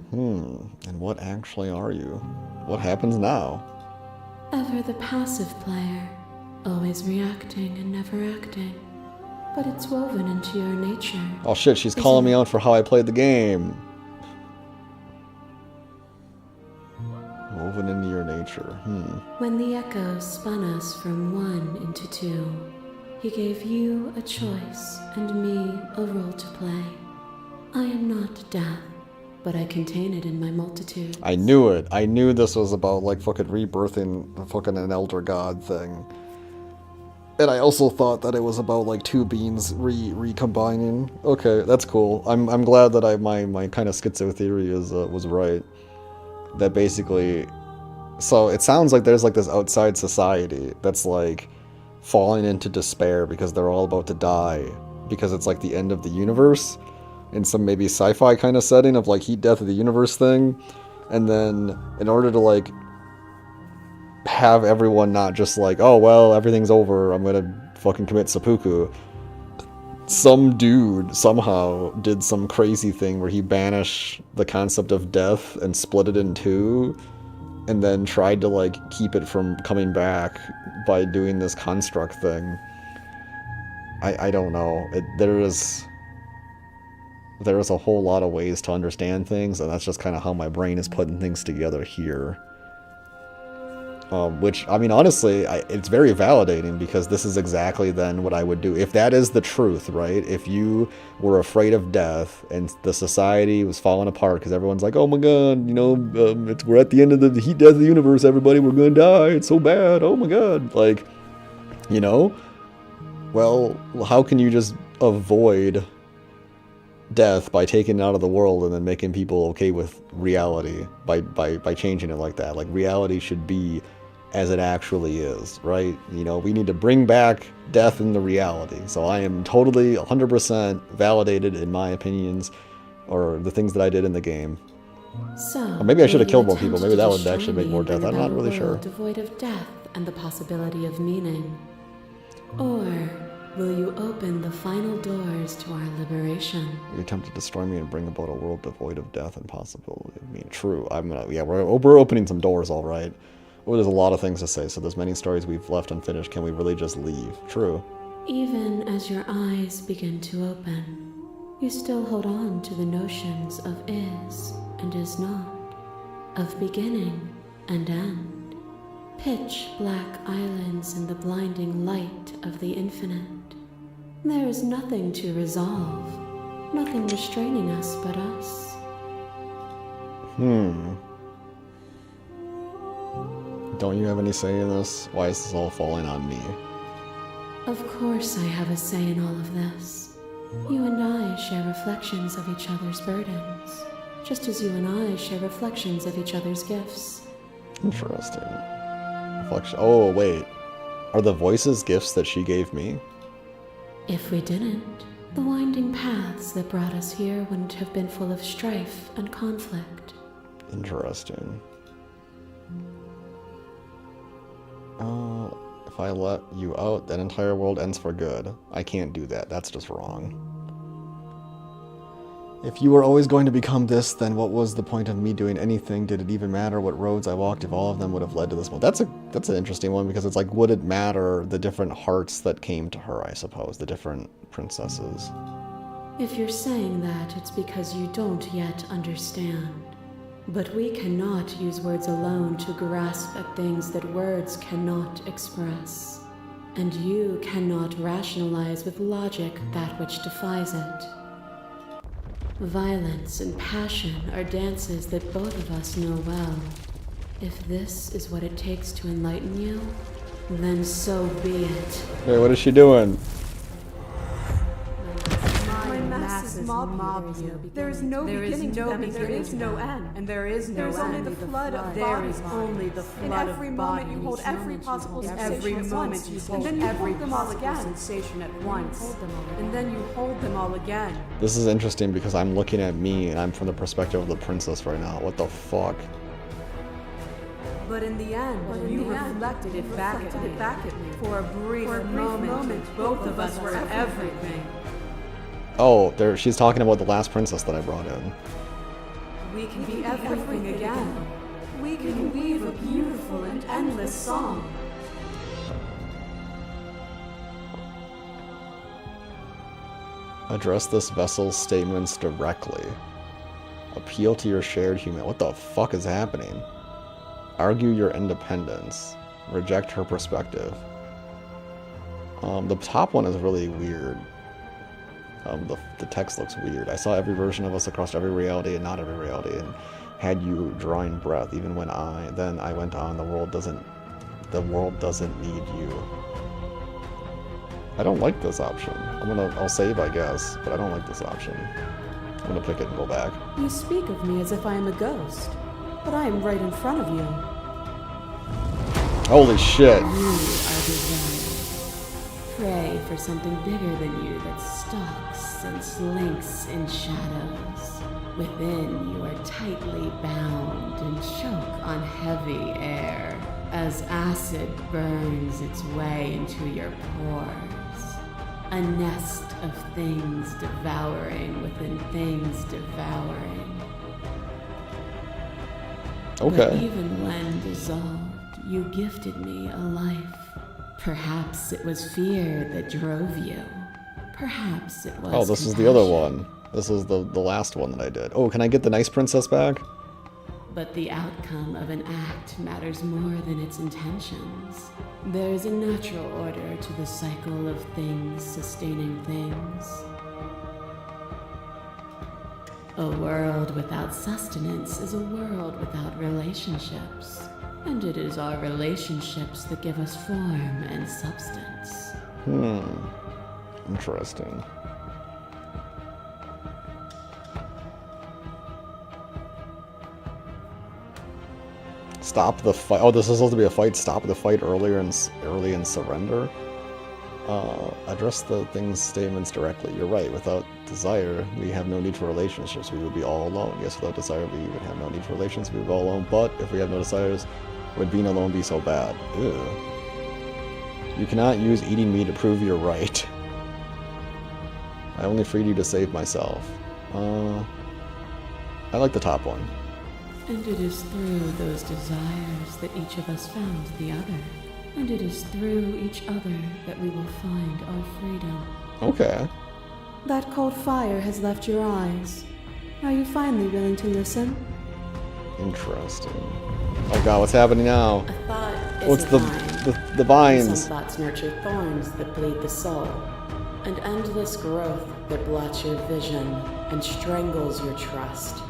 And what actually are you? What happens now? Ever the passive player, always reacting and never acting. But it's woven into your nature. Oh shit, she's calling me out for how I played the game. Woven into your nature. When the echo spun us from one into two, he gave you a choice and me a role to play. I am not death, but I contain it in my multitude. I knew it. I knew this was about like fucking rebirthing fucking an elder god thing. And I also thought that it was about like two beings recombining. Okay, that's cool. I'm glad that my kind of schizo theory was right. That basically, so it sounds like there's like this outside society that's like falling into despair because they're all about to die because it's like the end of the universe in some maybe sci-fi kind of setting of like heat death of the universe thing. And then in order to like have everyone not just like, oh well, everything's over, I'm gonna fucking commit seppuku, some dude somehow did some crazy thing where he banished the concept of death and split it in two and then tried to like keep it from coming back by doing this construct thing. I don't know. There is a whole lot of ways to understand things, and that's just kind of how my brain is putting things together here. Which, I mean, honestly, it's very validating because this is exactly then what I would do. If that is the truth, right? If you were afraid of death and the society was falling apart because everyone's like, oh my god, you know, we're at the end of the heat death of the universe, everybody, we're gonna die, it's so bad, oh my god. Like, you know? Well, how can you just avoid death by taking it out of the world and then making people okay with reality by changing it like that. Like, reality should be as it actually is, right? You know, we need to bring back death into reality. So I am totally 100% validated in my opinions or the things that I did in the game. So, Or maybe I should have will you killed more attempt people. Maybe to that would destroy actually make me more and death. bring I'm not about a really sure. world devoid of death and the possibility of meaning? Or will you open the final doors to our liberation? You attempt to destroy me and bring about a world devoid of death and possibility. I mean, true. We're opening some doors, all right. Oh, there's a lot of things to say. So there's many stories we've left unfinished. Can we really just leave? True. Even as your eyes begin to open, you still hold on to the notions of is and is not, of beginning and end. Pitch black islands in the blinding light of the infinite. There is nothing to resolve, nothing restraining us but us. Don't you have any say in this? Why is this all falling on me? Of course I have a say in all of this. You and I share reflections of each other's burdens, just as you and I share reflections of each other's gifts. Interesting. Reflection. Oh, wait. Are the voices gifts that she gave me? If we didn't, the winding paths that brought us here wouldn't have been full of strife and conflict. Interesting. If I let you out, that entire world ends for good. I can't do that. That's just wrong. If you were always going to become this, then what was the point of me doing anything? Did it even matter what roads I walked if all of them would have led to this one? That's an interesting one, because it's like, would it matter the different hearts that came to her, I suppose, the different princesses? If you're saying that, it's because you don't yet understand. But we cannot use words alone to grasp at things that words cannot express. And you cannot rationalize with logic that which defies it. Violence and passion are dances that both of us know well. If this is what it takes to enlighten you, then so be it. Wait, what is she doing? My masses mob you. There is no beginning to them, and there is no end. And there is no end. There is only the flood of bodies. There is only the flood of bodies. In every moment you hold every possible sensation at once. And then you hold them all again. Sensation at once. And then you hold them all again. This is interesting because I'm looking at me and I'm from the perspective of the princess right now. What the fuck? But in the end, you reflected it back at me. For a brief moment, both of us were everything. Oh, she's talking about the last princess that I brought in. We can be everything again. We can weave a beautiful and endless song. Address this vessel's statements directly. Appeal to your shared human. What the fuck is happening? Argue your independence. Reject her perspective. The top one is really weird. The text looks weird. I saw every version of us across every reality and not every reality, and had you drawing breath. Even when I went on. The world doesn't need you. I don't like this option. I'll save, I guess, but I don't like this option. I'm gonna pick it and go back. You speak of me as if I am a ghost, but I am right in front of you. Holy shit. You are desired. Pray for something bigger than you that stalks and slinks in shadows. Within, you are tightly bound and choke on heavy air as acid burns its way into your pores. A nest of things devouring within things devouring. Okay. But even when dissolved, you gifted me a life. Perhaps it was fear that drove you. Perhaps it was Oh, this is the other one. This is the last one that I did. Oh, can I get the nice princess back? But the outcome of an act matters more than its intentions. There is a natural order to the cycle of things sustaining things. A world without sustenance is a world without relationships. And it is our relationships that give us form and substance. Interesting. Stop the fight. Oh, this is supposed to be a fight. Stop the fight early and surrender. Address the things statements directly. You're right. Without desire, we have no need for relationships. We would be all alone. Yes, without desire, we would have no need for relations. We would be all alone. But if we have no desires, would being alone be so bad? Ew. You cannot use eating me to prove you're right. I only freed you to save myself. I like the top one. And it is through those desires that each of us found the other. And it is through each other that we will find our freedom. Okay. That cold fire has left your eyes. Are you finally willing to listen? Interesting. Oh god, what's happening now? A thought is What's a the vine. vines? Some thoughts nurture thorns that bleed the soul, and endless growth that blots your vision and strangles your trust.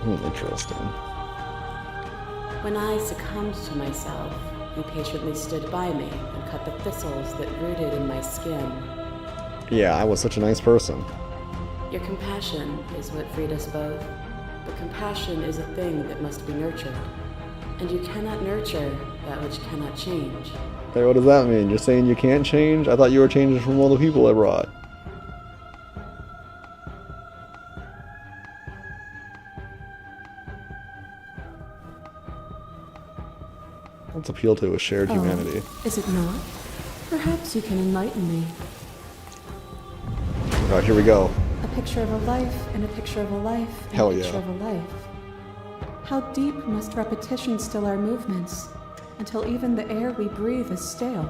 Interesting. When I succumbed to myself, you patiently stood by me and cut the thistles that rooted in my skin. Yeah, I was such a nice person. Your compassion is what freed us both, but compassion is a thing that must be nurtured, and you cannot nurture that which cannot change. Hey, what does that mean? You're saying you can't change? I thought you were changing from all the people I brought. Let's appeal to a shared humanity. Is it not? Perhaps you can enlighten me. Alright, here we go. A picture of a life and a picture of a life and Hell a picture yeah. of a life. How deep must repetition still our movements, until even the air we breathe is stale?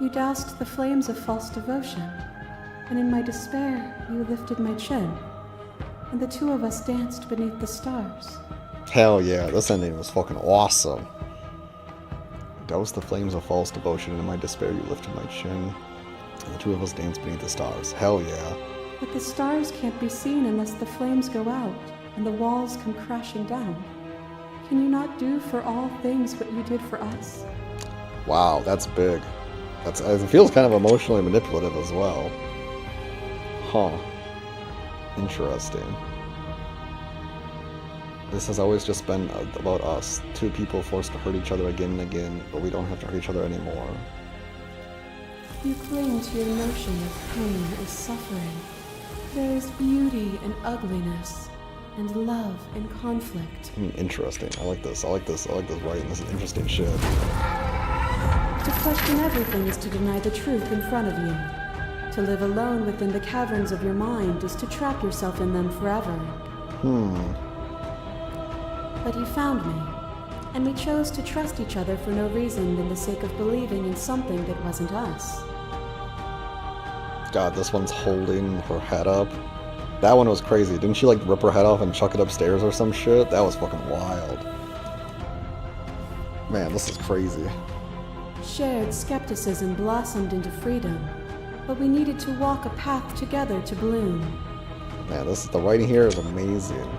You doused the flames of false devotion, and in my despair you lifted my chin, and the two of us danced beneath the stars. Hell yeah, this ending was fucking awesome. Douse the flames of false devotion, and in my despair you lifted my chin, and the two of us danced beneath the stars. Hell yeah. But the stars can't be seen unless the flames go out and the walls come crashing down. Can you not do for all things what you did for us? Wow, that's big. It feels kind of emotionally manipulative as well. Huh. Interesting. This has always just been about us. Two people forced to hurt each other again and again, but we don't have to hurt each other anymore. You cling to your notion of pain as suffering. There is beauty in ugliness, and love in conflict. Interesting. I like this. I like this writing. This is interesting shit. To question everything is to deny the truth in front of you. To live alone within the caverns of your mind is to trap yourself in them forever. But you found me, and we chose to trust each other for no reason than the sake of believing in something that wasn't us. God, this one's holding her head up. That one was crazy. Didn't she like rip her head off and chuck it upstairs or some shit? That was fucking wild. Man, this is crazy. Shared skepticism blossomed into freedom, but we needed to walk a path together to bloom. Man, the writing here is amazing.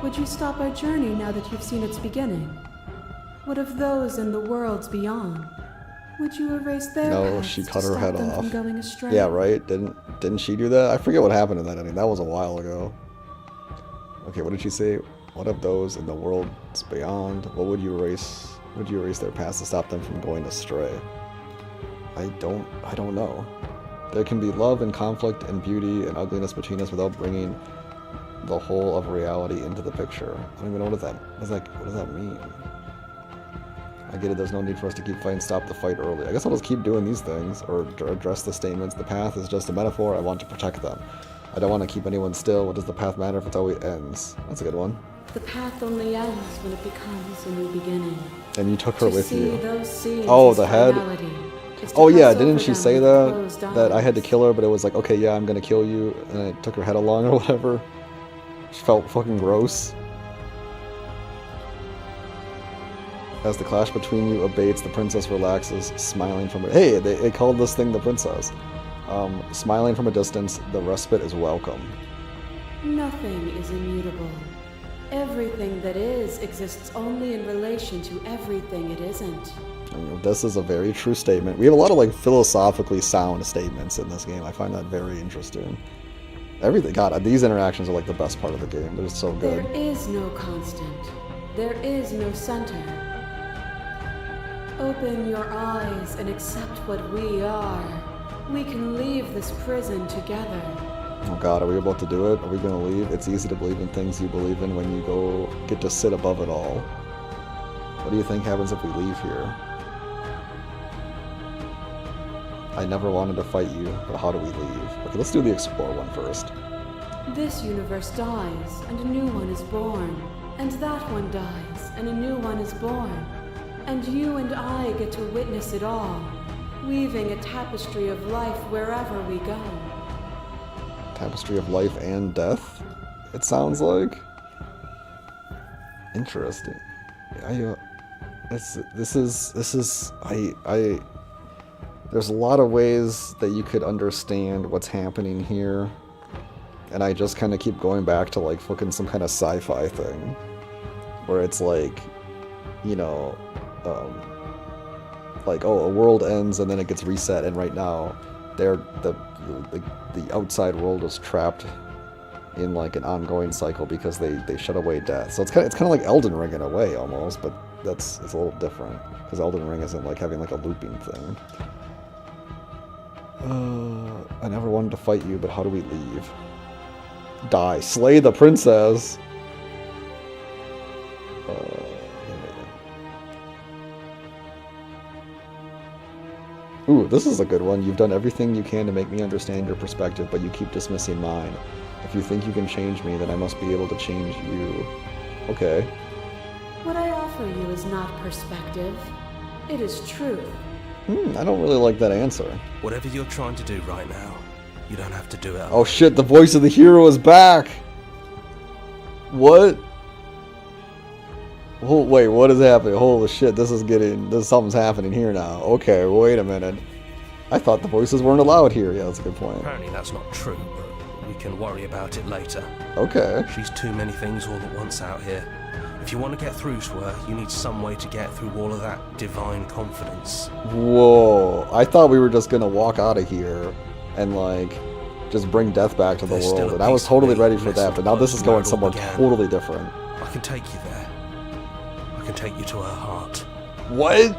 Would you stop our journey now that you've seen its beginning? What of those in the worlds beyond? Would you erase their No, paths she to cut her stop head them off. from going astray? Yeah, right? Didn't she do that? I forget what happened in that ending. That was a while ago. Okay, what did she say? What of those in the worlds beyond? What would you erase? Would you erase their past to stop them from going astray? I don't know. There can be love and conflict and beauty and ugliness between us without bringing the whole of reality into the picture. I don't even know what does that mean? I get it, there's no need for us to keep fighting, stop the fight early. I guess I'll just keep doing these things, or address the statements. The path is just a metaphor, I want to protect them. I don't want to keep anyone still. What does the path matter if it always ends? That's a good one. The path only ends when it becomes a new beginning. And you took her with you. Those Oh, the head? Oh yeah, didn't she say that? Closed That I had to eyes. kill her, but it was like, okay, yeah, I'm gonna kill you, and I took her head along or whatever. She felt fucking gross. As the clash between you abates, the princess relaxes, smiling from Hey, they called this thing the princess. Smiling from a distance, the respite is welcome. Nothing is immutable. Everything that is exists only in relation to everything it isn't. This is a very true statement. We have a lot of like philosophically sound statements in this game. I find that very interesting. Everything. God, these interactions are like the best part of the game. They're so good. There is no constant. There is no center. Open your eyes and accept what we are. We can leave this prison together. Oh God, are we about to do it? Are we gonna leave? It's easy to believe in things you believe in when you go get to sit above it all. What do you think happens if we leave here? I never wanted to fight you, but how do we leave? Okay, let's do the explore one first. This universe dies, and a new one is born. And that one dies, and a new one is born. And you and I get to witness it all, weaving a tapestry of life wherever we go. Tapestry of life and death, it sounds like. Interesting. There's a lot of ways that you could understand what's happening here, and I just kind of keep going back to like fucking some kind of sci-fi thing, where it's like, you know, like, oh, a world ends and then it gets reset, and right now, the outside world is trapped in like an ongoing cycle because they shut away death. So it's kind of like Elden Ring in a way almost, but it's a little different because Elden Ring isn't like having like a looping thing. I never wanted to fight you, but how do we leave? Die. Slay the princess! Ooh, this is a good one. You've done everything you can to make me understand your perspective, but you keep dismissing mine. If you think you can change me, then I must be able to change you. Okay. What I offer you is not perspective. It is truth. I don't really like that answer. Whatever you're trying to do right now, you don't have to do it. Oh shit, the voice of the hero is back! What? Oh, wait, what is happening? Holy shit, something's happening here now. Okay, wait a minute. I thought the voices weren't allowed here. Yeah, that's a good point. Apparently that's not true, but we can worry about it later. Okay. She's too many things all at once out here. If you want to get through to her, you need some way to get through all of that divine confidence. Whoa, I thought we were just gonna walk out of here and like just bring death back to the world, and I was totally ready for that, but now this is going somewhere totally different. I can take you there. I can take you to her heart. What?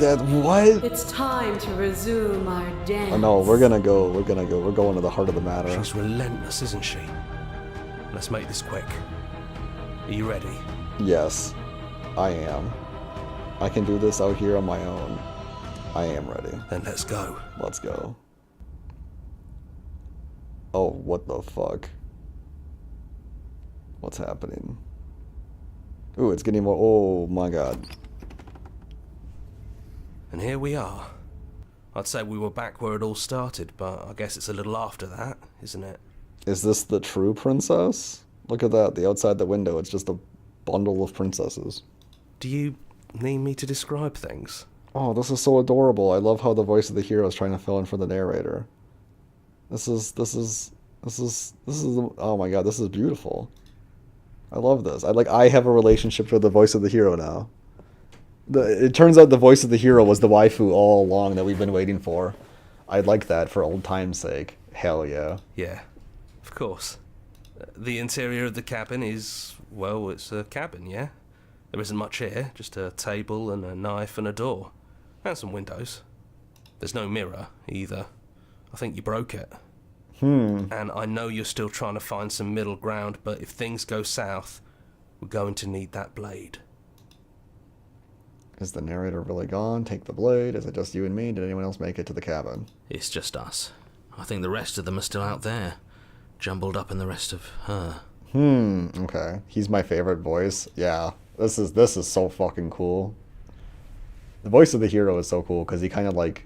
What? It's time to resume our dance. Oh no, we're going to the heart of the matter. She's relentless, isn't she? Let's make this quick. Are you ready? Yes, I am. I can do this out here on my own. I am ready. Then let's go. Let's go. Oh, what the fuck? What's happening? Ooh, it's getting more. Oh my god. And here we are. I'd say we were back where it all started, but I guess it's a little after that, isn't it? Is this the true princess? Look at that, the outside the window, it's just a bundle of princesses. Do you need me to describe things? Oh, this is so adorable. I love how the voice of the hero is trying to fill in for the narrator. This is, oh my god, this is beautiful. I love this. I have a relationship with the voice of the hero now. It turns out the voice of the hero was the waifu all along that we've been waiting for. I'd like that for old time's sake. Hell yeah. Yeah, of course. The interior of the cabin is, well, it's a cabin, yeah? There isn't much here, just a table and a knife and a door. And some windows. There's no mirror, either. I think you broke it. And I know you're still trying to find some middle ground, but if things go south, we're going to need that blade. Is the narrator really gone? Take the blade. Is it just you and me? Did anyone else make it to the cabin? It's just us. I think the rest of them are still out there, jumbled up in the rest of her. Okay. He's my favorite voice. Yeah. This is so fucking cool. The voice of the hero is so cool because he kind of like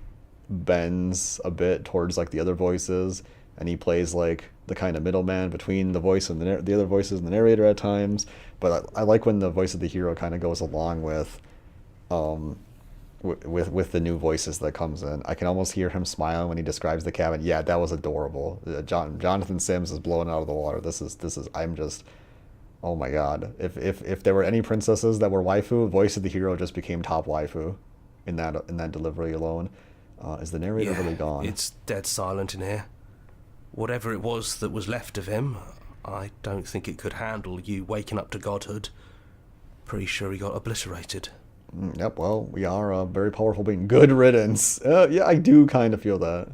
bends a bit towards like the other voices, and he plays like the kind of middleman between the voice and the other voices and the narrator at times. But I like when the voice of the hero kind of goes along with the new voices that comes in. I can almost hear him smiling when he describes the cabin. Yeah, that was adorable. Jonathan Sims is blowing out of the water. This is I'm just, oh my god. If there were any princesses that were waifu, voice of the hero just became top waifu in that delivery alone. Is the narrator really gone? It's dead silent in here. Whatever it was that was left of him, I don't think it could handle you waking up to godhood. Pretty sure he got obliterated. Yep, well, we are a very powerful being. Good riddance. Yeah, I do kind of feel that.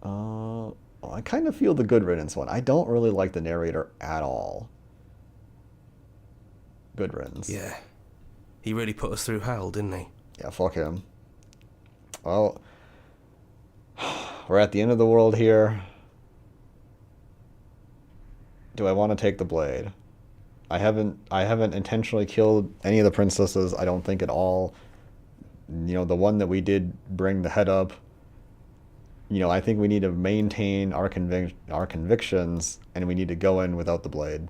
Well, I kind of feel the good riddance one. I don't really like the narrator at all. Good riddance. Yeah. He really put us through hell, didn't he? Yeah, fuck him. Well, we're at the end of the world here. Do I want to take the blade? I haven't intentionally killed any of the princesses, I don't think at all. You know, the one that we did bring the head up, you know, I think we need to maintain our convictions, and we need to go in without the blade.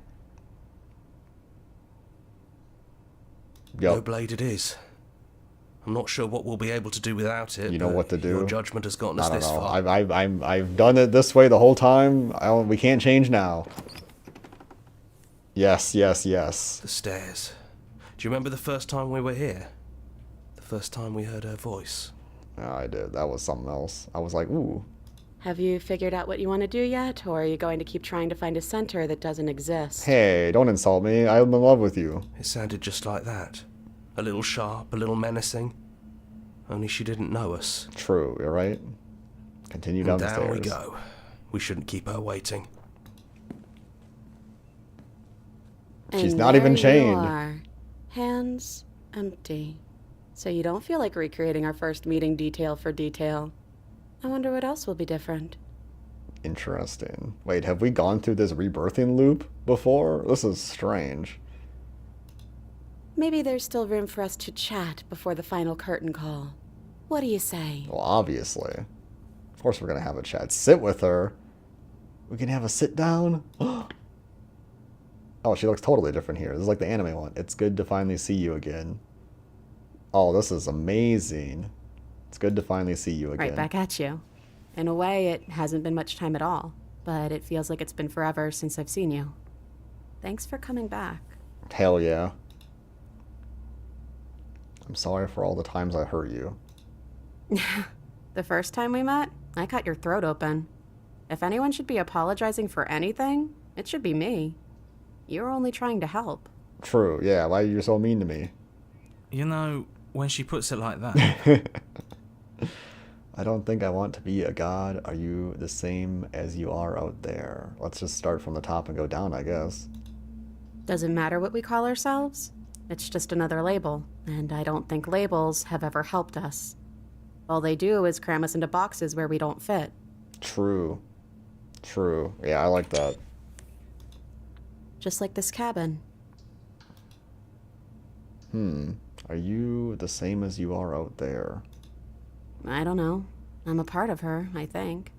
Yep. No blade it is. I'm not sure what we'll be able to do without it. You know what to do. Your judgment has gotten us I don't this know. far. I've done it this way the whole time. We can't change now. Yes, yes, yes. The stairs. Do you remember the first time we were here? The first time we heard her voice? Oh, I did. That was something else. I was like, ooh. Have you figured out what you want to do yet, or are you going to keep trying to find a center that doesn't exist? Hey, don't insult me. I'm in love with you. It sounded just like that. A little sharp, a little menacing. Only she didn't know us. True, you're right. Continue down the stairs. Down we go. We shouldn't keep her waiting. She's And not even there chained. You are. Hands empty. So you don't feel like recreating our first meeting detail for detail. I wonder what else will be different. Interesting. Wait, have we gone through this rebirthing loop before? This is strange. Maybe there's still room for us to chat before the final curtain call. What do you say? Well, obviously. Of course we're going to have a chat. Sit with her. We can have a sit down. Oh, she looks totally different here. This is like the anime one. It's good to finally see you again. Oh, this is amazing. It's good to finally see you again. Right back at you. In a way, it hasn't been much time at all, but it feels like it's been forever since I've seen you. Thanks for coming back. Hell yeah. I'm sorry for all the times I hurt you. The first time we met, I cut your throat open. If anyone should be apologizing for anything, it should be me. You're only trying to help. True, yeah. Why are you so mean to me? You know, when she puts it like that... I don't think I want to be a god. Are you the same as you are out there? Let's just start from the top and go down, I guess. Doesn't matter what we call ourselves. It's just another label, and I don't think labels have ever helped us. All they do is cram us into boxes where we don't fit. True. True. Yeah, I like that. Just like this cabin. Are you the same as you are out there? I don't know. I'm a part of her, I think.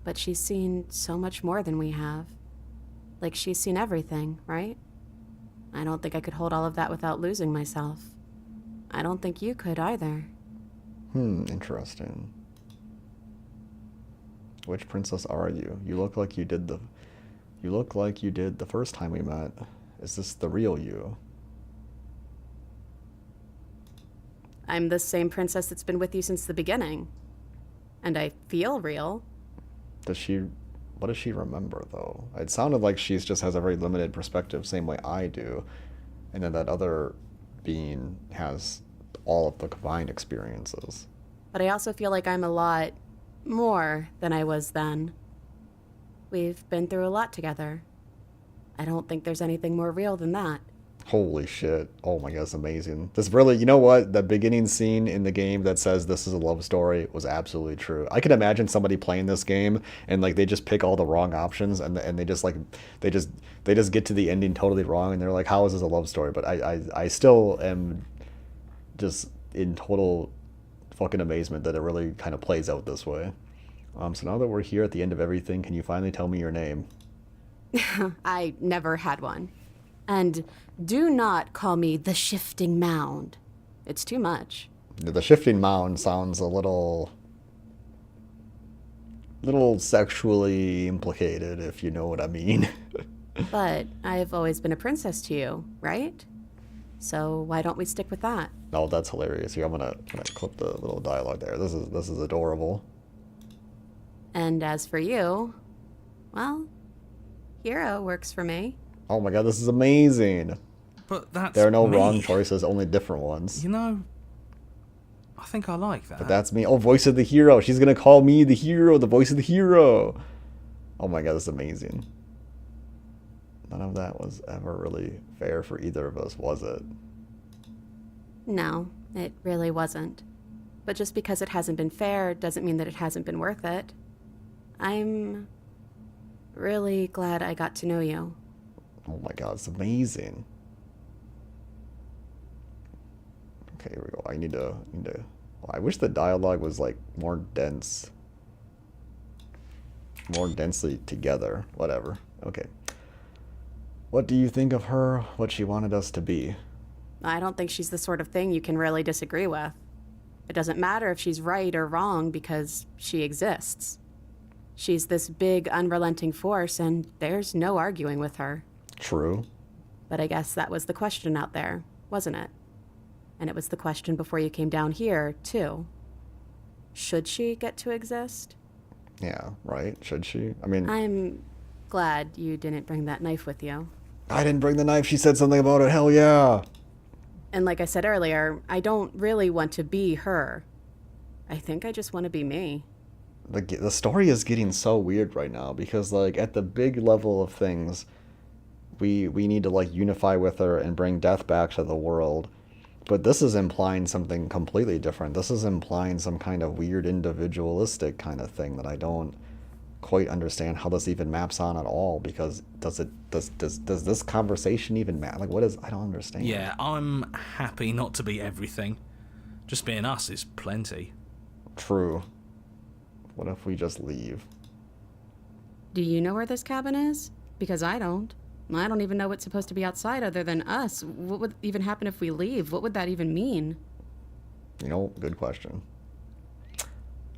But she's seen so much more than we have. Like she's seen everything, right? I don't think I could hold all of that without losing myself. I don't think you could either. Interesting. Which princess are you? You look like you did the first time we met. Is this the real you? I'm the same princess that's been with you since the beginning. And I feel real. What does she remember, though? It sounded like she just has a very limited perspective, same way I do. And then that other being has all of the combined experiences. But I also feel like I'm a lot more than I was then. We've been through a lot together. I don't think there's anything more real than that. Holy shit. Oh my god, it's amazing. This really, you know what? The beginning scene in the game that says this is a love story was absolutely true. I could imagine somebody playing this game and like they just pick all the wrong options and they just like they just get to the ending totally wrong and they're like, how is this a love story? But I still am just in total fucking amazement that it really kind of plays out this way. So now that we're here at the end of everything, can you finally tell me your name? I never had one. And do not call me the Shifting Mound. It's too much. The Shifting Mound sounds a little sexually implicated, if you know what I mean. But I've always been a princess to you, right? So why don't we stick with that? Oh, that's hilarious. Here, I'm gonna clip the little dialogue there. This is adorable. And as for you, well, hero works for me. Oh my god, this is amazing. But that's There are no me. wrong choices, only different ones. You know, I think I like that. But that's me. Oh, voice of the hero. She's gonna call me the hero, the voice of the hero. Oh my god, that's amazing. None of that was ever really fair for either of us, was it? No, it really wasn't. But just because it hasn't been fair doesn't mean that it hasn't been worth it. I'm really glad I got to know you. Oh my god, it's amazing. Okay, here we go. I need to well, I wish the dialogue was like more dense. More densely together. Whatever. Okay. What do you think of her? What she wanted us to be? I don't think she's the sort of thing you can really disagree with. It doesn't matter if she's right or wrong because she exists. She's this big, unrelenting force, and there's no arguing with her. True. But I guess that was the question out there, wasn't it? And it was the question before you came down here, too. Should she get to exist? Yeah, right? Should she? I mean... I'm glad you didn't bring that knife with you. I didn't bring the knife. She said something about it. Hell yeah. And like I said earlier, I don't really want to be her. I think I just want to be me. The story is getting so weird right now because, like, at the big level of things, we need to, like, unify with her and bring death back to the world. But this is implying something completely different. This is implying some kind of weird individualistic kind of thing that I don't quite understand how this even maps on at all, because does this conversation even matter? Like, what is... I don't understand. Yeah, I'm happy not to be everything. Just being us is plenty. True. What if we just leave? Do you know where this cabin is? Because I don't. I don't even know what's supposed to be outside other than us. What would even happen if we leave? What would that even mean? You know, good question.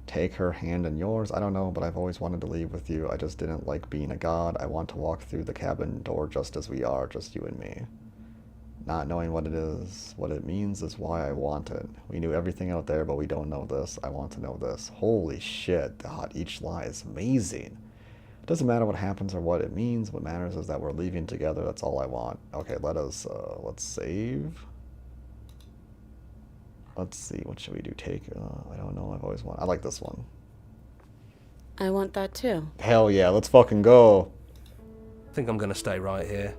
Take her hand in yours. I don't know, but I've always wanted to leave with you. I just didn't like being a god. I want to walk through the cabin door just as we are, just you and me. Not knowing what it is, what it means is why I want it. We knew everything out there, but we don't know this. I want to know this. Holy shit, God, each lie is amazing. It doesn't matter what happens or what it means. What matters is that we're leaving together. That's all I want. Okay, let's save. Let's see, what should we do? Take, I don't know, I've always wanted, I like this one. I want that too. Hell yeah, let's fucking go. I think I'm gonna stay right here.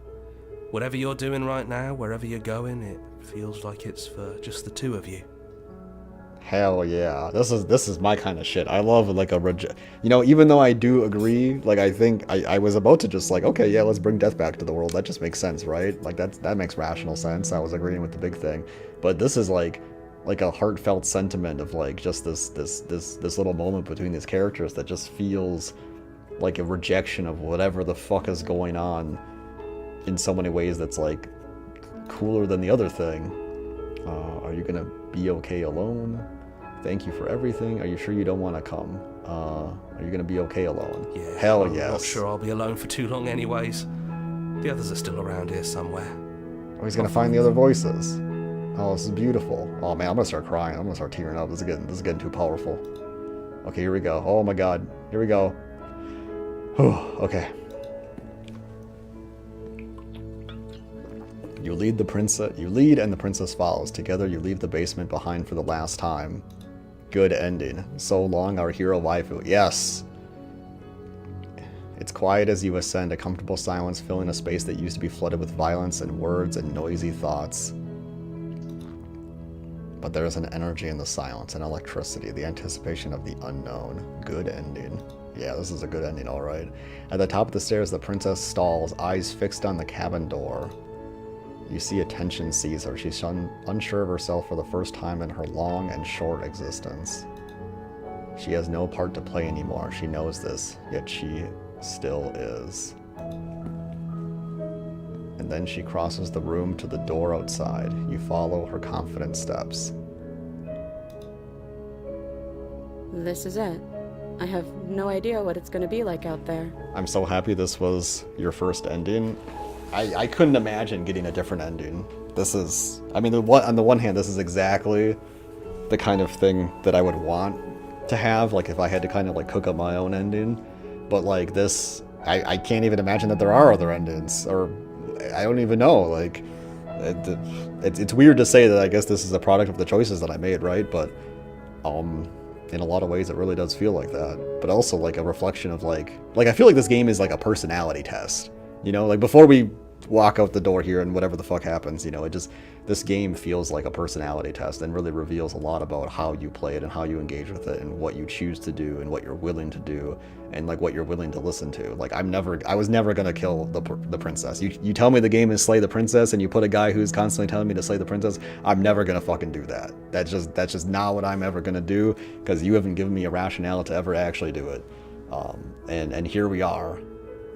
Whatever you're doing right now, wherever you're going, it feels like it's for just the two of you. Hell yeah, this is my kind of shit. I love like you know, even though I do agree, like I think I was about to just like, okay, yeah, let's bring death back to the world. That just makes sense, right? Like that makes rational sense. I was agreeing with the big thing, but this is like a heartfelt sentiment of like just this little moment between these characters that just feels like a rejection of whatever the fuck is going on in so many ways that's like cooler than the other thing. Are you gonna be okay alone? Thank you for everything. Are you sure you don't want to come? Are you gonna be okay alone? Yeah. Hell yes. yes. I'm not sure I'll be alone for too long anyways. The others are still around here somewhere. Oh, he's gonna find the other voices. Oh, this is beautiful. Oh man, I'm gonna start crying. I'm gonna start tearing up. This is getting too powerful. Okay, here we go. Oh my god. Here we go. Whew, okay. You lead and the princess follows. Together you leave the basement behind for the last time. Good ending. So long, our hero waifu. Yes! It's quiet as you ascend, a comfortable silence filling a space that used to be flooded with violence and words and noisy thoughts. But there is an energy in the silence, an electricity, the anticipation of the unknown. Good ending. Yeah, this is a good ending, alright. At the top of the stairs, the princess stalls, eyes fixed on the cabin door. You see a tension seize her. She's unsure of herself for the first time in her long and short existence. She has no part to play anymore. She knows this, yet she still is. And then she crosses the room to the door outside. You follow her confident steps. This is it. I have no idea what it's going to be like out there. I'm so happy this was your first ending. I couldn't imagine getting a different ending. This is, I mean, on the one hand, this is exactly the kind of thing that I would want to have, like if I had to kind of like cook up my own ending. But like this, I can't even imagine that there are other endings, or I don't even know. Like, it's weird to say that I guess this is a product of the choices that I made, right? But in a lot of ways, it really does feel like that. But also like a reflection of like I feel like this game is like a personality test. You know, like before we walk out the door here and whatever the fuck happens, you know, this game feels like a personality test and really reveals a lot about how you play it and how you engage with it and what you choose to do and what you're willing to do and like what you're willing to listen to. Like I was never gonna kill the princess. You tell me the game is slay the princess and you put a guy who's constantly telling me to slay the princess, I'm never gonna fucking do that. That's just not what I'm ever gonna do, because you haven't given me a rationale to ever actually do it. And here we are,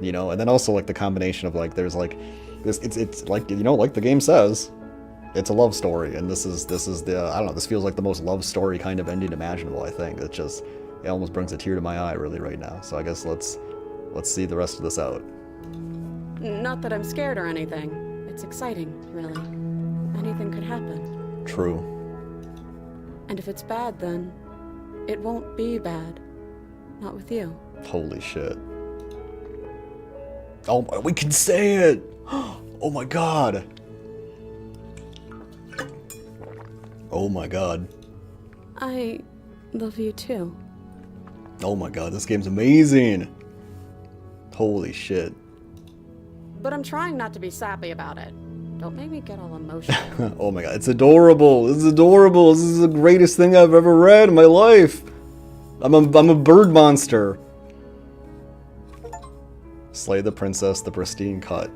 you know. And then also like the combination of like there's like this, it's like, you know, like the game says, it's a love story, and this is the, I don't know, this feels like the most love story kind of ending imaginable. I think it almost brings a tear to my eye really right now. So I guess let's see the rest of this out. Not that I'm scared or anything. It's exciting, really. Anything could happen. True. And if it's bad, then it won't be bad. Not with you. Holy shit. Oh, we can say it! Oh my god! Oh my god. I love you too. Oh my god, this game's amazing! Holy shit. But I'm trying not to be sappy about it. Don't make me get all emotional. Oh my god, it's adorable! This is adorable! This is the greatest thing I've ever read in my life! I'm a bird monster! Slay the princess, the pristine cut.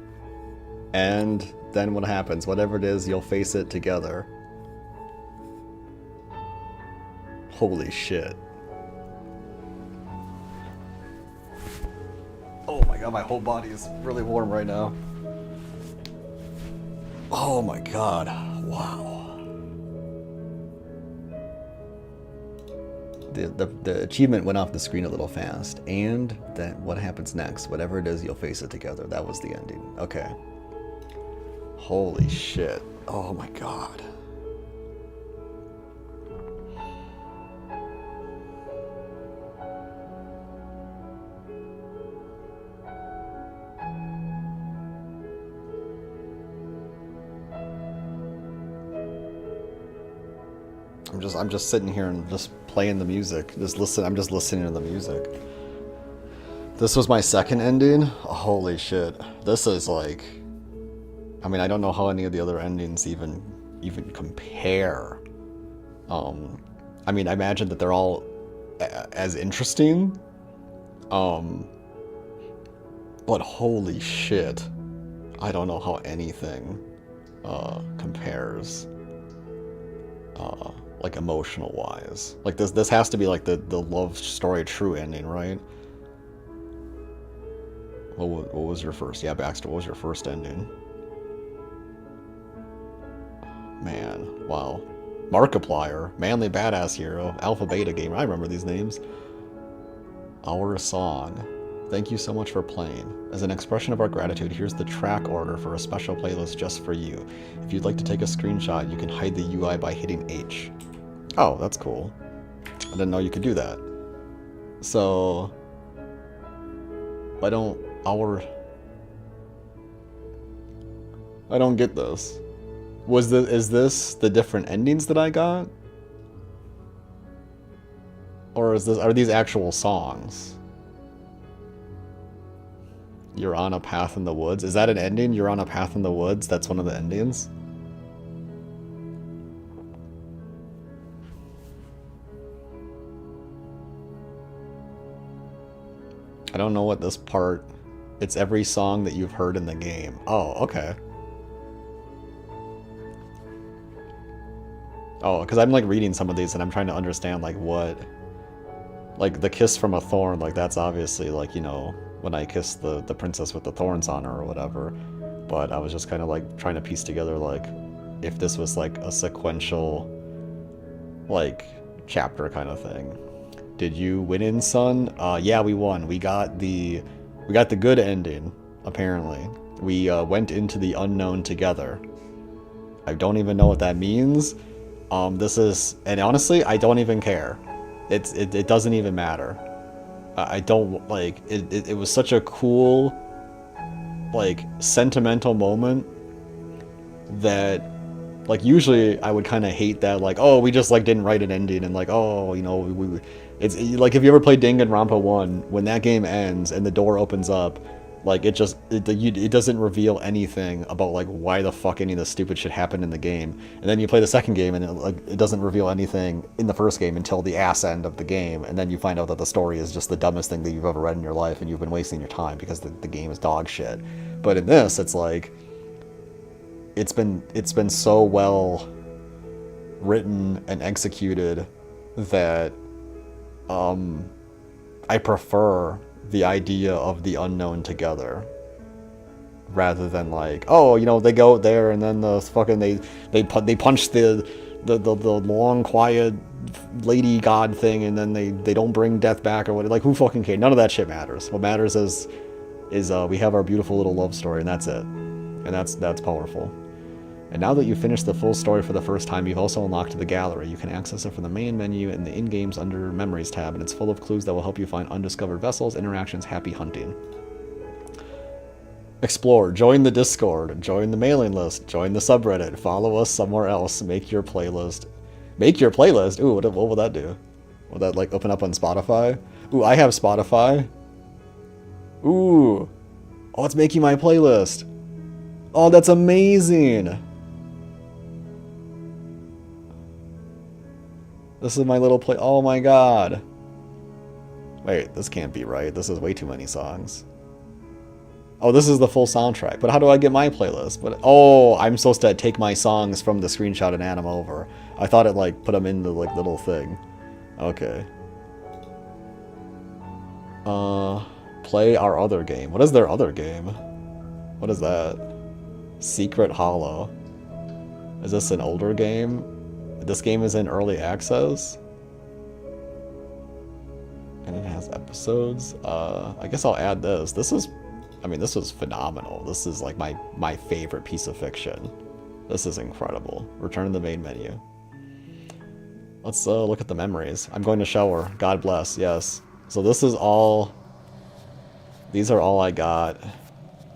And then what happens? Whatever it is, you'll face it together. Holy shit. Oh my god, my whole body is really warm right now. Oh my god, wow. The achievement went off the screen a little fast, and then what happens next? Whatever it is, you'll face it together. That was the ending. Okay. Holy shit. Oh my god. I'm just sitting here and just playing the music. I'm just listening to the music. This was my second ending. Holy shit. This is like, I mean, I don't know how any of the other endings even compare. I mean, I imagine that they're all as interesting. But holy shit. I don't know how anything compares. Like emotional wise. Like this has to be like the love story true ending, right? What was your first? Yeah, Baxter, what was your first ending? Man, wow. Markiplier, Manly Badass Hero, Alpha Beta Gamer, I remember these names. Our Song. Thank you so much for playing. As an expression of our gratitude, here's the track order for a special playlist just for you. If you'd like to take a screenshot, you can hide the UI by hitting H. Oh, that's cool. I didn't know you could do that. So, I don't get this. Is this the different endings that I got? Or are these actual songs? You're on a path in the woods. Is that an ending? You're on a path in the woods? That's one of the endings? I don't know what this part... It's every song that you've heard in the game. Oh, okay. Oh, because I'm like reading some of these and I'm trying to understand like what... Like the kiss from a thorn, like that's obviously like, you know, when I kissed the princess with the thorns on her or whatever. But I was just kind of like trying to piece together like if this was like a sequential like chapter kind of thing. Did you win in, son? Yeah, we won. We got the good ending, apparently. We went into the unknown together. I don't even know what that means. And honestly, I don't even care. It doesn't even matter. I don't like it. It was such a cool, like, sentimental moment that, like, usually I would kind of hate that, like, oh, we just like didn't write an ending, and like, oh, you know, it's like, if you ever played Danganronpa 1, when that game ends and the door opens up, like, it doesn't reveal anything about, like, why the fuck any of this stupid shit happened in the game. And then you play the second game and it doesn't reveal anything in the first game until the ass end of the game, and then you find out that the story is just the dumbest thing that you've ever read in your life, and you've been wasting your time because the game is dog shit. But in this, it's like, it's been so well written and executed that I prefer the idea of the unknown together, rather than like, oh, you know, they go there and then the fucking they punch the long quiet lady god thing, and then they don't bring death back or what. Like, who fucking cares? None of that shit matters. What matters is we have our beautiful little love story, and that's it, and that's powerful. And now that you've finished the full story for the first time, you've also unlocked the gallery. You can access it from the main menu in the in-games under Memories tab, and it's full of clues that will help you find undiscovered vessels, interactions, happy hunting. Explore, join the Discord, join the mailing list, join the subreddit, follow us somewhere else, make your playlist. Make your playlist? Ooh, what will that do? Will that, like, open up on Spotify? Ooh, I have Spotify. Ooh. Oh, it's making my playlist. Oh, that's amazing. This is my little play. Oh my god. Wait, this can't be right. This is way too many songs. Oh, this is the full soundtrack. But how do I get my playlist? But oh, I'm supposed to take my songs from the screenshot and add them over. I thought it, like, put them in the, like, little thing. Okay. Play our other game. What is their other game? What is that? Secret Hollow. Is this an older game? This game is in early access, and it has episodes. I guess I'll add this. This was phenomenal. This is like my favorite piece of fiction. This is incredible. Return to the main menu. Let's look at the memories. I'm going to shower. God bless. Yes. So this is all. These are all I got,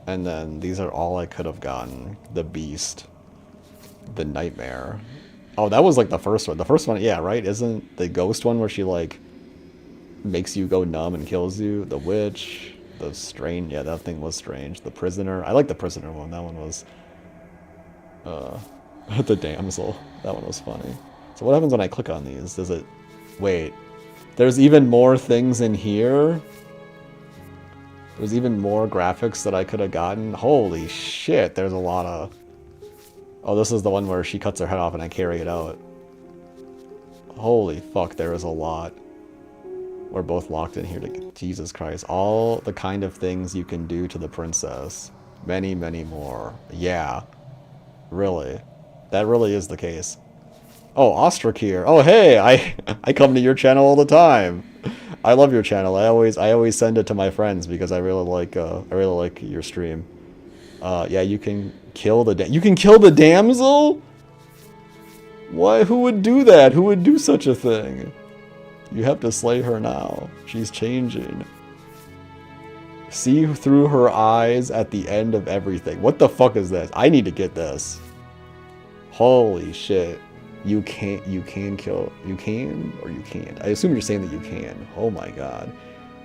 and then these are all I could have gotten. The Beast, the Nightmare. Oh, that was like the first one. The first one, yeah, right? Isn't the ghost one where she, like, makes you go numb and kills you? The Witch, the Strange, yeah, that thing was strange. The Prisoner, I like the Prisoner one. That one was, the Damsel. That one was funny. So what happens when I click on these? Does it, wait, there's even more things in here? There's even more graphics that I could have gotten? Holy shit, there's a lot of... Oh, this is the one where she cuts her head off and I carry it out. Holy fuck, there is a lot. We're both locked in here to... Jesus Christ. All the kind of things you can do to the princess. Many, many more. Yeah. Really. That really is the case. Oh, Ostrakir. Oh, hey! I come to your channel all the time. I love your channel. I always send it to my friends because I really like your stream. Yeah, you can kill the damsel? Why? Who would do that? Who would do such a thing? You have to slay her now. She's changing. See through her eyes at the end of everything. What the fuck is this? I need to get this. Holy shit. You can kill. You can or you can't. I assume you're saying that you can. Oh my god.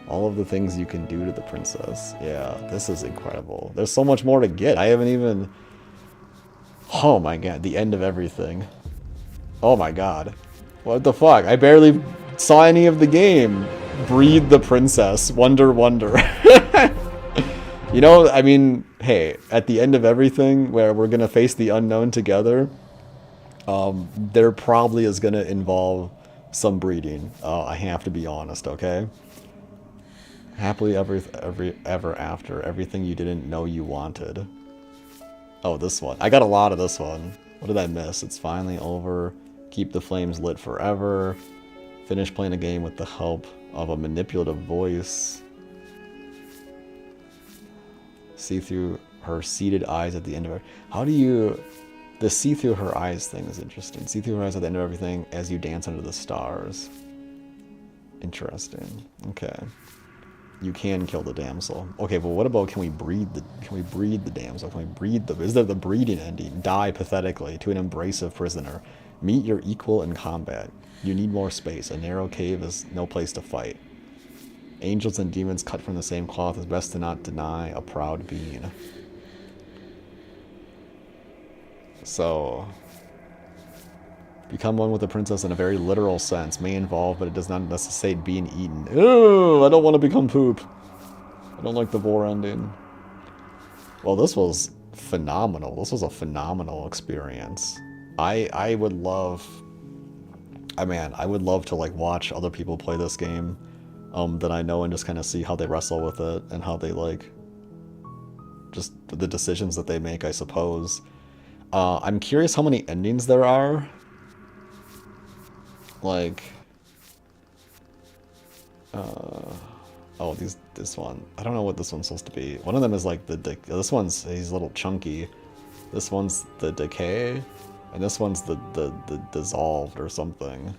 All of the things you can do to the princess. Yeah, this is incredible. There's so much more to get. I haven't even... Oh my god, the end of everything. Oh my god. What the fuck? I barely saw any of the game. Breed the princess. Wonder, wonder. You know, I mean, hey, at the end of everything, where we're gonna face the unknown together, there probably is gonna involve some breeding. I have to be honest, okay? Happily ever after. Everything you didn't know you wanted. Oh, this one. I got a lot of this one. What did I miss? It's finally over. Keep the flames lit forever. Finish playing a game with the help of a manipulative voice. See through her seated eyes at the end of her... How do you... The see through her eyes thing is interesting. See through her eyes at the end of everything as you dance under the stars. Interesting. Okay. You can kill the damsel. Okay, but what about can we breed the damsel? Can we breed the is there the breeding ending? Die pathetically to an abrasive prisoner. Meet your equal in combat. You need more space. A narrow cave is no place to fight. Angels and demons cut from the same cloth. It's best to not deny a proud being. So, become one with the princess in a very literal sense. May involve, but it does not necessitate being eaten. Ew, I don't want to become poop. I don't like the vor ending. Well, this was phenomenal. This was a phenomenal experience. I would love... I would love to, like, watch other people play this game that I know and just kind of see how they wrestle with it and how they, like... just the decisions that they make, I suppose. I'm curious how many endings there are. Like, oh, this one. I don't know what this one's supposed to be. One of them is like this one's, he's a little chunky. This one's the decay, and this one's the dissolved or something.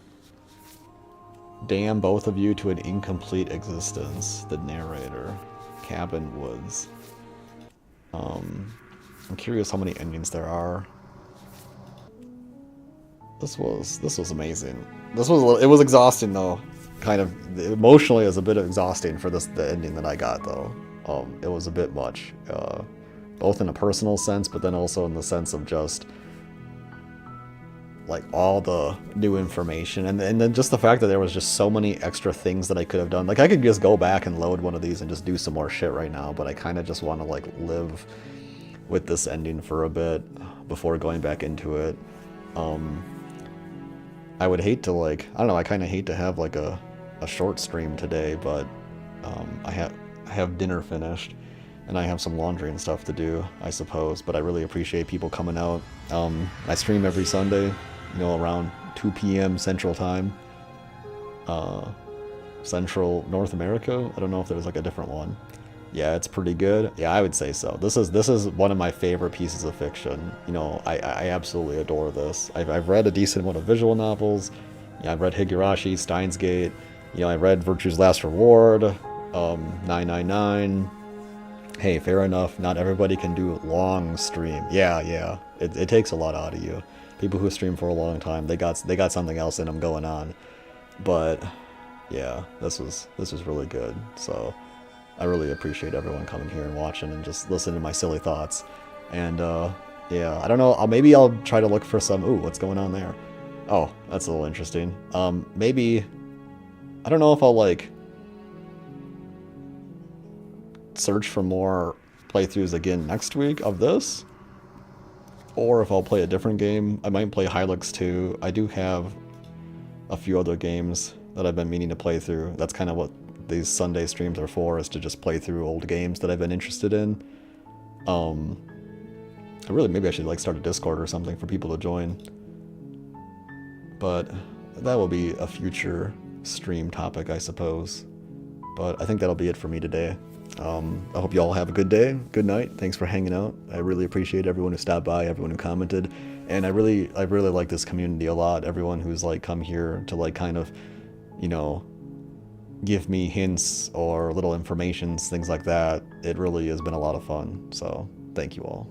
Damn both of you to an incomplete existence. The narrator. Cabin Woods. I'm curious how many endings there are. This was amazing. It was exhausting though. Kind of emotionally, it was a bit exhausting for the ending that I got though. It was a bit much, both in a personal sense, but then also in the sense of just like all the new information, and then just the fact that there was just so many extra things that I could have done. Like I could just go back and load one of these and just do some more shit right now, but I kind of just want to like live with this ending for a bit before going back into it. I would hate to like, I don't know, I kind of hate to have like a short stream today, but I have dinner finished and I have some laundry and stuff to do, I suppose, but I really appreciate people coming out. I stream every Sunday, you know, around 2 p.m. Central Time. Central North America? I don't know if there's like a different one. Yeah, it's pretty good. Yeah, I would say so. This is one of my favorite pieces of fiction. You know, I absolutely adore this. I've read a decent amount of visual novels. Yeah, I've read Higurashi, Steins Gate. You know, I read Virtue's Last Reward, 999. Hey, fair enough. Not everybody can do long stream. Yeah. It takes a lot out of you. People who stream for a long time, they got something else in them going on. But yeah, this was really good. So I really appreciate everyone coming here and watching and just listening to my silly thoughts. And yeah, I don't know. Maybe I'll try to look for some. Ooh, what's going on there? Oh, that's a little interesting. Maybe I don't know if I'll like search for more playthroughs again next week of this, or if I'll play a different game. I might play Hylix 2. I do have a few other games that I've been meaning to play through. That's kind of what these Sunday streams are for, is to just play through old games that I've been interested in. Maybe I should like start a Discord or something for people to join. But that will be a future stream topic, I suppose. But I think that'll be it for me today. I hope you all have a good day, good night. Thanks for hanging out. I really appreciate everyone who stopped by, everyone who commented, and I really like this community a lot. Everyone who's like come here to like kind of, you know, give me hints or little informations, things like that. It really has been a lot of fun. So thank you all.